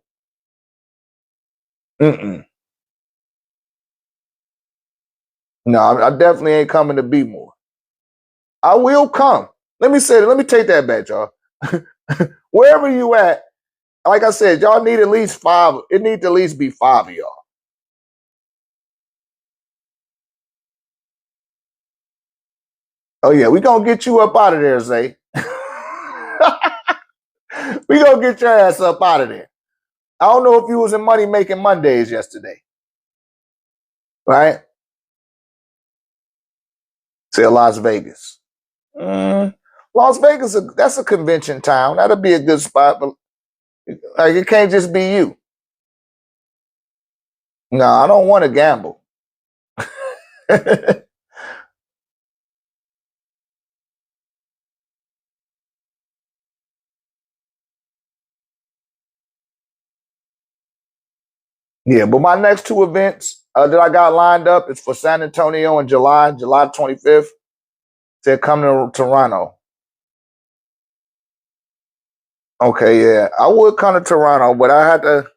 No, I definitely ain't coming to be more. I will come. Let me take that back, y'all. Wherever you at, like I said, y'all need at least 5. It need to at least be 5 of y'all. Oh yeah, we gonna get you up out of there, Zay. We gonna get your ass up out of there. I don't know if you was in Money Making Mondays yesterday, right? Say Las Vegas. Las Vegas, that's a convention town. That'll be a good spot, but like it can't just be you. No, I don't want to gamble. Yeah, but my next 2 events that I got lined up is for San Antonio in July 25th. They're coming to Toronto. Okay, yeah, I would come to Toronto, but I had to.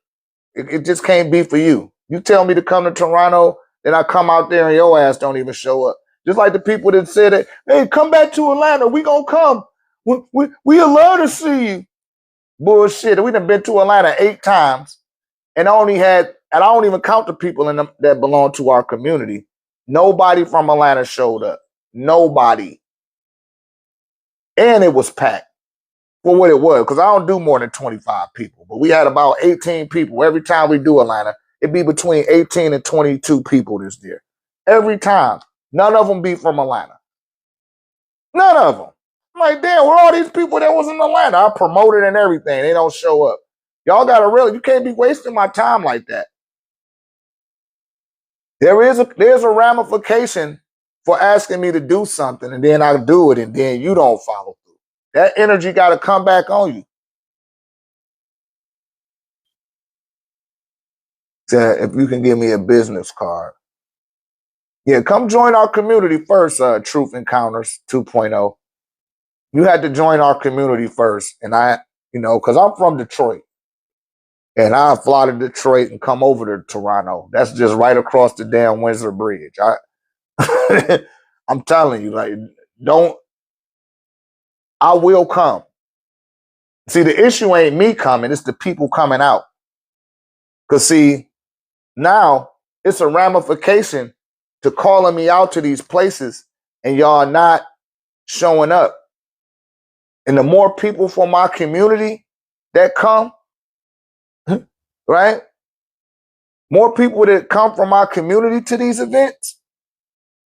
It just can't be for you. You tell me to come to Toronto, then I come out there and your ass don't even show up. Just like the people that said it, hey, come back to Atlanta. We gonna come. We love to see you. Bullshit. We done been to Atlanta 8 times, and I don't even count the people in them that belong to our community. Nobody from Atlanta showed up. Nobody. And it was packed for what it was, because I don't do more than 25 people. But we had about 18 people. Every time we do Atlanta, it'd be between 18 and 22 people this year. Every time. None of them be from Atlanta. None of them. I'm like, damn, where are all these people that was in Atlanta? I promoted and everything. They don't show up. Y'all got to you can't be wasting my time like that. There's a ramification for asking me to do something, and then I do it, and then you don't follow through. That energy got to come back on you. So if you can give me a business card. Yeah, come join our community first, Truth Encounters 2.0. You had to join our community first. And because I'm from Detroit. And I fly to Detroit and come over to Toronto. That's just right across the damn Windsor Bridge. I'm telling you, I will come. See, the issue ain't me coming, it's the people coming out. Because, see, now it's a ramification to calling me out to these places and y'all not showing up. And the more people from my community that come, right? More people that come from my community to these events,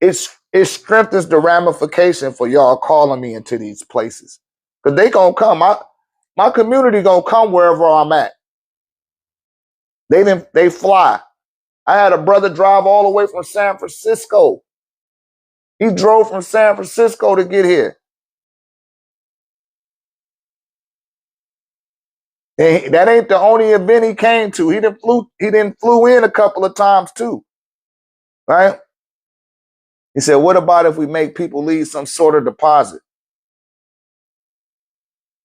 it strengthens the ramification for y'all calling me into these places. Because they gonna come. My community gonna come wherever I'm at. They fly. I had a brother drive all the way from San Francisco. He drove from San Francisco to get here. And that ain't the only event he came to. He didn't flew in a couple of times too. Right? He said, what about if we make people leave some sort of deposit?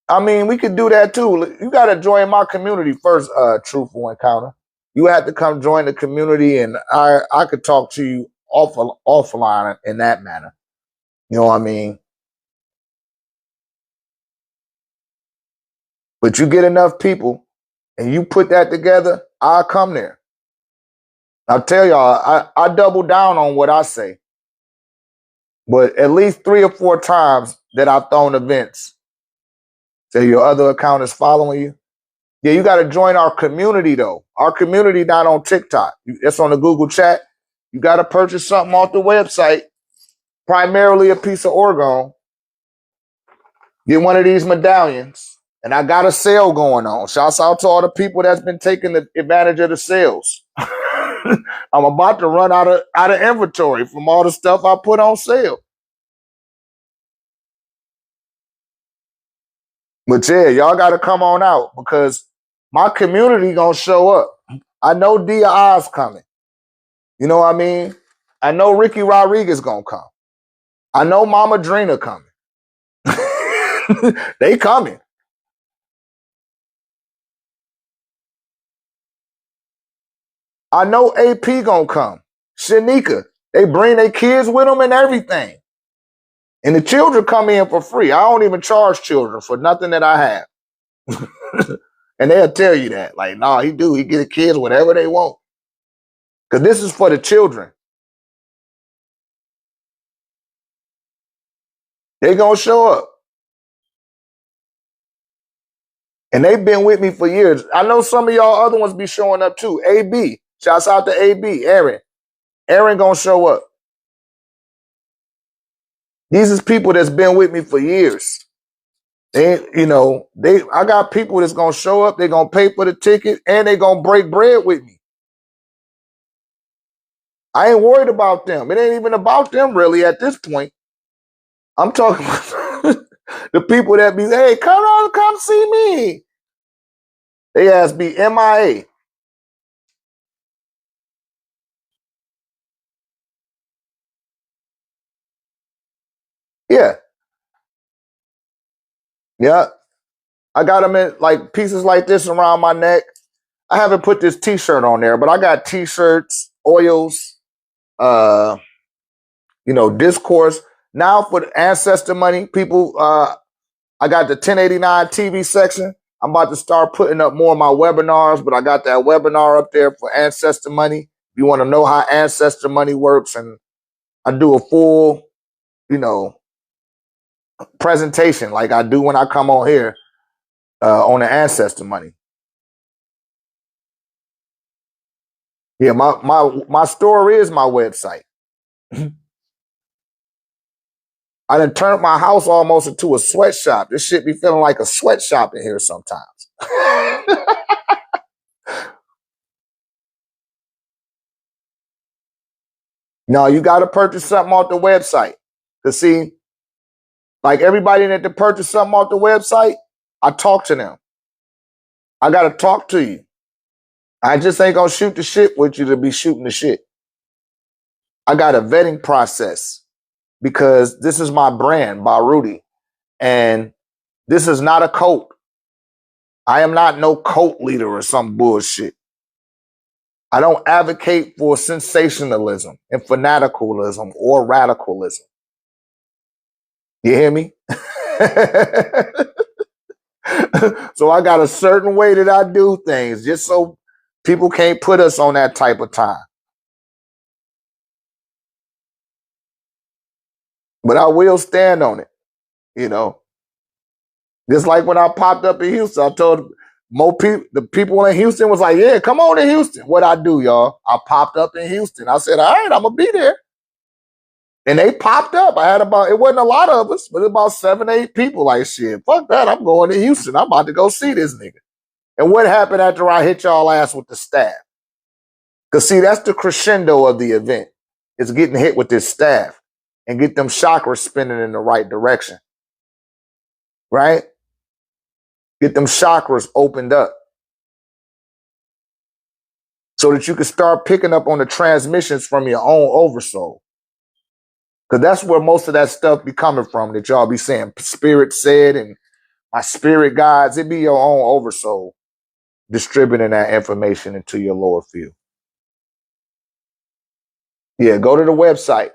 I mean, we could do that too. You got to join my community first, Truthful Encounter. You have to come join the community, and I could talk to you offline in that manner. You know what I mean? But you get enough people, and you put that together, I'll come there. I'll tell y'all, I double down on what I say. But at least 3 or 4 times that I've thrown events, say your other account is following you. Yeah, you got to join our community, though. Our community not on TikTok. It's on the Google chat. You got to purchase something off the website, primarily a piece of orgone. Get one of these medallions. And I got a sale going on. Shouts out to all the people that's been taking advantage of the sales. I'm about to run out of inventory from all the stuff I put on sale. But yeah, y'all got to come on out because my community going to show up. I know D.I.'s coming. You know what I mean? I know Ricky Rodriguez going to come. I know Mama Drina coming. They coming. I know AP going to come. Shanika. They bring their kids with them and everything. And the children come in for free. I don't even charge children for nothing that I have. And they'll tell you that. Like, nah, he do. He get the kids whatever they want. Because this is for the children. They going to show up. And they've been with me for years. I know some of y'all other ones be showing up too. AB. Shouts out to AB. Aaron. Aaron going to show up. These is people that's been with me for years. I got people that's gonna show up, they're gonna pay for the ticket, and they're gonna break bread with me. I ain't worried about them. It ain't even about them really at this point. I'm talking about the people that be, hey, come see me. They ask be MIA. Yeah. Yeah. I got them in like pieces like this around my neck. I haven't put this t-shirt on there, but I got t-shirts, oils, discourse. Now for the ancestor money, people, I got the 1089 TV section. I'm about to start putting up more of my webinars, but I got that webinar up there for ancestor money. If you want to know how ancestor money works, and I do a full, presentation like I do when I come on here on the ancestor money. Yeah, my store is my website. I done turned my house almost into a sweatshop. This shit be feeling like a sweatshop in here sometimes. No, you got to purchase something off the website. Cause see, like everybody that to purchase something off the website, I talk to them. I got to talk to you. I just ain't gonna shoot the shit with you to be shooting the shit. I got a vetting process because this is my brand, Baruti, and this is not a cult. I am not no cult leader or some bullshit. I don't advocate for sensationalism and fanaticalism or radicalism. You hear me? So I got a certain way that I do things just so people can't put us on that type of time. But I will stand on it, you know. Just like when I popped up in Houston, I told more people, the people in Houston was like, yeah, come on to Houston. What I do, y'all? I popped up in Houston. I said, all right, I'm going to be there. And they popped up. I had about, it wasn't a lot of us, but about 7, 8 people like, shit, fuck that. I'm going to Houston. I'm about to go see this nigga. And what happened after I hit y'all ass with the staff? Because see, that's the crescendo of the event. It's getting hit with this staff and get them chakras spinning in the right direction. Right? Get them chakras opened up so that you can start picking up on the transmissions from your own oversoul. Because that's where most of that stuff be coming from that y'all be saying spirit said and my spirit guides. It be your own oversoul distributing that information into your lower field. Yeah, go to the website.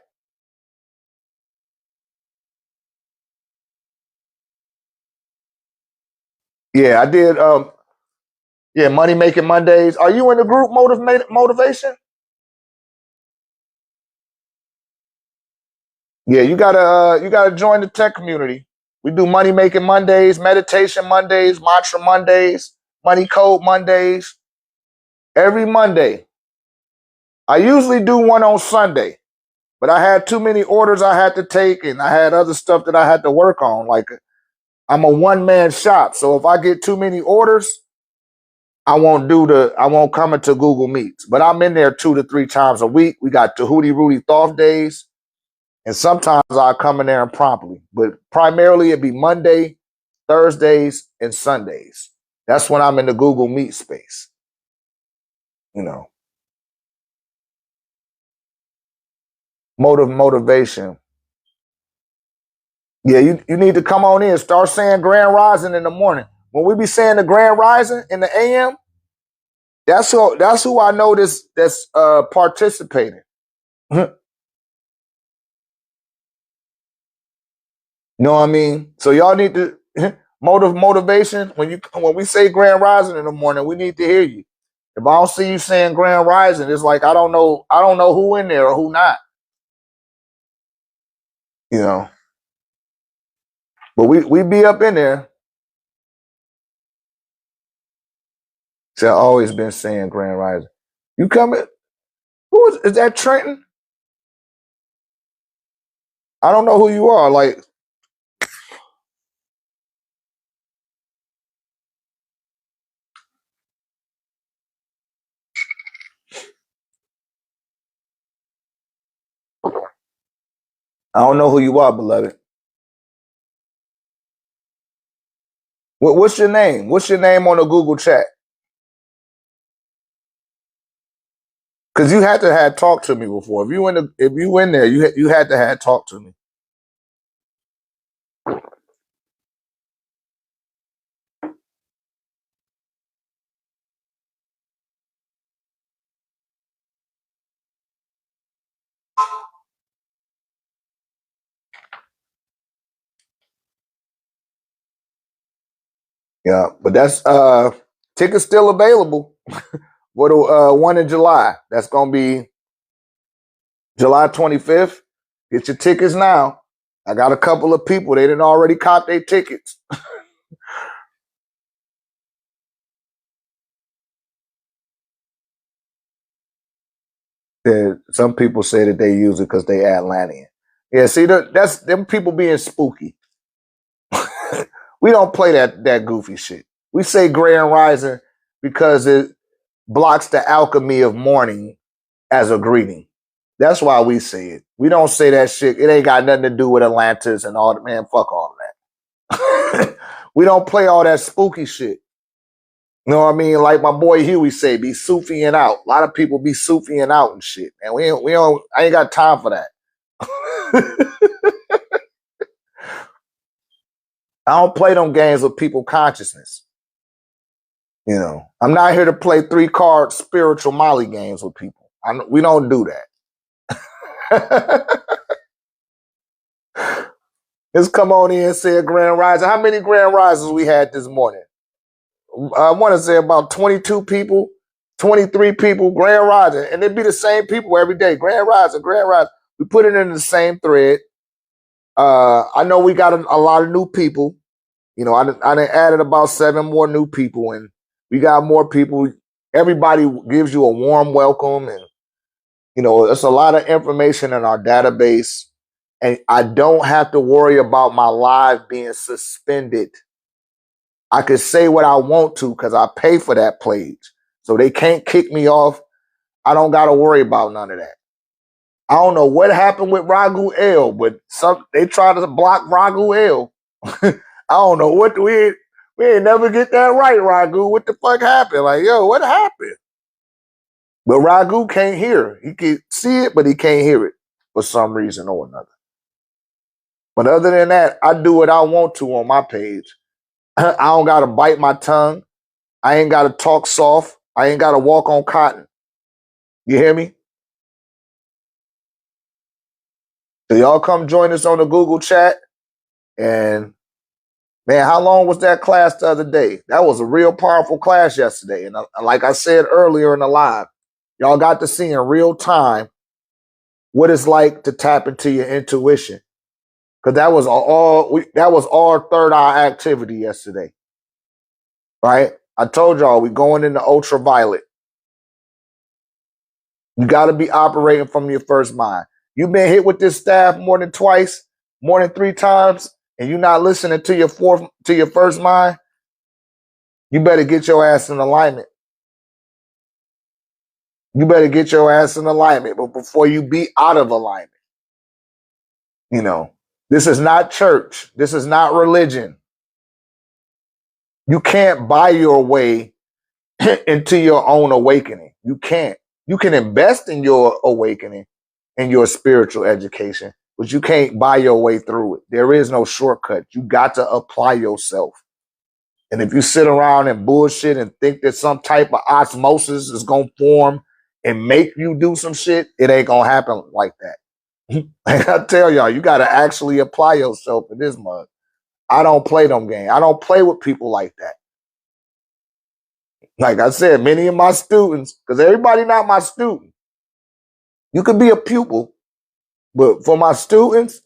Yeah, I did. Yeah, Money Making Mondays. Are you in the group motivation? Yeah, you gotta join the tech community. We do Money Making Mondays, Meditation Mondays, Mantra Mondays, Money Code Mondays. Every Monday. I usually do one on Sunday, but I had too many orders I had to take, and I had other stuff that I had to work on. Like I'm a one-man shop, so if I get too many orders, I won't come into Google Meets. But I'm in there 2 to 3 times a week. We got the Hootie Rudy Thoth days. And sometimes I come in there and promptly, but primarily it'd be Monday, Thursdays, and Sundays. That's when I'm in the Google Meet space. You know, motivation. Yeah, you need to come on in. Start saying Grand Rising in the morning. When we be saying the Grand Rising in the AM, that's who I know that's participating. You know what I mean? So y'all need to motivation. When we say Grand Rising in the morning, we need to hear you. If I don't see you saying Grand Rising, it's like I don't know who in there or who not. You know. But we be up in there. So I've always been saying Grand Rising. You coming? Is that Trenton? I don't know who you are. Like, I don't know who you are, beloved. What's your name? What's your name on the Google chat? Because you had to have talked to me before. If you in there, you had to have talked to me. Yeah, but that's tickets still available for the one in July. That's gonna be July 25th. Get your tickets now. I got a couple of people, they didn't already cop their tickets. Some people say that they use it because they Atlantean. Yeah, see, that's them people being spooky. We don't play that goofy shit. We say Grand Rising because it blocks the alchemy of morning as a greeting. That's why we say it. We don't say that shit. It ain't got nothing to do with Atlantis and all that. Man, fuck all that. We don't play all that spooky shit. You know what I mean? Like my boy Huey say, be Sufiing out. A lot of people be Sufiing out and shit. And I ain't got time for that. I don't play them games with people consciousness. You know, I'm not here to play 3-card spiritual Molly games with people. We don't do that. Let's come on in and say a grand rising. How many grand rises we had this morning? I want to say about 22 people, 23 people, grand rising. And it'd be the same people every day. Grand rising, grand rising. We put it in the same thread. I know we got a lot of new people. You know, I done added about 7 more new people, and we got more people. Everybody gives you a warm welcome, and you know, there's a lot of information in our database, and I don't have to worry about my live being suspended. I could say what I want to because I pay for that page, so they can't kick me off. I don't got to worry about none of that. I don't know what happened with Ragu L, but they tried to block Ragu L. I don't know what we ain't never get that right, Ragu. What the fuck happened? Like, yo, what happened? But Ragu can't hear. He can see it, but he can't hear it for some reason or another. But other than that, I do what I want to on my page. I don't gotta bite my tongue. I ain't gotta talk soft. I ain't gotta walk on cotton. You hear me? So y'all come join us on the Google chat. And man, how long was that class the other day? That was a real powerful class yesterday. And like I said earlier in the live, y'all got to see in real time what it's like to tap into your intuition. Because that was all third eye activity yesterday. Right? I told y'all we going into ultraviolet. You got to be operating from your first mind. You've been hit with this staff more than twice, more than 3 times, and you're not listening to your first mind. You better get your ass in alignment. You better get your ass in alignment, but before you be out of alignment. You know, this is not church. This is not religion. You can't buy your way into your own awakening. You can't. You can invest in your awakening and your spiritual education, but you can't buy your way through it. There is no shortcut. You got to apply yourself. And if you sit around and bullshit and think that some type of osmosis is going to form and make you do some shit, it ain't going to happen like that. Like I tell y'all, you got to actually apply yourself in this mug. I don't play them games. I don't play with people like that. Like I said, many of my students, because everybody not my student. You could be a pupil, but for my students,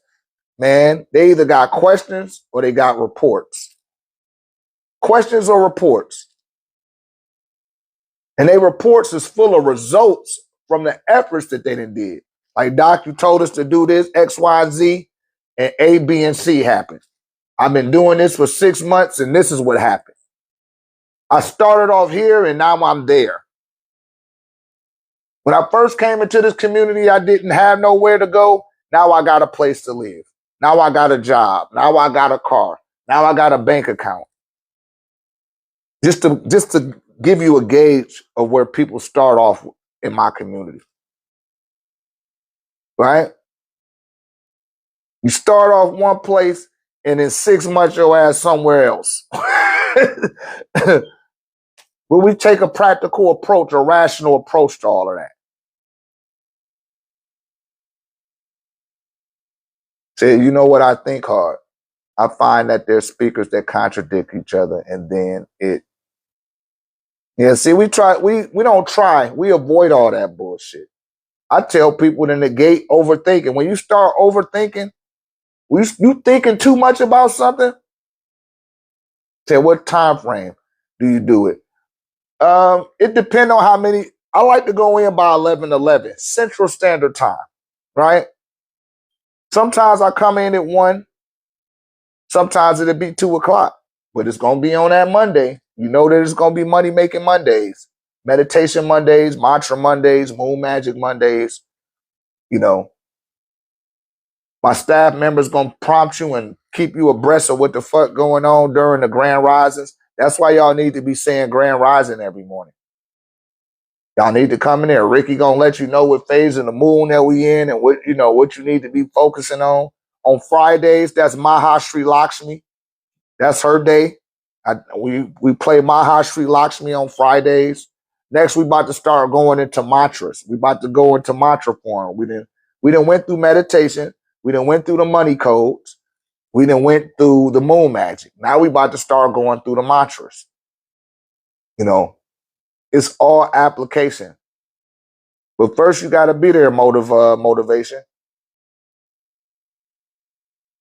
man, they either got questions or they got reports. Questions or reports. And they reports is full of results from the efforts that they done did. Like, Doc, you told us to do this, X, Y, and Z, and A, B, and C happened. I've been doing this for 6 months, and this is what happened. I started off here, and now I'm there. When I first came into this community, I didn't have nowhere to go. Now I got a place to live. Now I got a job. Now I got a car. Now I got a bank account. Just to give you a gauge of where people start off in my community. Right? You start off one place, and in 6 months your ass somewhere else. But we take a practical approach, a rational approach to all of that. Say, you know what I think hard? I find that there's speakers that contradict each other, and then see, we don't try. We avoid all that bullshit. I tell people to negate overthinking. When you start overthinking, you thinking too much about something, say, what time frame do you do it? It depends on how many. I like to go in by 11:11 Central Standard Time, right? Sometimes I come in at 1. Sometimes it'll be 2 o'clock, but it's going to be on that Monday. You know that it's going to be money making Mondays, meditation Mondays, mantra Mondays, moon magic Mondays. You know, my staff members gonna prompt you and keep you abreast of what the fuck going on during the grand risings. That's why y'all need to be saying grand rising every morning. Y'all need to come in there. Ricky gonna let you know what phase of the moon that we in and what what you need to be focusing on. On Fridays, that's Maha Sri Lakshmi. That's her day. We play Maha Sri Lakshmi on Fridays. Next, we about to start going into mantras. We about to go into mantra form. We didn't went through meditation. We didn't went through the money codes. We didn't went through the moon magic. Now we about to start going through the mantras. You know, it's all application. But first, you got to be there. Motivation.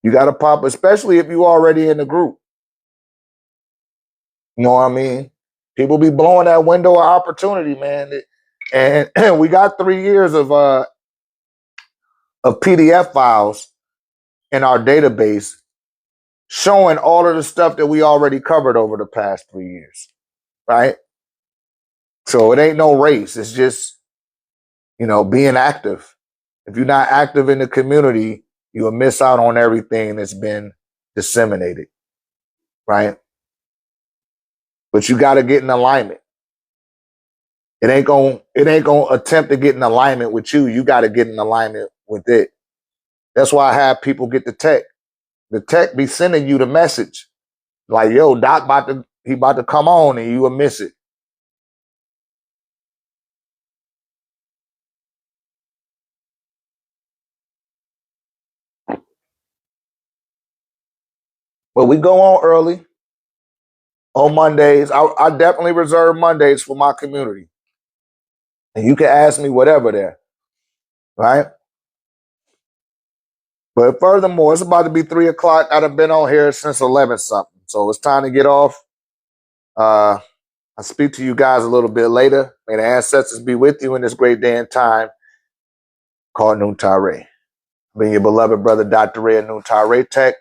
You got to pop, especially if you already in the group. You know what I mean? People be blowing that window of opportunity, man. And we got 3 years of PDF files in our database showing all of the stuff that we already covered over the past 3 years, right? So it ain't no race. It's just, being active. If you're not active in the community, you'll miss out on everything that's been disseminated, right? But you got to get in alignment. It ain't gonna attempt to get in alignment with you. You got to get in alignment with it. That's why I have people get the tech. The tech be sending you the message. Like, yo, Doc he about to come on and you will miss it. But we go on early on Mondays. I definitely reserve Mondays for my community. And you can ask me whatever there, right? But furthermore, it's about to be 3 o'clock. I've been on here since 11 something. So it's time to get off. I'll speak to you guys a little bit later. May the ancestors be with you in this great day and time called Noontare Ray. I've been your beloved brother, Dr. Ray of OrgoniteTEK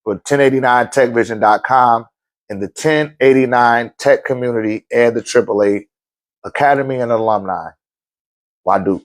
for 1089techvision.com and the 1089 Tech community and the AAA Academy and alumni. Waduk.